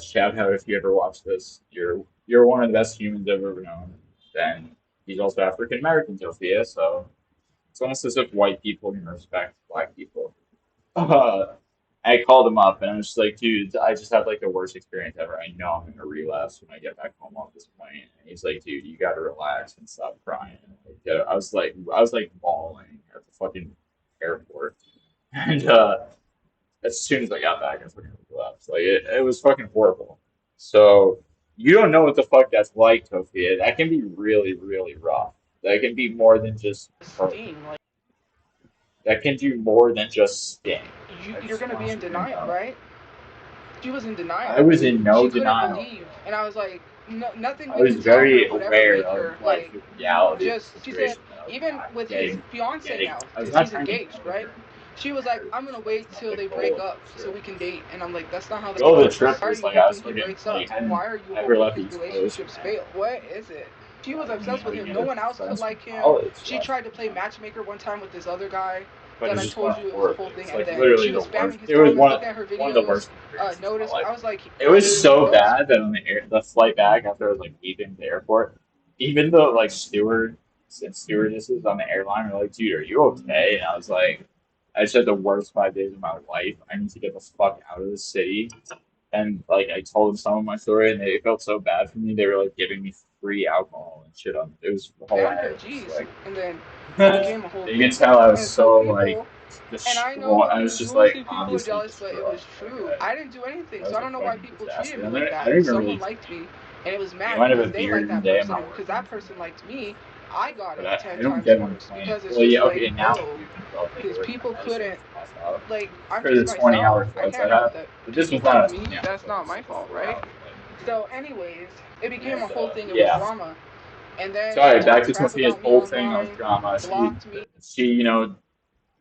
S1: Shout out if you ever watch this. You're one of the best humans I've ever known. Then he's also African American, Tophia. So it's almost as if white people can respect black people. Uh, I called him up and I was just like, dude, I just had like the worst experience ever. I know I'm gonna relapse when I get back home off this plane. And he's like, dude, you gotta relax and stop crying. Like, I was like bawling at the fucking airport. And as soon as I got back, I fucking relapsed. Like it was fucking horrible. So you don't know what the fuck that's like, Tophia. That can be really, really rough. That can be more than just hurt.
S2: Sting, like
S1: That can do more than just sting. I
S2: you're
S1: just
S2: gonna be
S1: want
S2: in
S1: you to
S2: denial,
S1: know.
S2: right? She was in
S1: I
S2: denial.
S1: was in
S2: She
S1: no
S2: couldn't
S1: denial.
S2: believe, and I was like, no, nothing
S1: I
S2: we
S1: was
S2: can tell her
S1: very
S2: would ever
S1: aware
S2: make
S1: of
S2: her
S1: like
S2: like
S1: the reality of the
S2: just. She said,
S1: situation that I was
S2: even
S1: not
S2: with his
S1: getting,
S2: fiance
S1: getting.
S2: now,
S1: I was
S2: because
S1: not
S2: he's
S1: trying to
S2: engaged,
S1: get
S2: right?
S1: her.
S2: She was like,
S1: Or
S2: I'm gonna wait
S1: that's not
S2: till
S1: the
S2: they break
S1: goal of
S2: up
S1: the
S2: so
S1: trip.
S2: we can date. And I'm like, that's not how
S1: The
S2: that
S1: goal of the
S2: works.
S1: trip
S2: Why are
S1: was
S2: you
S1: like I was
S2: hoping he
S1: fucking
S2: breaks up?
S1: like hadn't
S2: Why are you
S1: ever
S2: hoping
S1: left the
S2: his
S1: East Coast
S2: relationships
S1: yet.
S2: fail? What is it? She was
S1: You
S2: obsessed
S1: know,
S2: with
S1: you
S2: him.
S1: get
S2: No
S1: a
S2: one else could
S1: friends from
S2: like him.
S1: college
S2: She
S1: left.
S2: tried to play matchmaker one time with this other guy
S1: But
S2: that
S1: it
S2: I
S1: just
S2: told
S1: wasn't
S2: you it was a
S1: worth
S2: whole
S1: it. It
S2: thing.
S1: was
S2: And
S1: like
S2: then
S1: literally
S2: she
S1: the
S2: was
S1: worst.
S2: spamming his
S1: It was
S2: comments, looking at her
S1: one of the
S2: videos,
S1: worst experiences of my
S2: noticed.
S1: life.
S2: I was like,
S1: It was so
S2: notice.
S1: bad that on the flight back after I was like leaving the airport, even the like stewards and stewardesses on the airline were like, "Dude, are you okay?" And I was like, "I just had the worst 5 days of my life. I need to get the fuck out of the city." And like I told them some of my story, and they felt so bad for me. They were like giving me free alcohol and shit on. It was
S2: Spammed him
S1: hilarious.
S2: G's,
S1: Like
S2: and then it became a whole
S1: you can
S2: thing.
S1: tell I was
S2: And so
S1: so like
S2: people, and I
S1: distraught.
S2: know
S1: I was
S2: you
S1: just
S2: will
S1: like
S2: see people are
S1: obviously
S2: jealous, but it was
S1: distraught. Like
S2: true. I didn't do anything,
S1: I
S2: so
S1: was
S2: I
S1: a
S2: don't know why
S1: fucking
S2: people treated
S1: disaster.
S2: me like
S1: I
S2: that.
S1: don't
S2: And
S1: even
S2: someone
S1: really.
S2: liked me, and it was
S1: You know,
S2: mad
S1: I have a
S2: because they
S1: beard
S2: liked
S1: every
S2: that
S1: day. I'm
S2: person,
S1: not
S2: and because
S1: working,
S2: that person liked me, I got
S1: but
S2: it
S1: I
S2: 10
S1: don't
S2: times
S1: get in the
S2: worse
S1: plane.
S2: because it's
S1: Well,
S2: just
S1: yeah,
S2: like,
S1: okay, now
S2: bro,
S1: I do because I'll take
S2: because
S1: away my
S2: people
S1: medicine
S2: couldn't
S1: and pass out
S2: like. I'm
S1: for the
S2: just
S1: 20-hour
S2: myself. I
S1: flights I
S2: can't
S1: have.
S2: help that
S1: But this
S2: people
S1: was not
S2: like
S1: a
S2: me.
S1: 20-hour
S2: That's
S1: flight.
S2: not
S1: This
S2: my
S1: was a
S2: fault, right?
S1: 4-hour flight.
S2: So, anyways, it became a
S1: And
S2: whole thing. It was
S1: yeah.
S2: drama. And then she
S1: Sorry, back
S2: talked
S1: to
S2: crap
S1: Sophia's
S2: about me
S1: whole thing of
S2: online,
S1: drama.
S2: blocked me,
S1: You know,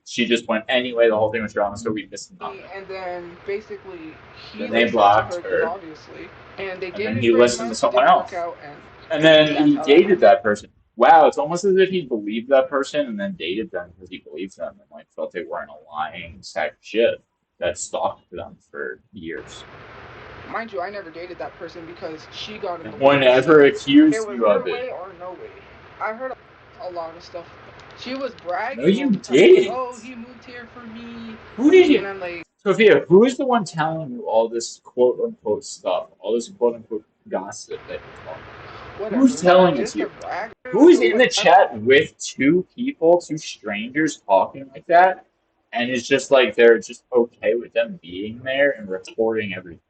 S1: she just went anyway. The whole thing was drama, so we missed nothing.
S2: and then basically he
S1: Then they
S2: listened to
S1: blocked
S2: her because
S1: her,
S2: obviously, and they
S1: and then
S2: dated
S1: he
S2: for a
S1: listened to
S2: month. It
S1: someone
S2: didn't work
S1: else.
S2: out, and
S1: And then
S2: that's
S1: he
S2: how that
S1: dated
S2: happened.
S1: that person. Wow, it's almost as if he believed that person and then dated them because he believes them and like felt they weren't a lying sack of shit that stalked them for years.
S2: Mind you, I never dated that person because she got in
S1: No
S2: the way.
S1: one
S2: You see,
S1: ever
S2: it
S1: accused
S2: was
S1: you
S2: her
S1: of it.
S2: way or no way. I heard a lot of stuff. She was
S1: No,
S2: bragging all
S1: you
S2: the time, like, "Oh,
S1: didn't.
S2: he moved here for me,"
S1: Who did
S2: and
S1: you?
S2: I'm like,
S1: Sophia, who is the one telling you all this quote unquote stuff, all this quote unquote gossip that you're talking about? Who's
S2: "Whatever,
S1: telling it to
S2: just a
S1: you?
S2: brag."
S1: Who is
S2: So
S1: in
S2: when
S1: the chat with two people, two strangers talking like that, and it's just like they're just okay with them being there and recording everything?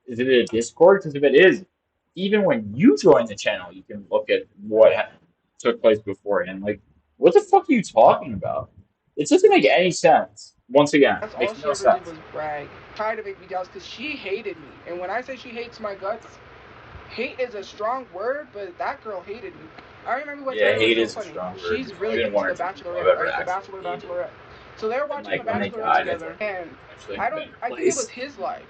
S1: Is it a Discord? Because if it is, even when you join the channel, you can look at what took place beforehand. Like, what the fuck are you talking about? It doesn't make any sense. Once again,
S2: that's
S1: it
S2: all
S1: makes
S2: she
S1: no
S2: ever did
S1: sense.
S2: was brag, try to make me jealous because she hated me. And when I say she hates my guts, hate is a strong word, but that girl hated me. I remember one
S1: Yeah,
S2: time, it was
S1: hate
S2: so
S1: is a
S2: funny.
S1: strong word.
S2: She's
S1: There's only
S2: really
S1: been
S2: into
S1: one or
S2: The
S1: two people I've
S2: Bachelorette,
S1: ever
S2: right? The
S1: actually
S2: Bachelor,
S1: hated.
S2: Bachelorette. So they're
S1: And
S2: watching The
S1: like when they
S2: Bachelorette
S1: died, I
S2: together,
S1: thought they
S2: and
S1: actually
S2: I
S1: had
S2: don't.
S1: been
S2: I think it was
S1: replaced.
S2: his life.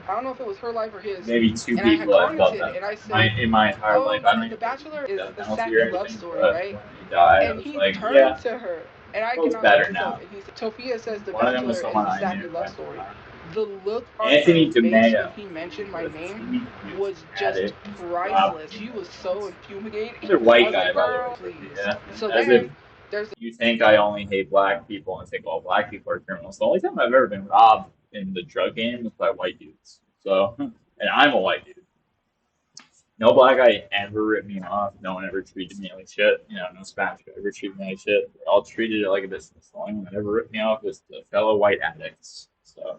S2: I don't know if it was her life or his.
S1: Maybe two
S2: And I had
S1: people I felt
S2: commented,
S1: that
S2: and I
S1: in my
S2: said,
S1: entire life.
S2: "Oh,
S1: I don't even
S2: The
S1: think it was
S2: Bachelor
S1: the
S2: is
S1: death
S2: a
S1: penalty or
S2: sappy love
S1: anything,
S2: story,
S1: but
S2: right?"
S1: when they died, I
S2: And
S1: was
S2: he
S1: like,
S2: turned
S1: yeah,
S2: to her, and I
S1: well, it's
S2: cannot make
S1: better
S2: this up.
S1: now.
S2: And he said, "Tophia says The
S1: One of them was
S2: Bachelor is
S1: someone
S2: a
S1: I
S2: sappy
S1: knew
S2: love
S1: at the
S2: story."
S1: time.
S2: The look on her
S1: Anthony
S2: face when
S1: DeMeo
S2: he mentioned my
S1: was a
S2: name
S1: TV producer,
S2: was just
S1: addict, and robbed
S2: priceless. She
S1: female
S2: was so
S1: clients.
S2: infuriated.
S1: Another
S2: I
S1: white
S2: was
S1: guy,
S2: like,
S1: by the way,
S2: "Girl, please."
S1: Sophia. And
S2: So
S1: as if
S2: then there's
S1: you think I only hate black people and think all black people are criminals. The only time I've ever been robbed in the drug game was by white dudes. So, and I'm a white dude. No black guy ever ripped me off. No one ever treated me like shit. You know, no Spanish guy ever treated me like shit. They all treated it like a business. The only one that ever ripped me off was the fellow white addicts. So,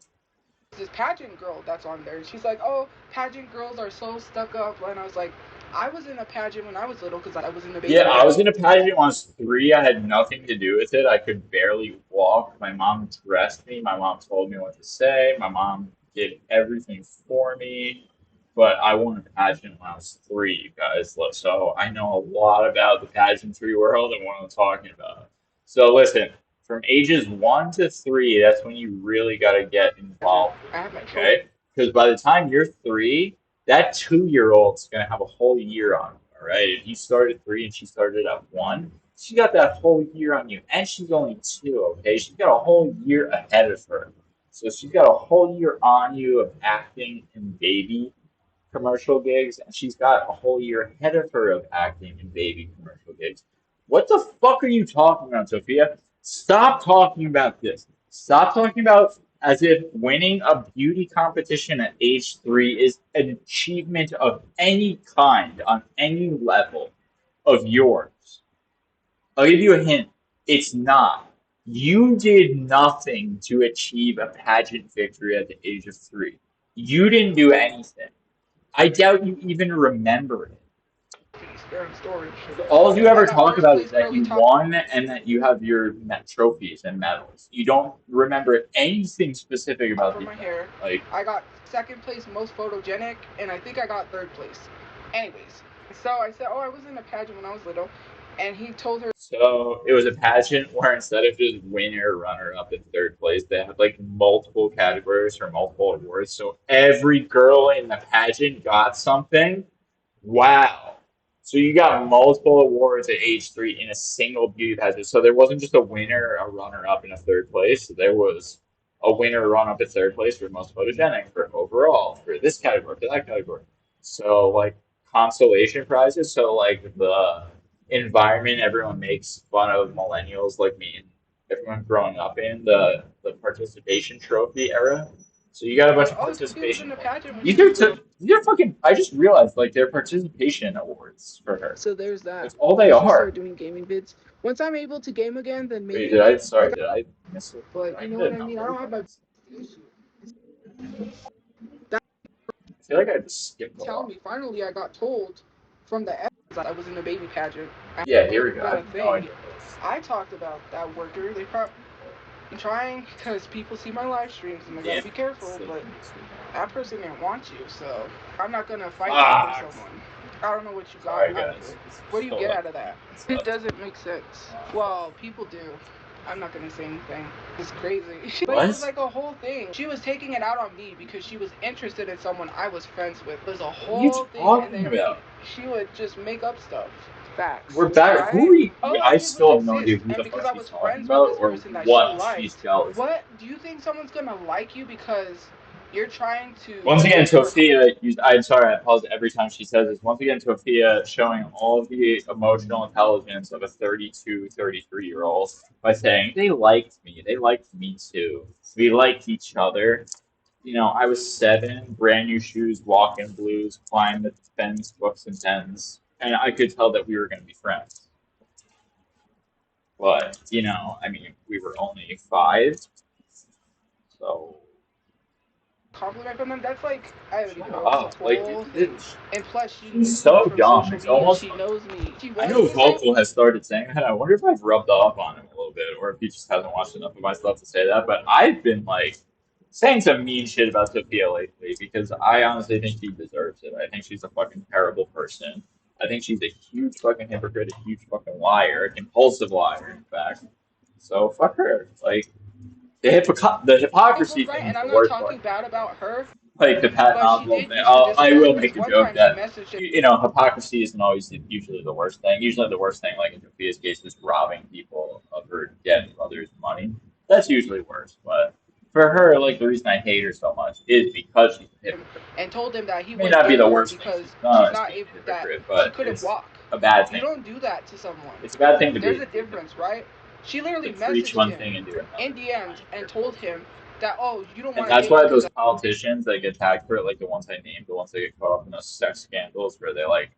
S2: this pageant girl that's on there. She's like, "Oh, pageant girls are so stuck up." And I was like, "I was in a pageant when I was little because I was in the
S1: yeah,
S2: baby
S1: I
S2: bowl."
S1: was in a pageant when I was 3. I had nothing to do with it. I could barely walk. My mom dressed me. My mom told me what to say. My mom did everything for me. But I won a pageant when I was 3, you guys. So I know a lot about the pageantry world and what I'm talking about. So listen, from ages 1 to 3, that's when you really got to get
S2: Pageant.
S1: involved with
S2: I
S1: it,
S2: have my trophy.
S1: okay? Because by the time you're 3, that 2-year-old's gonna have a whole year on you, all right? If you started at 3 and she started at 1, she got that whole year on you, and she's only 2, okay? She's got a whole year ahead of her, so she's got a whole year on you of acting in baby commercial gigs, and she's got a whole year ahead of her of acting in baby commercial gigs. What the fuck are you talking about, Sophia? Stop talking about this. Stop talking about as if winning a beauty competition at age 3 is an achievement of any kind on any level of yours. I'll give you a hint. It's not. You did nothing to achieve a pageant victory at the age of 3. You didn't do anything. I doubt you even remember it.
S2: They're in storage.
S1: All you
S2: I
S1: ever
S2: got
S1: talk
S2: first
S1: about is
S2: place
S1: that
S2: early
S1: you
S2: top
S1: won and that you have your trophies and medals. You don't remember anything specific about
S2: for
S1: the
S2: my
S1: event.
S2: hair.
S1: Like,
S2: I got second place most photogenic, and I think I got third place. Anyways, so I said, oh, I was in a pageant when I was little, and he told her.
S1: so it was a pageant where instead of just winner, runner up, and third place, they had like multiple categories for multiple awards. So every girl in the pageant got something. Wow. So you got multiple awards at age 3 in a single beauty pageant. So there wasn't just a winner, a runner up, and a third place. There was a winner, a run up, at third place for most photogenic, for overall, for this category, for that category. So like consolation prizes. So like the environment everyone makes fun of millennials like me and everyone growing up in the participation trophy era. So you got a bunch of
S2: Oh, Tophia was
S1: participation
S2: in a
S1: awards.
S2: pageant when she
S1: These are
S2: was little.
S1: these are fucking. I just realized like they're participation awards for her.
S2: So there's that.
S1: That's all they
S2: She started
S1: are.
S2: doing gaming vids. Once I'm able to game again, then
S1: Wait,
S2: maybe.
S1: did I?
S2: I
S1: Sorry,
S2: got,
S1: did I miss it? Did
S2: but
S1: I
S2: you know
S1: hit
S2: what
S1: a
S2: I mean. I
S1: number?
S2: don't have my.
S1: I feel like I just skipped
S2: Tell
S1: along.
S2: me. Finally, I got told from the I was in a baby pageant. I
S1: Yeah, here
S2: never
S1: we go. I
S2: been a
S1: have no
S2: thing.
S1: idea what this.
S2: I talked about that worker. They probably trying because people see my live streams and I gotta
S1: Damn
S2: be
S1: it.
S2: careful. But that person didn't want you, so I'm not gonna fight that for
S1: Fuck.
S2: someone. I don't know what you got
S1: Sorry,
S2: out of
S1: guys.
S2: it.
S1: This
S2: What
S1: is
S2: do you
S1: still
S2: get
S1: like
S2: out of that?
S1: 10 minutes
S2: It
S1: left.
S2: doesn't make sense.
S1: Fuck.
S2: Well, people do. I'm not gonna say anything. It's crazy. But it was
S1: What?
S2: like a whole thing. She was taking it out on me because she was interested in someone I was friends with. It was a
S1: What are you
S2: whole thing, and
S1: talking
S2: then
S1: about?
S2: she would just make up stuff. Facts,
S1: We're back. Who
S2: right?
S1: are you?
S2: Oh,
S1: I
S2: it would
S1: still have no idea
S2: exist.
S1: who
S2: And
S1: the
S2: because
S1: fuck
S2: I
S1: she's
S2: was
S1: talking
S2: friends with
S1: about
S2: this
S1: or
S2: person that she
S1: what she's
S2: liked,
S1: jealous of.
S2: what do you think someone's gonna like you because you're trying to
S1: Once again,
S2: make her
S1: Tophia, I'm sorry, I pause every time she says this. Once again, Tophia showing all of the emotional intelligence of a 32, 33-year-old by saying, they liked me. They liked me too. We liked each other. You know, I was 7, brand new shoes, walking blues, climbed the fence, books and pens, and I could tell that we were going to be friends. But, you know, I mean, we were only 5, so
S2: compliment from them? That's like I don't
S1: shut
S2: even know. It's a
S1: up. Like,
S2: whole thing. And plus, she
S1: she's
S2: knew me
S1: so
S2: from
S1: dumb.
S2: social
S1: It's
S2: media.
S1: almost
S2: She knows me. She
S1: I
S2: was
S1: know
S2: gonna say
S1: Vocal has started saying that. I wonder if I've rubbed off on him a little bit, or if he just hasn't watched enough of my stuff to say that. But I've been like saying some mean shit about Sophia lately because I honestly think she deserves it. I think she's a fucking terrible person. I think she's a huge fucking hypocrite, a huge fucking liar, a compulsive liar, in fact. So fuck her. Like the hypocrisy
S2: Vocal's right,
S1: thing
S2: and
S1: is
S2: I'm
S1: the
S2: not
S1: worst part
S2: talking
S1: to me.
S2: bad about her.
S1: Like the Pat
S2: But she
S1: Oswalt
S2: did
S1: thing.
S2: use her
S1: I will
S2: disability
S1: make
S2: because
S1: a
S2: one
S1: joke
S2: time she
S1: that
S2: messaged him.
S1: you know hypocrisy isn't always usually the worst thing. Usually the worst thing, like in Sophia's case, is robbing people of her dead mother's money. That's usually worse. But for her, like the reason I hate her so much is because she's a hypocrite.
S2: And told him that he
S1: It may
S2: wouldn't
S1: not be
S2: date
S1: the
S2: her
S1: worst thing
S2: because
S1: she's
S2: she's
S1: done is
S2: not
S1: being
S2: able,
S1: a
S2: that
S1: hypocrite,
S2: she
S1: but
S2: couldn't
S1: it's
S2: walk.
S1: a bad
S2: You
S1: thing.
S2: don't do that to someone.
S1: It's a bad thing to
S2: There's
S1: be.
S2: a difference, right? She literally
S1: To preach
S2: messaged
S1: one
S2: him
S1: thing and do
S2: in
S1: another.
S2: DMs and told him that, oh, you don't
S1: And
S2: want to
S1: that's
S2: date me
S1: why
S2: because
S1: those politicians that get tagged for it, like the ones I named, the ones that get caught up in those sex scandals, where they're like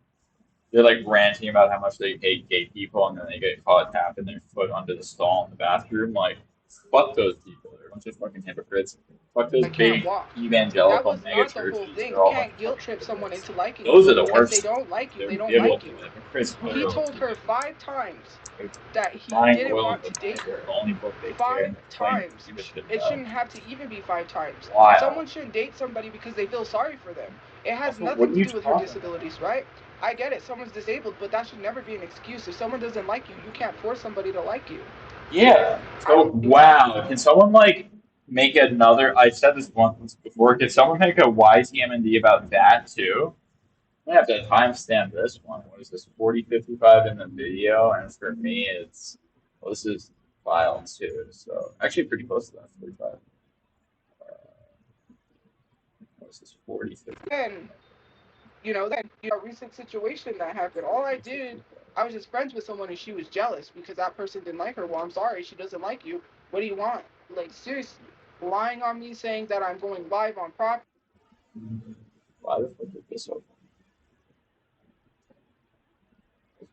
S1: ranting about how much they hate gay people, and then they get caught tapping their foot under the stall in the bathroom. Like, fuck those people. They're a bunch of fucking hypocrites. Fuck those
S2: I can't
S1: big
S2: walk. That
S1: evangelical
S2: was
S1: mega
S2: not the whole
S1: churches.
S2: thing.
S1: They're
S2: You
S1: all a bunch
S2: can't
S1: of
S2: guilt
S1: fucking
S2: trip someone
S1: hypocrites.
S2: into liking
S1: Those
S2: you.
S1: are the
S2: If they
S1: worst.
S2: don't like you,
S1: They're
S2: they don't like you.
S1: biblical hypocrites.
S2: He
S1: Literally
S2: told her
S1: speaking.
S2: 5 times
S1: They're
S2: that he
S1: buying
S2: didn't
S1: oil of
S2: want
S1: the
S2: to date
S1: Bible,
S2: her.
S1: the only book they care,
S2: Five
S1: and they claim to
S2: times.
S1: give a shit
S2: It
S1: about.
S2: shouldn't have to even be 5 times.
S1: Wild.
S2: Someone shouldn't date somebody because they feel sorry for them. It has
S1: Also, what
S2: nothing
S1: are
S2: to
S1: you
S2: do with her
S1: talking about?
S2: disabilities, right? I get it. Someone's disabled, but that should never be an excuse. If someone doesn't like you, you can't force somebody to like you.
S1: Yeah.
S2: I
S1: So
S2: don't think that.
S1: wow, can someone like make another? I said this once before. Can someone make a YTMND about that too? I have to timestamp this one. What is this? 40:55 in the video, and for me, it's well, this is file two. So actually, pretty close to that 45. What is this? 40:50.
S2: And a recent situation that happened. All I did, I was just friends with someone and she was jealous because that person didn't like her. Well, I'm sorry, she doesn't like you. What do you want? Like seriously, lying on me saying that I'm going live on prop.
S1: Why the fuck is this so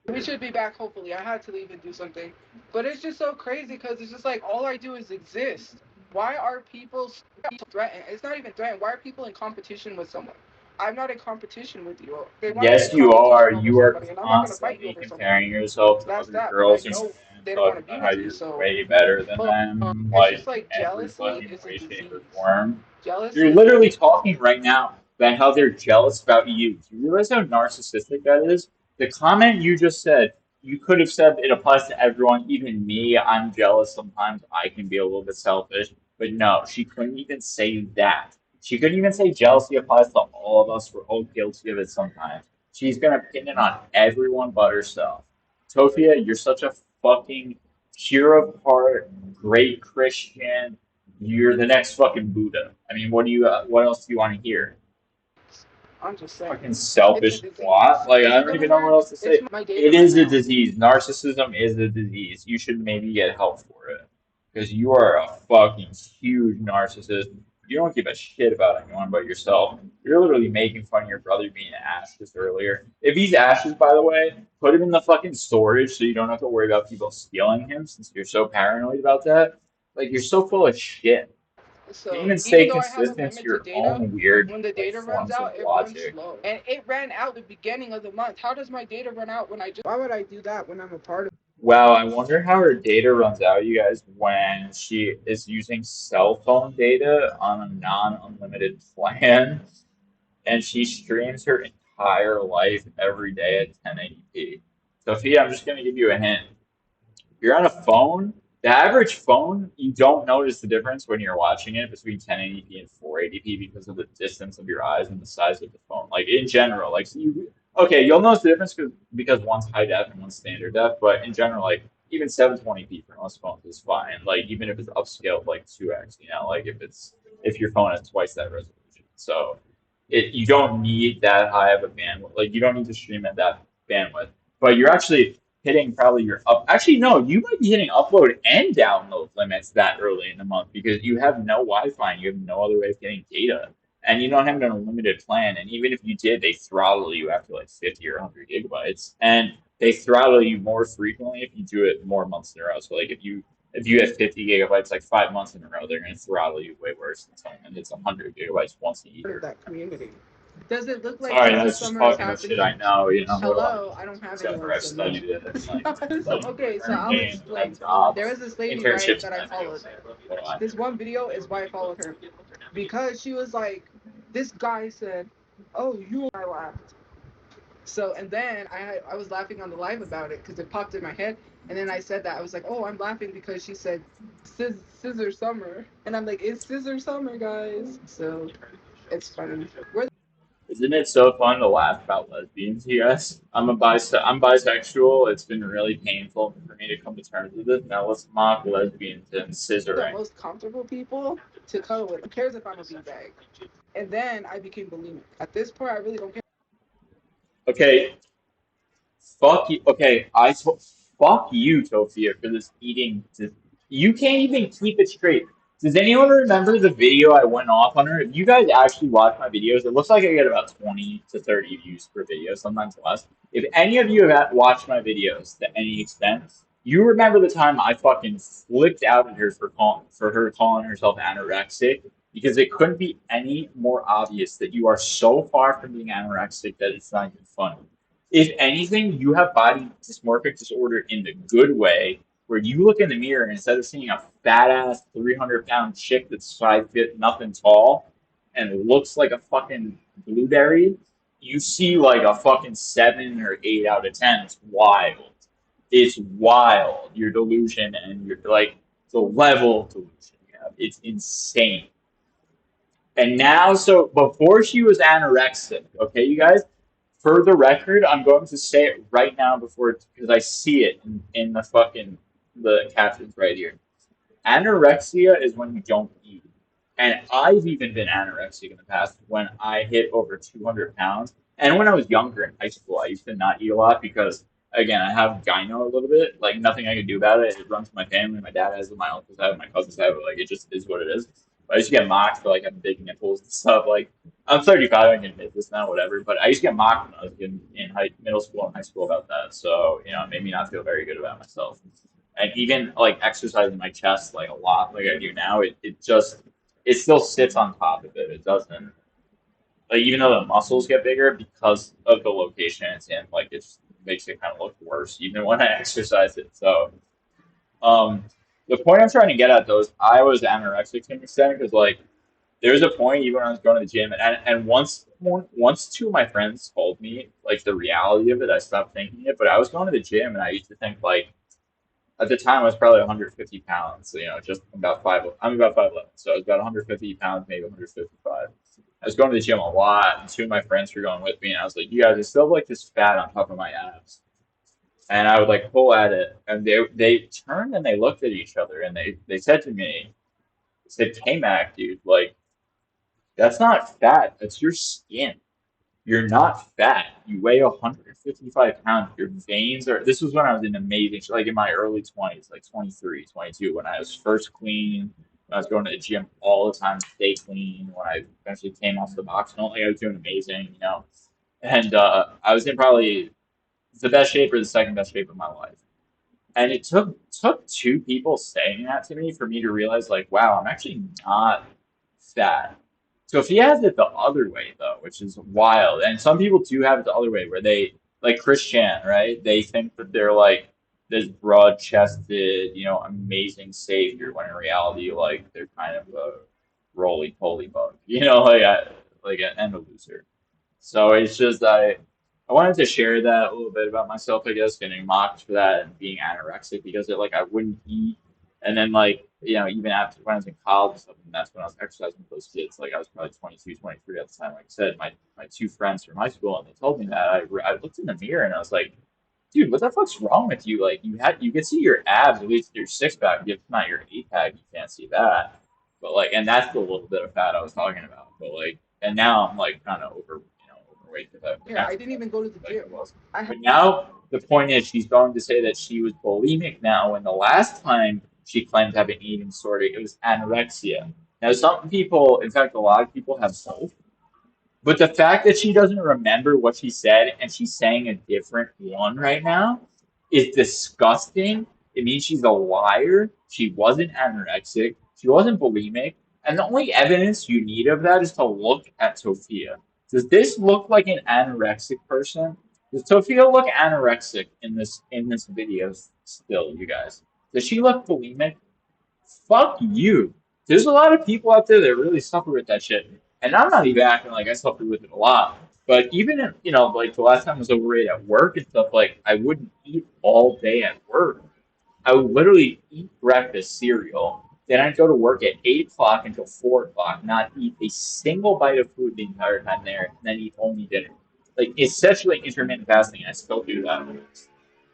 S2: We
S1: weird?
S2: should be back hopefully. I had to leave and do something, but it's just so crazy because it's just like all I do is exist. Why are people threatened? It's not even threatened. Why are people in competition with someone? I'm not in competition with you. They want to be in
S1: Yes, you are.
S2: competition over
S1: You are
S2: somebody, and I'm not gonna fight you
S1: constantly
S2: over someone.
S1: comparing yourself
S2: So
S1: to
S2: that's
S1: other
S2: that. But I
S1: girls and
S2: know
S1: men,
S2: they don't want
S1: talking
S2: to be
S1: about how
S2: with you.
S1: you're
S2: So,
S1: way better than
S2: but
S1: them,
S2: it's
S1: like
S2: just like
S1: every
S2: jealousy
S1: fucking
S2: is a
S1: way, shape, or
S2: disease.
S1: form.
S2: Jealousy
S1: You're
S2: is a
S1: literally
S2: disease.
S1: talking right now about how they're jealous about you. Do you realize how narcissistic that is? The comment you just said, you could have said it applies to everyone, even me. I'm jealous sometimes. I can be a little bit selfish. But no, she couldn't even say that. She couldn't even say jealousy applies to all of us. We're all guilty of it sometimes. She's gonna pin it on everyone but herself. Tophia, you're such a fucking pure of heart, great Christian. You're the next fucking Buddha. I mean, what else do you want to hear?
S2: I'm just saying,
S1: Fucking
S2: it's a
S1: selfish twat.
S2: disease.
S1: Like,
S2: Is
S1: I
S2: it
S1: don't
S2: gonna
S1: even know what
S2: work?
S1: else to
S2: It's
S1: say.
S2: my data
S1: It
S2: right
S1: is a
S2: now.
S1: disease. Narcissism is a disease. You should maybe get help for it. Because you are a fucking huge narcissist. You don't give a shit about anyone but yourself. You're literally making fun of your brother being ashes earlier. If he's ashes, by the way, put him in the fucking storage so you don't have to worry about people stealing him since you're so paranoid about that. Like, you're so full of shit. Can't
S2: So
S1: even stay
S2: even though I have
S1: consistent to
S2: unlimited
S1: your
S2: data,
S1: own weird
S2: when the
S1: like
S2: data runs
S1: forms of
S2: out, it runs
S1: logic.
S2: slow. And it ran out the beginning of the month. How does my data run out when I just? Why would I do that when I'm a part of?
S1: Wow, I wonder how her data runs out, you guys, when she is using cell phone data on a non-unlimited plan and she streams her entire life every day at 1080p. Sophia, I'm just going to give you a hint. You're on a phone. The average phone, you don't notice the difference when you're watching it between 1080p and 480p because of the distance of your eyes and the size of the phone. Like in general, like so you, okay, you'll notice the difference because one's high def and one's standard def, but in general, like even 720p for most phones is fine. Like even if it's upscaled like 2x, like if your phone has twice that resolution. So you don't need that high of a bandwidth. Like you don't need to stream at that bandwidth. But you're actually hitting probably your up. Actually, no, you might be hitting upload and download limits that early in the month because you have no Wi-Fi and you have no other way of getting data, and you don't have an unlimited plan. And even if you did, they throttle you after like 50 or 100 gigabytes, and they throttle you more frequently if you do it more months in a row. So like if you have 50 gigabytes like 5 months in a row, they're going to throttle you way worse than someone that's 100 gigabytes once a
S2: Part of
S1: year.
S2: that community. Does it look like
S1: Sorry, I
S2: Scissor
S1: was just
S2: Summer is
S1: talking about shit
S2: happening?
S1: I know. What do I
S2: Hello,
S1: know?
S2: I don't have
S1: Except for
S2: anyone,
S1: I've
S2: so no.
S1: studied it and like
S2: So
S1: studied it
S2: okay, so I'll
S1: currently and
S2: explain.
S1: have
S2: There
S1: jobs,
S2: was this lady, right,
S1: internships,
S2: that
S1: and
S2: I
S1: then
S2: followed.
S1: hold on.
S2: This one video is why I followed her. Because she was like, this guy said, "Oh, you." I laughed. So and then I was laughing on the live about it because it popped in my head, and then I said that I was like, "Oh, I'm laughing because she said Scissor Summer," and I'm like, "It's Scissor Summer, guys." So it's funny. We're
S1: Isn't it so fun to laugh about lesbians, you guys? I'm bisexual. It's been really painful for me to come to terms with it. Now let's mock lesbians and
S2: the
S1: scissoring.
S2: most comfortable people to cuddle with. Who cares if I'm a beanbag? And then I became bulimic. At this point, I really don't care.
S1: Okay, fuck you. Okay, fuck you, Tophia, for this eating. You can't even keep it straight. Does anyone remember the video I went off on her? If you guys actually watch my videos, it looks like I get about 20 to 30 views per video, sometimes less. If any of you have watched my videos to any extent, you remember the time I fucking flipped out at her for her calling herself anorexic because it couldn't be any more obvious that you are so far from being anorexic that it's not even funny. If anything, you have body dysmorphic disorder in the good way, where you look in the mirror and instead of seeing a fat ass 300-pound chick that's 5 foot nothing tall and looks like a fucking blueberry, you see like a fucking 7 or 8 out of 10. It's wild. It's wild. Your delusion and your like the level of delusion you have. It's insane. And now, so before she was anorexic, okay, you guys, for the record, I'm going to say it right now before because I see it in the fucking the captions right here. Anorexia is when you don't eat. And I've even been anorexic in the past when I hit over 200 pounds. And when I was younger in high school, I used to not eat a lot because again, I have gyno a little bit. Like nothing I can do about it. It runs in my family. My dad has it, my uncles have it, my cousins have it. Like it just is what it is. But I used to get mocked for like having big nipples and stuff. Like I'm 35, I can admit this now, whatever. But I used to get mocked when I was in middle school and high school about that. So it made me not feel very good about myself. And even like exercising my chest like a lot, like I do now, it still sits on top of it. It doesn't like even though the muscles get bigger because of the location it's in, like it just makes it kind of look worse even when I exercise it. So um, the point I'm trying to get at though is I was anorexic to an extent because like there was a point even when I was going to the gym and once two of my friends told me like the reality of it, I stopped thinking it. But I was going to the gym and I used to think like at the time I was probably 150 pounds, so, just about five. I'm about 5'11", so I was about 150 pounds, maybe 155. I was going to the gym a lot, and two of my friends were going with me, and I was like, "You guys, I still have like this fat on top of my abs," and I would like pull at it, and they turned and they looked at each other, and they said to me, they said, "K Mac, dude, like that's not fat, that's your skin." You're not fat. You weigh 155 pounds. Your veins are. This was when I was in amazing, like in my early 20s, like 23, 22, when I was first clean. When I was going to the gym all the time to stay clean. When I eventually came off the box, I don't think I was doing amazing. And I was in probably the best shape or the second best shape of my life. And it took two people saying that to me for me to realize, like, wow, I'm actually not fat. So if he has it the other way though, which is wild, and some people do have it the other way, where they like Christian, right? They think that they're like this broad-chested, amazing savior, when in reality, like they're kind of a roly-poly bug, and a loser. So it's just I wanted to share that a little bit about myself, I guess, getting mocked for that and being anorexic because I wouldn't eat. And then even after when I was in college and stuff, and that's when I was exercising with those kids. Like I was probably 22, 23 at the time. Like I said, my two friends from high school, and they told me that I looked in the mirror and I was like, dude, what the fuck's wrong with you? Like you can see your abs, at least your six pack. If it's not your eight pack, you can't see that. But like, and that's the little bit of fat I was talking about. But like, and now I'm like kind of overweight because I've been
S2: Yeah, I didn't
S1: exercising
S2: even go to the
S1: like
S2: gym.
S1: I was.
S2: I have
S1: But now the point is she's going to say that she was bulimic now when the last time she claimed to have an eating disorder, it was anorexia. Now some people, in fact a lot of people have both. But the fact that she doesn't remember what she said and she's saying a different one right now is disgusting. It means she's a liar. She wasn't anorexic. She wasn't bulimic. And the only evidence you need of that is to look at Tophia. Does this look like an anorexic person? Does Tophia look anorexic in this video still, you guys? Does she look bulimic? Fuck you. There's a lot of people out there that really suffer with that shit. And I'm not even acting like I suffer with it a lot. But even if, like the last time I was overweight at work and stuff, like I wouldn't eat all day at work. I would literally eat breakfast cereal. Then I'd go to work at 8 o'clock until 4 o'clock, not eat a single bite of food the entire time there, and then eat only dinner. Like, essentially intermittent fasting, and I still do that.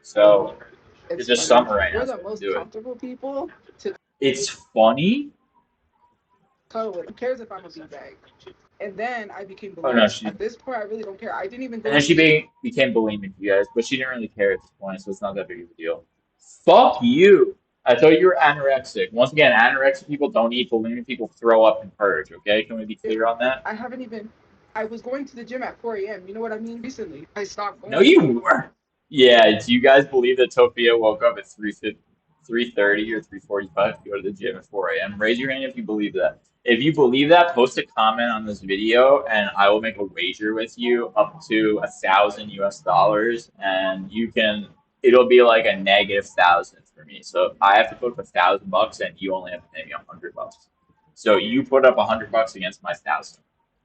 S1: So, it's
S2: it's
S1: just
S2: funny.
S1: summer right now,
S2: We're
S1: so
S2: the
S1: I can
S2: most
S1: do it.
S2: comfortable people to
S1: It's funny.
S2: cuddle with. Who cares if I'm a beanbag? And then I became
S1: Oh no,
S2: bulimic.
S1: she
S2: At this point, I really don't care. I didn't even
S1: and
S2: go
S1: then
S2: to the
S1: she
S2: gym.
S1: became bulimic, you guys, but she didn't really care at this point, so it's not that big of a deal. Fuck you. I thought you were anorexic. Once again, anorexic people don't eat, bulimic people throw up and purge, okay? Can we be clear on that?
S2: I haven't even. I was going to the gym at 4 a.m. You know what I mean? Recently, I stopped
S1: No,
S2: going.
S1: you weren't. Yeah, do you guys believe that Tophia woke up at 3:30 or 3:45 to go to the gym at 4 a.m.? Raise your hand if you believe that. If you believe that, post a comment on this video, and I will make a wager with you up to 1,000 US dollars, and you can. It'll be like a -1,000 for me. So I have to put up $1,000, and you only have to pay me $100. So you put up $100 against my 1,000.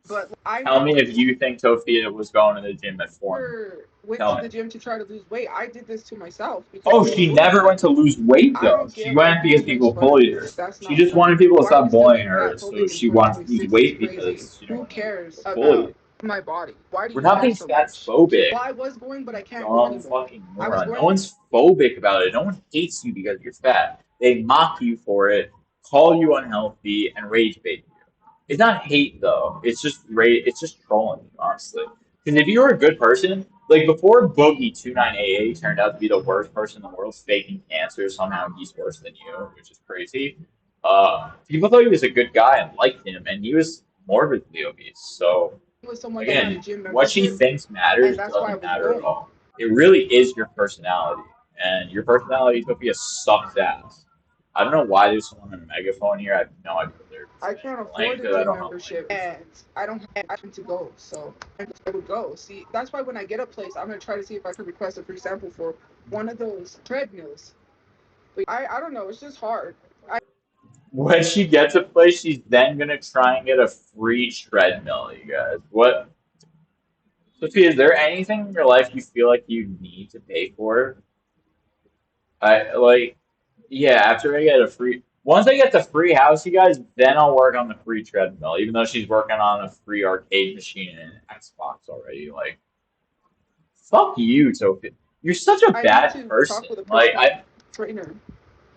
S2: But I
S1: Tell me
S2: never
S1: if you think Tophia was going to the gym at 4 in the morning.
S2: went
S1: Tell
S2: to
S1: me.
S2: the gym to try to lose weight. I did this to myself because
S1: Oh,
S2: people
S1: she
S2: bullied
S1: never
S2: me.
S1: went to lose weight
S2: I
S1: though.
S2: don't
S1: She
S2: get why
S1: went because
S2: people makes
S1: people
S2: fun of
S1: bullied
S2: me.
S1: her.
S2: That's
S1: She
S2: not
S1: just wanted
S2: funny.
S1: people to
S2: Why are we
S1: stop
S2: still
S1: bullying
S2: eating
S1: her,
S2: that
S1: so
S2: public in
S1: she wanted to lose
S2: 2026? It's
S1: weight
S2: crazy.
S1: because she didn't
S2: Who
S1: want to
S2: cares
S1: get
S2: about
S1: bullied.
S2: my body? Why do
S1: We're
S2: you
S1: not
S2: care
S1: being
S2: so
S1: fat
S2: much?
S1: phobic.
S2: Well, I was going, but I can't go
S1: Dumb
S2: anymore.
S1: fucking
S2: I was
S1: moron. No
S2: going.
S1: one's phobic about it. No one hates you because you're fat. They mock you for it, call you unhealthy, and rage bait you. It's not hate though. It's just trolling you, honestly. Because if you were a good person, like before Boogie 2988 turned out to be the worst person in the world, faking cancer, somehow he's worse than you, which is crazy. People thought he was a good guy and liked him, and he was morbidly obese. So
S2: With someone that had a
S1: again,
S2: gym
S1: what she
S2: membership,
S1: thinks
S2: and
S1: matters
S2: that's why I
S1: doesn't
S2: was
S1: matter at
S2: going.
S1: all. It really is your personality, and your personality, Tophia, sucks ass. I don't know why there's someone on a megaphone here. I have no idea what they're
S2: I
S1: saying
S2: can't
S1: or
S2: afford
S1: saying
S2: a
S1: because I
S2: gym
S1: don't know
S2: membership,
S1: language.
S2: and I don't have time to go. So I would go. See, that's why when I get a place, I'm gonna try to see if I can request a free sample for one of those treadmills. But I don't know. It's just hard.
S1: When she gets a place, she's then gonna try and get a free treadmill, you guys. What? Sophia, is there anything in your life you feel like you need to pay for? I like, yeah, after I get a free, once I get the free house, you guys, then I'll work on the free treadmill, even though she's working on a free arcade machine and an Xbox already. Like, fuck you, Sophia. You're such a
S2: I need
S1: bad
S2: to talk
S1: person.
S2: with a
S1: Like,
S2: personal trainer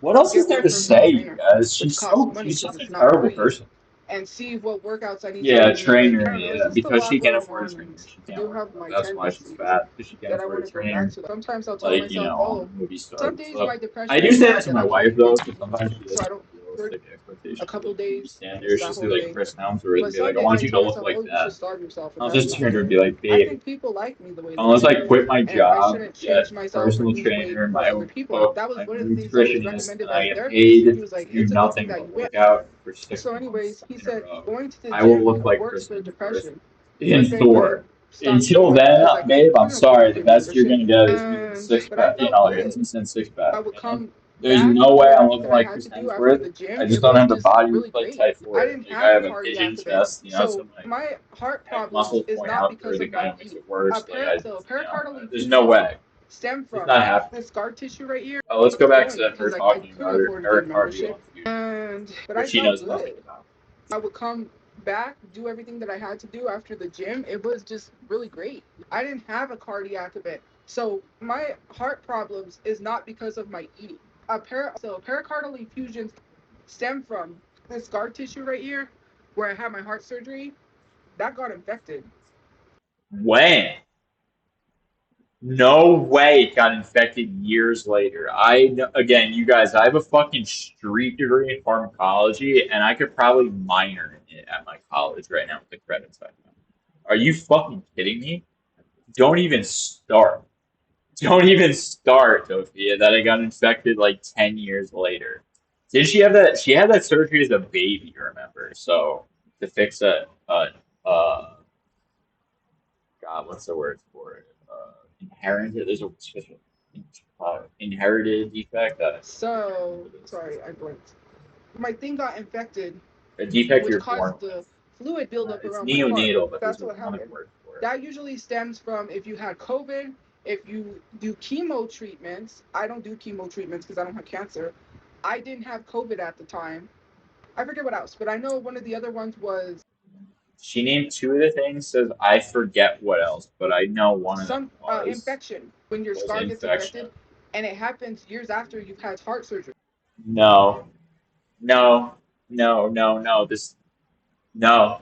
S1: what else is
S2: get
S1: there
S2: one
S1: to
S2: personal
S1: say, you
S2: trainer,
S1: guys?
S2: which costs money
S1: She's
S2: because
S1: such a
S2: it's not
S1: terrible
S2: free,
S1: person.
S2: and see what workouts I need to
S1: Yeah,
S2: do
S1: a
S2: to make like I
S1: trainer,
S2: don't know. It's
S1: yeah,
S2: just a
S1: because
S2: lot
S1: she can
S2: going
S1: afford a
S2: on,
S1: trainer,
S2: and
S1: she
S2: I
S1: can't
S2: do
S1: work
S2: have
S1: out.
S2: my
S1: That's why she's
S2: tendencies
S1: fat, because she can't
S2: that I
S1: afford
S2: want
S1: a
S2: to go back
S1: trainer.
S2: to. Sometimes I'll tell
S1: Like, you
S2: myself,
S1: know, all
S2: oh,
S1: the movie
S2: some
S1: stars and
S2: days
S1: stuff.
S2: my
S1: I
S2: depression
S1: do
S2: is
S1: say that
S2: bad
S1: to
S2: that
S1: my
S2: I can't
S1: wife
S2: get
S1: though,
S2: to
S1: because
S2: eat,
S1: sometimes she
S2: so
S1: doesn't
S2: I
S1: have
S2: don't work
S1: realistic
S2: a
S1: expectations
S2: couple
S1: of beauty
S2: days.
S1: standards.
S2: It's
S1: She'll
S2: that
S1: see
S2: whole
S1: like
S2: thing.
S1: Chris Hemsworth and
S2: But
S1: be like,
S2: some
S1: "I
S2: days
S1: want
S2: I
S1: you to
S2: tell
S1: look
S2: myself,
S1: like
S2: oh, you should
S1: that."
S2: starve yourself, and
S1: I'll
S2: that's
S1: just
S2: not
S1: turn to her and
S2: good.
S1: be like,
S2: I
S1: "Babe,
S2: think people like me the way that I
S1: unless I
S2: am,
S1: quit my
S2: and I
S1: job,
S2: shouldn't change
S1: get
S2: myself or
S1: personal
S2: lose weight
S1: trainer,
S2: for
S1: my
S2: other
S1: own
S2: people. And
S1: cook,
S2: that was
S1: I'm
S2: one
S1: a
S2: of the things that was
S1: nutritionist,
S2: recommended
S1: and
S2: by
S1: I
S2: the
S1: get
S2: therapist. And
S1: paid
S2: he was
S1: to
S2: like,
S1: do
S2: it's a good thing
S1: nothing
S2: that you
S1: but
S2: went.
S1: work out for six
S2: So,
S1: months
S2: anyways, he
S1: in a
S2: said
S1: row,
S2: going to the
S1: I will
S2: gym
S1: look like
S2: works
S1: Chris
S2: for
S1: Hemsworth
S2: depression.
S1: in
S2: But then I
S1: Thor.
S2: stopped
S1: Until
S2: going
S1: then,
S2: because I
S1: babe, I'm
S2: couldn't afford a
S1: sorry. The
S2: gym
S1: best you're
S2: membership.
S1: gonna get is me with a
S2: And
S1: six
S2: but I
S1: pack,
S2: felt
S1: an
S2: good.
S1: instant six
S2: I
S1: pack.
S2: would come
S1: There's
S2: back,
S1: no
S2: do
S1: way I'm
S2: everything
S1: looking
S2: that I
S1: like
S2: had
S1: Chris
S2: to do after
S1: Hemsworth.
S2: the gym.
S1: I just
S2: It
S1: don't
S2: was
S1: have the
S2: just
S1: body
S2: really
S1: like
S2: great.
S1: type
S2: I
S1: for it.
S2: didn't
S1: Like I
S2: have a
S1: have a pigeon
S2: cardiac event.
S1: chest, so
S2: So my heart
S1: my
S2: problems
S1: muscles
S2: is
S1: point
S2: not
S1: out for
S2: because
S1: the
S2: of
S1: guy
S2: my
S1: who makes
S2: eating.
S1: it worse.
S2: Pericardial
S1: There's no
S2: effusions
S1: way.
S2: stem
S1: It's
S2: from
S1: not happening.
S2: this scar tissue right here.
S1: Let's go back
S2: Going
S1: to her
S2: because I
S1: talking
S2: couldn't
S1: about her
S2: afford a gym
S1: pericardial
S2: membership,
S1: infusion,
S2: and but
S1: which
S2: I
S1: she
S2: felt
S1: knows nothing
S2: good.
S1: about.
S2: I would come back, do everything that I had to do after the gym. It was just really great. I didn't have a cardiac event. So my heart problems is not because of my eating. Pericardial effusions stem from this scar tissue right here where I had my heart surgery. That got infected.
S1: When? No way it got infected years later. Again, you guys, I have a fucking street degree in pharmacology, and I could probably minor in it at my college right now with the credits I have. Are you fucking kidding me? Don't even start. Don't even start, Sophia, that I got infected like 10 years later. Did she have that? She had that surgery as a baby, remember? So, to fix God, what's the word for it? Inherited, there's a special inherited defect, I can't remember
S2: So
S1: this.
S2: sorry, I blinked. My thing got infected,
S1: A defect
S2: which
S1: you're born
S2: caused the
S1: with.
S2: fluid buildup
S1: It's
S2: around my heart.
S1: neonatal, but there's
S2: That's
S1: a
S2: what
S1: common
S2: happened.
S1: word for it.
S2: That usually stems from if you had COVID, if you do chemo treatments. I don't do chemo treatments because I don't have cancer. I didn't have COVID at the time. I forget what else, but I know one of the other ones was
S1: She named two of the things, says I forget what else, but I know one of them
S2: some infection when your
S1: was
S2: scar gets
S1: infection.
S2: infected, and it happens years after you've had heart surgery.
S1: No, no, no. No.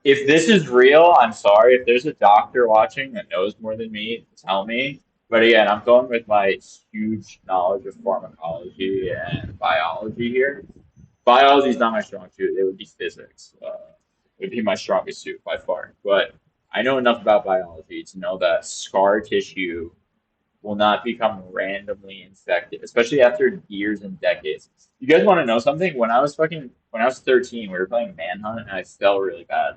S1: If this is real, I'm sorry. If there's a doctor watching that knows more than me, tell me. But again, I'm going with my huge knowledge of pharmacology and biology here. Biology is not my strong suit. It would be physics. It would be my strongest suit by far. But I know enough about biology to know that scar tissue will not become randomly infected, especially after years and decades. You guys want to know something? When I was 13, we were playing Manhunt, and I fell really bad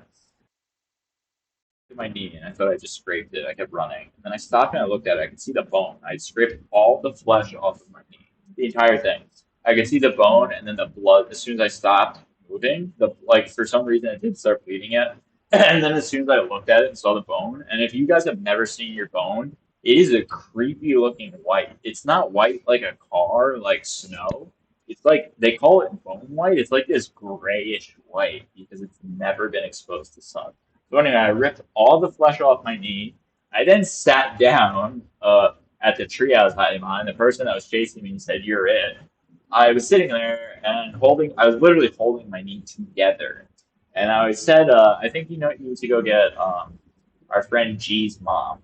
S1: to my knee, and I thought I just scraped it. I kept running, and then I stopped and I looked at it. I could see the bone. I scraped all the flesh off of my knee, the entire thing. I could see the bone, and then the blood. As soon as I stopped moving, the like for some reason it didn't start bleeding yet. And then as soon as I looked at it and saw the bone, and if you guys have never seen your bone, it is a creepy looking white. It's not white like a car, like snow. It's like they call it bone white. It's like this grayish white because it's never been exposed to sun. So anyway, I ripped all the flesh off my knee. I then sat down at the tree I was hiding behind. The person that was chasing me said, "You're it." I was sitting there and I was literally holding my knee together. And I said, "I think you know you need to go get our friend G's mom.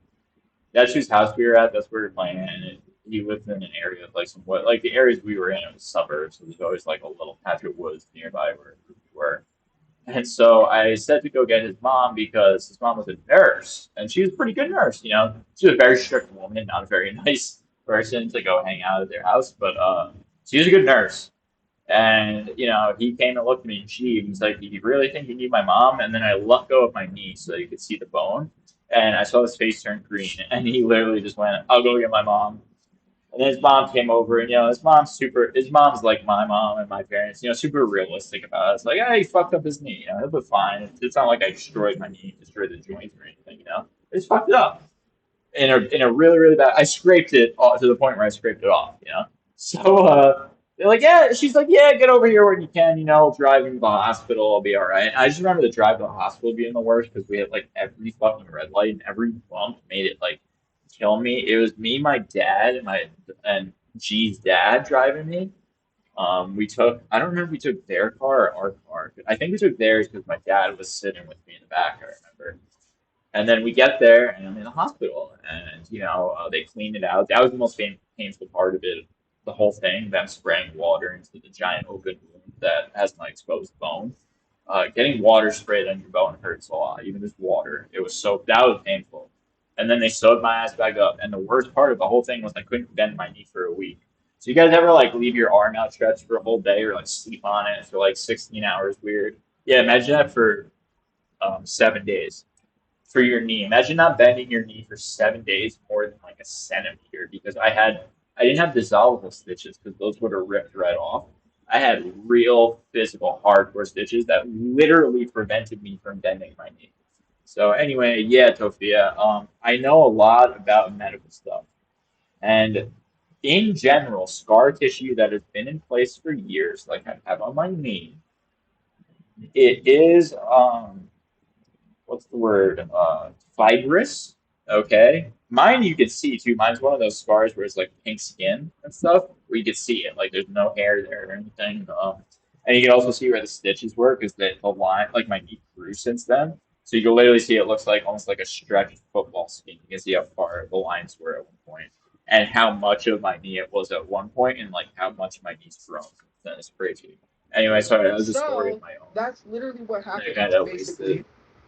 S1: That's whose house we were at. That's where we were playing, and he lived in an area of like somewhat like the areas we were in. It was suburbs, so there's always like a little patch of woods nearby where we were. And so I said to go get his mom because his mom was a nurse, and she was a pretty good nurse. You know, she was a very strict woman, not a very nice person to go hang out at their house, but she was a good nurse. And he came and looked at me, and he's like, "Do you really think you need my mom?" And then I let go of my knee so you could see the bone, and I saw his face turn green, and he literally just went, "I'll go get my mom." And then his mom came over, and his mom's like my mom and my parents, super realistic about it. It's like, yeah, he fucked up his knee, he'll be fine. It's not like I destroyed my knee, destroyed the joint or anything. I just fucked it up in a really really bad. I scraped it off to the point where I scraped it off. So they're like, yeah. She's like, yeah, get over here when you can. Driving to the hospital, I'll be all right. I just remember the drive to the hospital being the worst because we had like every fucking red light and every bump made it like kill me. It was me, my dad, and G's dad driving me. We took I don't remember if we took their car or our car. I think we took theirs because my dad was sitting with me in the back. I remember. And then we get there, and I'm in the hospital, and they cleaned it out. That was the most painful part of it, the whole thing. Them spraying water into the giant open wound that has my exposed bone. Getting water sprayed on your bone hurts a lot, even just water. That was painful. And then they sewed my ass back up. And the worst part of the whole thing was I couldn't bend my knee for a week. So you guys ever like leave your arm outstretched for a whole day or like sleep on it for like 16 hours? Weird. Yeah, imagine that for 7 days for your knee. Imagine not bending your knee for 7 days more than like a centimeter because I didn't have dissolvable stitches because those would have ripped right off. I had real physical hardcore stitches that literally prevented me from bending my knee. So anyway, yeah, Tophia, I know a lot about medical stuff, and in general, scar tissue that has been in place for years, like I have on my knee, it is what's the word? Fibrous. Okay. Mine you could see too. Mine's one of those scars where it's like pink skin and stuff, where you could see it. Like there's no hair there or anything. And you can also see where the stitches were because the line, like my knee grew since then. So you can literally see it looks like almost like a stretched football skin. You can see how far the lines were at one point and how much of my knee it was at one point and like how much my knee's grown. That is crazy. Anyway, sorry, that was a story of
S2: So
S1: my own.
S2: that's literally what
S1: I
S2: happened,
S1: kind of wasted.
S2: basically.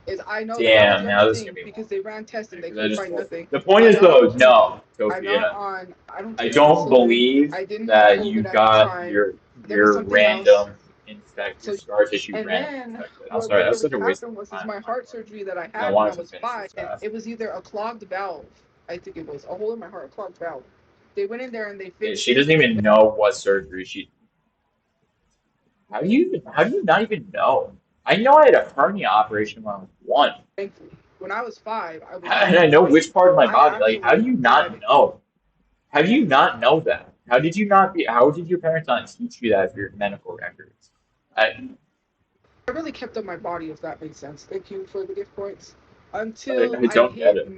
S2: Is I know that was
S1: Damn,
S2: the
S1: now
S2: only
S1: this is gonna
S2: thing
S1: be
S2: because
S1: long.
S2: they ran tests and they
S1: Because I
S2: couldn't
S1: just
S2: find nothing.
S1: the point
S2: I'm
S1: is
S2: not
S1: though,
S2: on T.
S1: no,
S2: I'm not
S1: Sophia,
S2: on. I don't
S1: I
S2: take
S1: don't
S2: insulin.
S1: believe
S2: I didn't have
S1: that you
S2: COVID at the
S1: got
S2: time.
S1: your
S2: There was something else.
S1: your
S2: So
S1: scar tissue
S2: and
S1: randomly
S2: then
S1: infected. I'm
S2: what
S1: sorry, that was
S2: literally
S1: such a waste of
S2: happened was is
S1: time
S2: my
S1: on my
S2: heart
S1: part.
S2: surgery that I
S1: And I
S2: had when I
S1: wanted to
S2: was
S1: finish this
S2: 5.
S1: fast.
S2: It was either a clogged valve. I think it was a hole in my heart, a clogged valve. They went in there and they
S1: Yeah,
S2: fixed
S1: she
S2: it.
S1: doesn't even know what surgery she. How do you not even know? I know I had a hernia operation when I was 1.
S2: Thankfully, when I was 5, I was
S1: And I know
S2: overweight.
S1: which part of my
S2: I
S1: body. Like, how do
S2: actually
S1: you
S2: had
S1: not know? How do you not know that? How did your parents not teach you that for your medical records? I,
S2: I really kept up my body, if that makes sense. Thank you for the gift points. Until
S1: I
S2: I
S1: don't get
S2: hit
S1: it.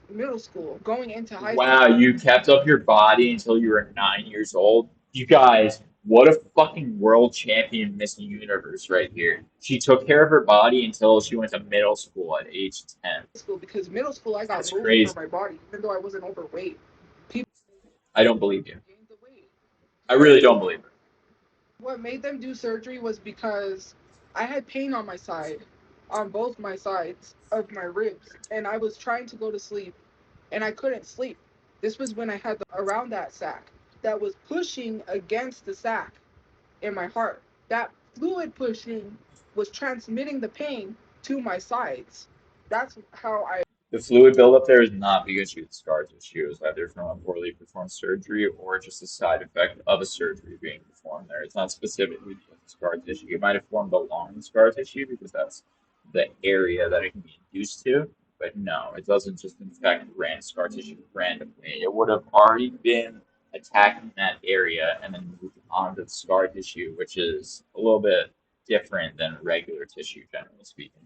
S2: middle school, going into high school.
S1: Wow, you kept up your body until you were 9 years old. You guys, what a fucking world champion Miss Universe right here. She took care of her body until she went to middle school at age 10.
S2: School because middle school I got
S1: That's
S2: bullied for
S1: crazy.
S2: my body, even though I wasn't overweight. People
S1: I don't believe you.
S2: gained the weight.
S1: I really don't believe her.
S2: What made them do surgery was because I had pain on my side, on both my sides of my ribs, and I was trying to go to sleep, and I couldn't sleep. This was when I had around that sac that was pushing against the sac in my heart. That fluid pushing was transmitting the pain to my sides. That's how I
S1: The fluid buildup there is not because you had scar tissue. It was either from a poorly performed surgery or just a side effect of a surgery being performed there. It's not specifically because of scar tissue. It might have formed along the scar tissue because that's the area that it can be induced to. But no, it doesn't just infect scar tissue randomly. It would have already been attacking that area and then moved on to the scar tissue, which is a little bit different than regular tissue, generally speaking.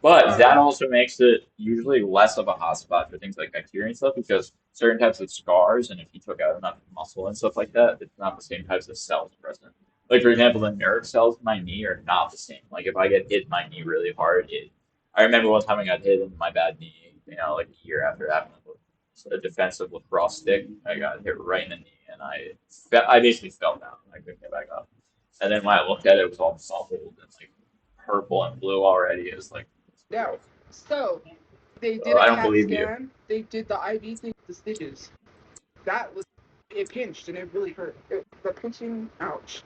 S1: But that
S2: um
S1: also makes it usually less of a hotspot for things like bacteria and stuff because certain types of scars, and if you took out enough muscle and stuff like that, it's not the same types of cells present. Like, for example, the nerve cells in my knee are not the same. Like, if I get hit in my knee really hard, I remember one time I got hit in my bad knee, like a year after having a defensive lacrosse stick. I got hit right in the knee, and I basically fell down. I couldn't get back up. And then when I looked at it, it was all muffled and like purple and blue already. It was like, it's
S2: Now,
S1: gross.
S2: so they did a
S1: I don't
S2: CAT
S1: believe you.
S2: scan. They did the IV thing with the stitches. That was it pinched and it really hurt. The pinching, ouch.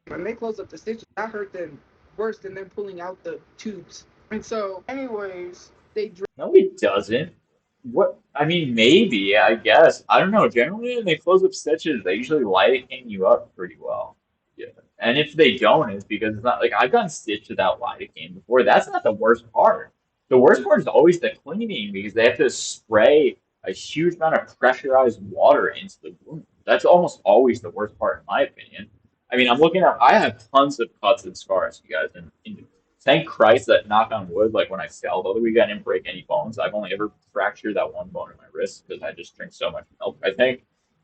S2: When they closed up the stitches, that hurt them worse than them pulling out the tubes. And so, anyways, they
S1: No, it doesn't. What? I mean, maybe, I guess. I don't know. Generally, when they close up stitches, they usually lidocaine you up pretty well. Yeah. And if they don't, it's because it's not like I've gotten stitched without lidocaine before. That's not the worst part. The worst part is always the cleaning because they have to spray a huge amount of pressurized water into the wound. That's almost always the worst part, in my opinion. I mean, I'm looking at, I have tons of cuts and scars, you guys, and thank Christ that knock on wood, like when I fell the other week, I didn't break any bones. I've only ever fractured that one bone in my wrist because I just drink so much milk.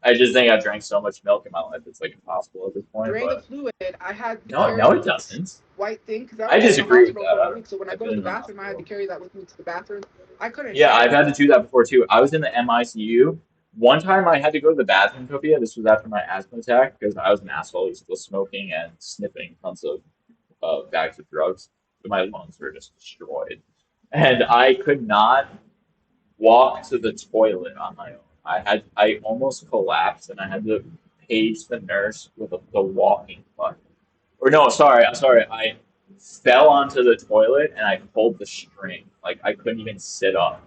S1: I just think I've drank so much milk in my life it's like impossible at this point.
S2: drained the
S1: But
S2: fluid. I had to
S1: no, no,
S2: carry
S1: it
S2: this
S1: doesn't.
S2: white thing because I
S1: I
S2: was in the
S1: disagree with
S2: hospital
S1: that.
S2: for a week. So when I
S1: I've
S2: go to
S1: been
S2: the
S1: in the
S2: bathroom, I had to
S1: hospital.
S2: carry that with me to the bathroom. I couldn't
S1: Yeah,
S2: shed
S1: I've
S2: it.
S1: had to do that before too. I was in the MICU. One time I had to go to the bathroom, Tophia. This was after my asthma attack because I was an asshole. I was still smoking and sniffing tons of bags of drugs. But my lungs were just destroyed. And I could not walk to the toilet on my own. I almost collapsed and I had to page the nurse with the walking button. Or no, sorry, I'm sorry. I fell onto the toilet and I pulled the string. Like I couldn't even sit up.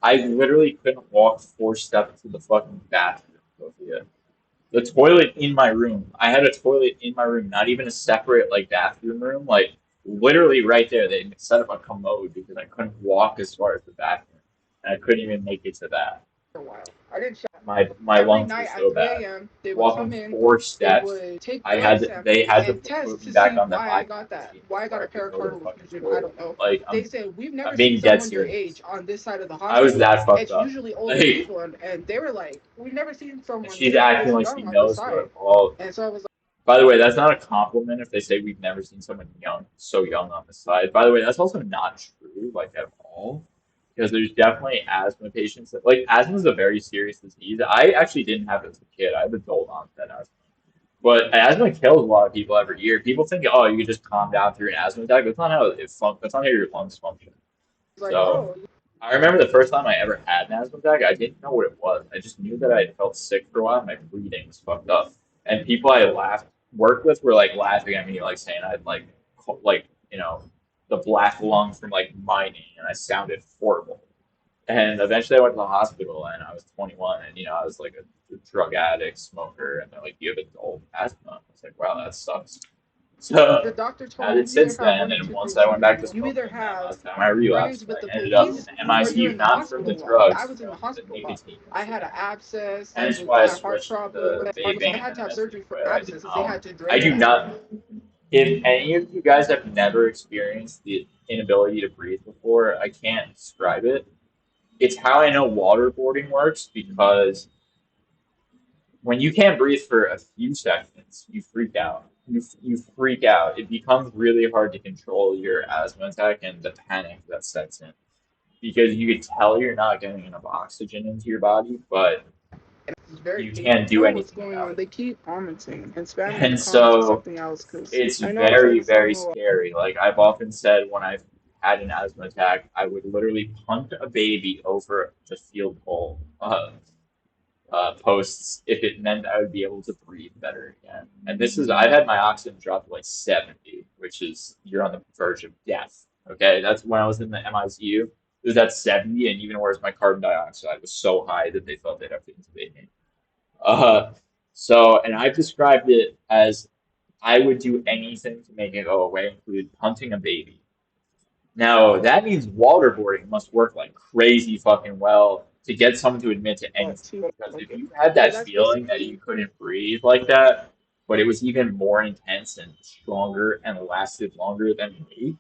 S1: I literally couldn't walk 4 steps to the fucking bathroom, Sophia. The toilet in my room. I had a toilet in my room, not even a separate like bathroom room. Like literally right there. They set up a commode because I couldn't walk as far as the bathroom, and I couldn't even make it to that.
S2: For a while. I didn't shed.
S1: My
S2: Every
S1: lungs were
S2: night at
S1: so
S2: 3
S1: bad.
S2: a.m., they would
S1: Walking
S2: come in,
S1: four
S2: they
S1: steps,
S2: would take blood
S1: they
S2: samples
S1: had to
S2: and
S1: put
S2: test
S1: me
S2: to
S1: back
S2: see
S1: on the
S2: why I got
S1: iPad
S2: that,
S1: machine
S2: why I
S1: before
S2: got
S1: I
S2: a
S1: could go to the
S2: pericardial
S1: fucking
S2: effusion. I
S1: toilet.
S2: don't know.
S1: Like
S2: They said, we've never
S1: I'm
S2: seen
S1: being dead
S2: someone your
S1: serious.
S2: age on this side of the
S1: I was
S2: hospital.
S1: that fucked
S2: It's
S1: up.
S2: usually older
S1: Like
S2: people. And they were like, we've never seen someone
S1: she's acting
S2: this
S1: like she
S2: young on this
S1: knows what
S2: side.
S1: all.
S2: And so I was
S1: By the way, that's not a compliment if they say we've never seen someone so young on the side. By the way, that's also not true, like at all, because there's definitely asthma patients that like asthma is a very serious disease. I actually didn't have it as a kid. I have adult onset asthma, but asthma kills a lot of people every year. People think, oh, you can just calm down through an asthma attack. That's not how your lungs function.
S2: like,
S1: So
S2: oh,
S1: I remember the first time I ever had an asthma attack, I didn't know what it was. I just knew that I had felt sick for a while and my breathing was fucked up. And people I worked with were like laughing at me, like saying I'd like, the black lung from like mining and I sounded horrible. And eventually I went to the hospital and I was 21 and, I was like a drug addict, smoker, and they're like, you have adult asthma. I was like, wow, that sucks.
S2: the
S1: So
S2: doctor told
S1: I
S2: me
S1: did
S2: you either
S1: since
S2: have
S1: then,
S2: one or
S1: and
S2: two
S1: once
S2: things
S1: I went back to
S2: happening. You
S1: smoking
S2: either
S1: again,
S2: have
S1: last time I
S2: run-ins
S1: relapsed,
S2: with the
S1: I ended up in
S2: police
S1: the
S2: or you're
S1: MICU,
S2: in the
S1: not from
S2: hospital
S1: the
S2: a lot. I
S1: drugs,
S2: was in the
S1: from the
S2: hospital a lot.
S1: nicotine
S2: I had an
S1: incident.
S2: abscess.
S1: Hence
S2: I
S1: why I
S2: had heart
S1: switched to
S2: problems.
S1: the
S2: So I
S1: vaping and
S2: had to
S1: the
S2: have surgery
S1: nicotine,
S2: for
S1: but I did
S2: abscesses. They
S1: not.
S2: had to
S1: I
S2: drain
S1: do
S2: that.
S1: not. If any of you guys have never experienced the inability to breathe before, I can't describe it. It's how I know waterboarding works because when you can't breathe for a few seconds, you freak out. You freak out. It becomes really hard to control your asthma attack and the panic that sets in because you can tell you're not getting enough oxygen into your body, but
S2: It's very
S1: you
S2: painful.
S1: can't
S2: I
S1: do
S2: know what's
S1: anything
S2: going
S1: about
S2: on.
S1: it.
S2: They keep commenting and spamming in the
S1: And
S2: comments or
S1: so
S2: something else because
S1: it's
S2: I know it's
S1: very,
S2: like
S1: very
S2: so.
S1: scary. Like I've often said when I've had an asthma attack, I would literally punt a baby over the field goal. Posts if it meant I would be able to breathe better again. And I've had my oxygen drop to like 70, which is, you're on the verge of death. Okay, that's when I was in the MICU. It was at 70, and even worse, my carbon dioxide was so high that they thought they'd have to intubate me. Uh, and I've described it as I would do anything to make it go away, including punting a baby. Now, that means waterboarding must work like crazy fucking well to get someone to admit to
S2: But
S1: anything.
S2: too
S1: Because if
S2: okay.
S1: you had
S2: So
S1: that
S2: that's
S1: feeling that
S2: basically
S1: you couldn't breathe like that, but it was even more intense and stronger and lasted longer than me,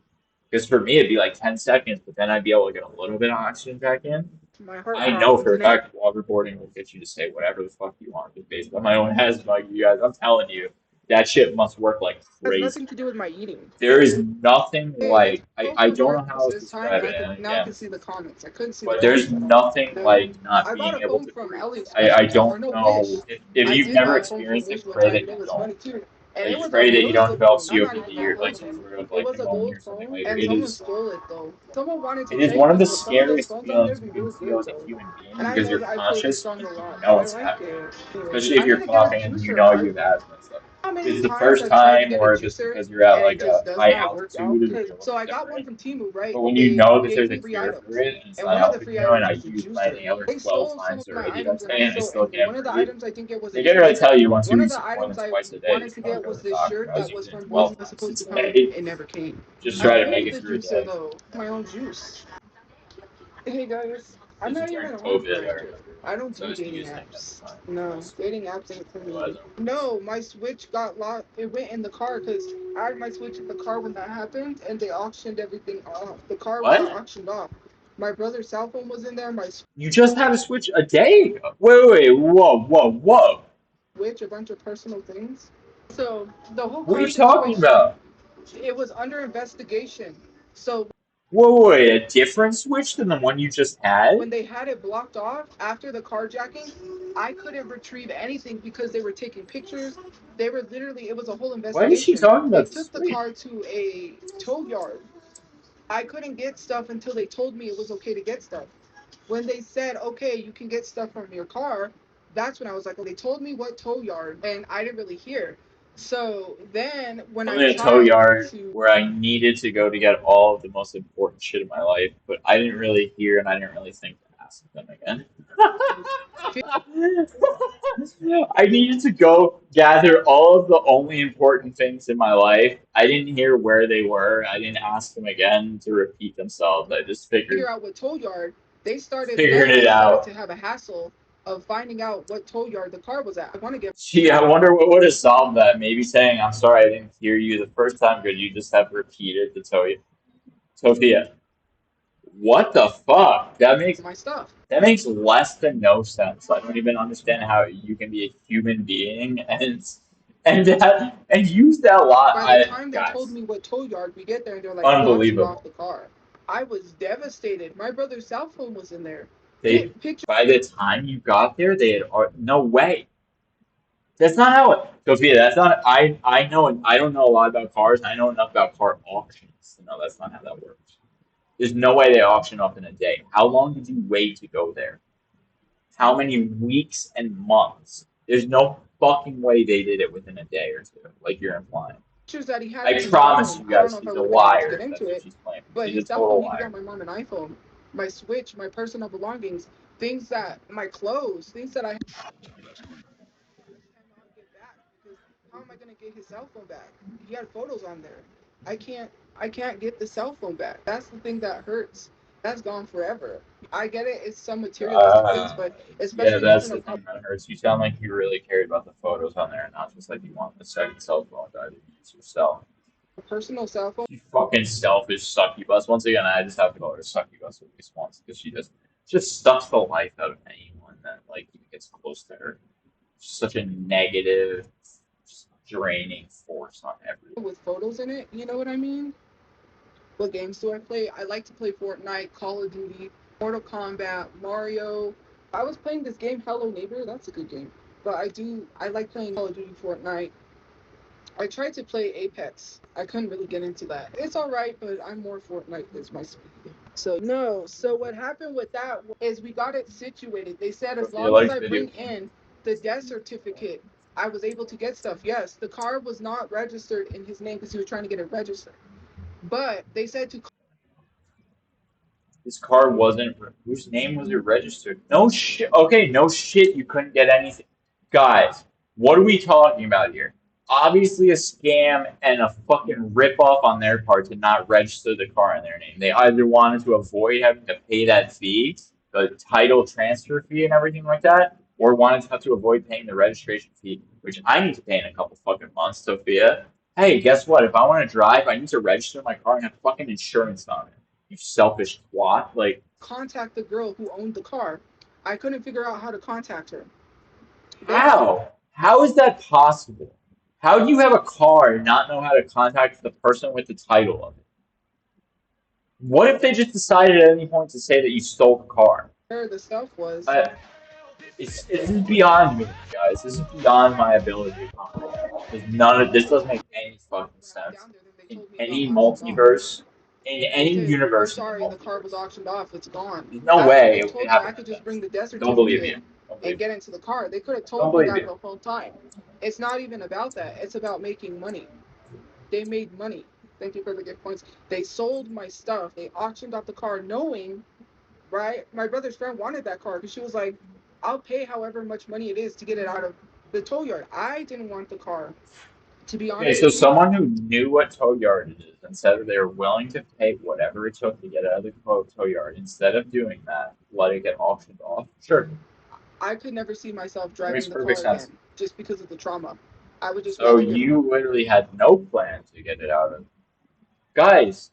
S1: because for me it'd be like 10 seconds, but then I'd be able to get a little bit of oxygen back in.
S2: my heart
S1: I know
S2: problems
S1: for a
S2: and everything.
S1: fact waterboarding will get you to say whatever the fuck you want, just based on my own asthma, you guys. I'm telling you. That shit must work like
S2: Has nothing
S1: crazy.
S2: to do with my eating.
S1: There is nothing
S2: Hey, let's
S1: like
S2: close
S1: I
S2: the
S1: don't
S2: door
S1: know how else to
S2: this time,
S1: describe
S2: and
S1: it, and
S2: now I
S1: again,
S2: can see the comments. I couldn't see the
S1: but there's
S2: comments at all.
S1: nothing
S2: No,
S1: like not
S2: I got
S1: being
S2: a
S1: able
S2: phone
S1: to
S2: from
S1: breathe.
S2: AliExpress
S1: I
S2: one time, or
S1: don't
S2: no, Wish.
S1: know if
S2: I
S1: you've
S2: did
S1: never
S2: buy a phone from
S1: experienced it,
S2: Wish one
S1: pray
S2: time,
S1: that
S2: and it
S1: you
S2: was
S1: don't.
S2: funny too. And it
S1: Like
S2: was a
S1: pray that you
S2: really
S1: don't
S2: good phone.
S1: develop
S2: I'm not
S1: COPD
S2: even
S1: or like some
S2: lying.
S1: sort of
S2: It
S1: like
S2: was a
S1: pneumonia
S2: gold
S1: or something
S2: phone,
S1: later.
S2: and someone stole it though. Someone wanted to
S1: It is
S2: take
S1: one of
S2: it,
S1: the
S2: but some of those
S1: scariest
S2: phones on there
S1: feelings
S2: be
S1: you can
S2: really
S1: feel
S2: good
S1: as a
S2: though.
S1: human being
S2: And I
S1: because
S2: know
S1: you're
S2: that I play this
S1: conscious
S2: song
S1: and
S2: a
S1: you
S2: lot,
S1: know
S2: but I
S1: it's
S2: like
S1: happening.
S2: it. Anyways,
S1: Especially if
S2: I
S1: you're
S2: need to get a
S1: coughing and you
S2: juicer.
S1: know you have asthma and stuff.
S2: How
S1: If
S2: many
S1: it's the
S2: times
S1: first
S2: I've tried to
S1: time
S2: get a
S1: or if it's
S2: juicer
S1: because you're at
S2: and it
S1: like
S2: just
S1: a
S2: does
S1: high
S2: not work out.
S1: altitude, it'll
S2: Because
S1: be a
S2: so
S1: little
S2: I got one
S1: different.
S2: from Timu, right?
S1: But when you
S2: They
S1: know that
S2: gave
S1: there's a
S2: me free
S1: cure for
S2: items,
S1: it and it's
S2: and
S1: not
S2: one of the
S1: helping
S2: free
S1: you, and
S2: items
S1: I
S2: was a
S1: used my
S2: juicer.
S1: inhaler
S2: They
S1: 12
S2: stole some of
S1: times
S2: my
S1: already that
S2: items, and I
S1: day
S2: was
S1: and I
S2: so
S1: still
S2: angry.
S1: can't
S2: One of the
S1: breathe.
S2: items I think it was a
S1: They didn't really
S2: shirt.
S1: tell you once you
S2: One of
S1: use
S2: the
S1: it more
S2: items
S1: than
S2: I
S1: twice a day,
S2: wanted
S1: you're
S2: to
S1: probably
S2: get
S1: going
S2: was
S1: to the
S2: this
S1: doctor.
S2: shirt
S1: I was
S2: that was
S1: using it
S2: from
S1: 12
S2: Boise was
S1: times
S2: supposed to
S1: a
S2: come.
S1: day.
S2: It never came.
S1: Just
S2: I
S1: try to
S2: do
S1: make
S2: need
S1: it
S2: the
S1: through a
S2: juicer
S1: day.
S2: though. My own juice. Hey guys, I'm
S1: Because you
S2: not even
S1: drink
S2: on
S1: Tophia
S2: here.
S1: or
S2: I don't
S1: so I
S2: do
S1: was
S2: dating
S1: using at
S2: apps.
S1: the time.
S2: No,
S1: That's
S2: dating apps ain't for
S1: it was.
S2: me. No, my Switch got locked. It went in the car because I had my Switch in the car when that happened, and they auctioned everything off. The car got
S1: What?
S2: auctioned off. My brother's cell phone was in there. My
S1: You just had to switch a day ago? Wait, whoa, whoa, whoa.
S2: Switch, a bunch of personal things. So the whole
S1: What are
S2: car
S1: you talking
S2: situation,
S1: about?
S2: it was under investigation. So
S1: Wait, a different switch than the one you just had?
S2: when they had it blocked off after the carjacking, I couldn't retrieve anything because they were taking pictures. They were literally, it was a whole
S1: Why is she
S2: investigation.
S1: talking
S2: They
S1: about the
S2: took the
S1: switch?
S2: car to a tow yard. I couldn't get stuff until they told me it was okay to get stuff. When they said, okay, you can get stuff from your car, that's when I was like, they told me what tow yard, and I didn't really hear. So then when
S1: I'm
S2: I
S1: in a tow
S2: tried
S1: yard
S2: to
S1: where I needed to go to get all of the most important shit in my life, but I didn't really hear and I didn't really think to ask them again. I needed to go gather all of the only important things in my life. I didn't hear where they were. I didn't ask them again to repeat themselves. I just
S2: figure out what tow yard,
S1: figured
S2: then
S1: it
S2: I started to
S1: out.
S2: have a hassle of finding out what tow yard the car was at. I want to get
S1: Gee, I wonder what would have solved that. Maybe saying, "I'm sorry, I didn't hear you the first time." Could you just have repeated the Tophia? What the fuck?
S2: my stuff.
S1: That makes less than no sense. I don't even understand how you can be a human being and use that lot.
S2: By the
S1: I
S2: time they told
S1: guys,
S2: me what tow yard, we get there and they're like, we auctioned off
S1: unbelievable.
S2: the car. I was devastated. My brother's cell phone was in there.
S1: They by the time you got there, they had no way. That's not how it. Sophia, that's not. I know. I don't know a lot about cars. I know enough about car auctions. No, that's not how that works. There's no way they auction off in a day. How long did you wait to go there? How many weeks and months? There's no fucking way they did it within a day or two, like you're implying.
S2: pictures that he had in
S1: I
S2: his
S1: promise
S2: phone.
S1: you
S2: I don't
S1: guys,
S2: know if I
S1: she's a
S2: would have been able to get
S1: liar.
S2: into
S1: That's what
S2: it,
S1: she's claiming.
S2: but
S1: She's a
S2: his cell phone,
S1: total
S2: he could get
S1: liar.
S2: on my mom and iPhone, my Switch, my personal belongings, things that, my clothes, things that I cannot get back because how am I gonna get his cell phone back? He had photos on there. I can't I can't get the cell phone back. That's the thing that hurts. That's gone forever. I get it, it's some materialistic things,
S1: Uh,
S2: but
S1: yeah,
S2: especially
S1: that's
S2: using a
S1: the
S2: car
S1: thing that hurts. You sound like you really cared about the photos on there, and not just like you want the second cell phone guy to use yourself.
S2: personal cell phone
S1: You fucking selfish succubus. Once again, I just have to call her succubus at least once because she just sucks the life out of anyone that like even gets close to her. She's such a negative, draining force on everyone.
S2: with photos in it, you know what I mean? What games do I play? I like to play Fortnite, Call of Duty, Mortal Kombat, Mario. I was playing this game, Hello Neighbor. That's a good game. But I like playing Call of Duty, Fortnite. I tried to play Apex. I couldn't really get into that. It's all right, but I'm more Fortnite is my speed. So no. So what happened with that is we got it situated. They said as
S1: Sophia
S2: long as
S1: likes
S2: I
S1: video
S2: bring
S1: games.
S2: in the death certificate, I was able to get stuff. Yes, the car was not registered in his name because he was trying to get it registered. But they said to
S1: This car wasn't. Whose name was it registered? No shit. Okay, no shit. You couldn't get anything. Guys, what are we talking about here? Obviously, a scam and a fucking ripoff on their part to not register the car in their name. They either wanted to avoid having to pay that fee, the title transfer fee, and everything like that, or wanted to have to avoid paying the registration fee, which I need to pay in a couple fucking months, Sophia. Hey, guess what? If I want to drive, I need to register my car and have fucking insurance on it. You selfish twat. Like,
S2: contact the girl who owned the car. I couldn't figure out how to contact her. They
S1: how? How is that possible? How do you have a car and not know how to contact the person with the title of it? What if they just decided at any point to say that you stole the car?
S2: Where the stuff was,
S1: I, this is beyond me, guys. This is beyond my ability to comprehend. Because none of this doesn't make any fucking
S2: when I went
S1: sense
S2: down there, then they
S1: in
S2: told me it got
S1: any
S2: auctioned off.
S1: multiverse, in
S2: They
S1: any
S2: said, "We're
S1: universe in the
S2: sorry, the car was
S1: multiverse.
S2: auctioned off. It's gone."
S1: There's no
S2: After
S1: way
S2: they
S1: it
S2: told me I
S1: happened
S2: could
S1: like
S2: just
S1: this.
S2: bring the death
S1: Don't believe
S2: certificate
S1: you. Don't
S2: and
S1: believe you.
S2: get into the car, they could have
S1: Don't
S2: told me
S1: believe
S2: that
S1: you.
S2: the whole time. It's not even about that. It's about making money. They made money. Thank you for the gift points. They sold my stuff. They auctioned off the car knowing, right? My brother's friend wanted that car because she was like, I'll pay however much money it is to get it out of the tow yard. I didn't want the car, to be
S1: Okay,
S2: honest
S1: so
S2: with you.
S1: someone who knew what tow yard it is and said that they were willing to pay whatever it took to get it out of the tow yard, instead of doing that, let it get auctioned off. Sure,
S2: I could never see myself
S1: that makes
S2: driving the
S1: perfect
S2: car
S1: sense.
S2: again just because of the trauma. I would just
S1: So
S2: rather get
S1: you literally had no plan to get it out of. Guys,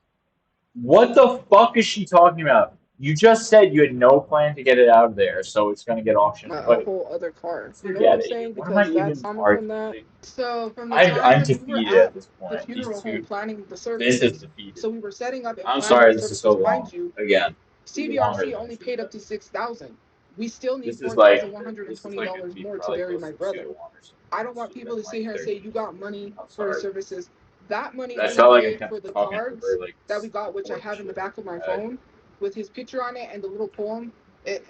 S1: what the fuck is she talking about? You just said you had no plan to get it out of there, so it's gonna get auctioned.
S2: a
S1: Wait,
S2: whole other car. You know what
S1: forget
S2: I'm
S1: it.
S2: saying?
S1: What am I
S2: Because that's
S1: even
S2: trauma from that.
S1: arguing?
S2: So from the
S1: I'm
S2: time we were
S1: defeated at
S2: at
S1: this
S2: the
S1: point. These
S2: funeral home
S1: two.
S2: planning the
S1: This is
S2: services,
S1: defeated.
S2: so we were setting up and
S1: I'm
S2: planning the
S1: sorry this is so
S2: services. Mind
S1: long.
S2: you,
S1: Again, this is longer
S2: CBRC
S1: than it
S2: only
S1: should have
S2: paid
S1: been.
S2: up to 6,000. We still need
S1: This is
S2: four
S1: like
S2: thousand one hundred and
S1: this is
S2: twenty
S1: like gonna
S2: dollars
S1: be
S2: more to
S1: probably
S2: bury
S1: close
S2: my
S1: to two
S2: brother.
S1: to one or something.
S2: I don't
S1: This
S2: want
S1: should have
S2: people
S1: been
S2: to sit
S1: like
S2: here and say
S1: 30
S2: you
S1: minutes.
S2: got money
S1: I'm
S2: for the
S1: sorry.
S2: services. That money
S1: That
S2: only
S1: felt like I
S2: paid for
S1: kept
S2: the
S1: talking over
S2: cards
S1: like
S2: that we got, which I
S1: important
S2: have in the
S1: shit.
S2: back of my
S1: Uh,
S2: phone with his picture on it and the little poem.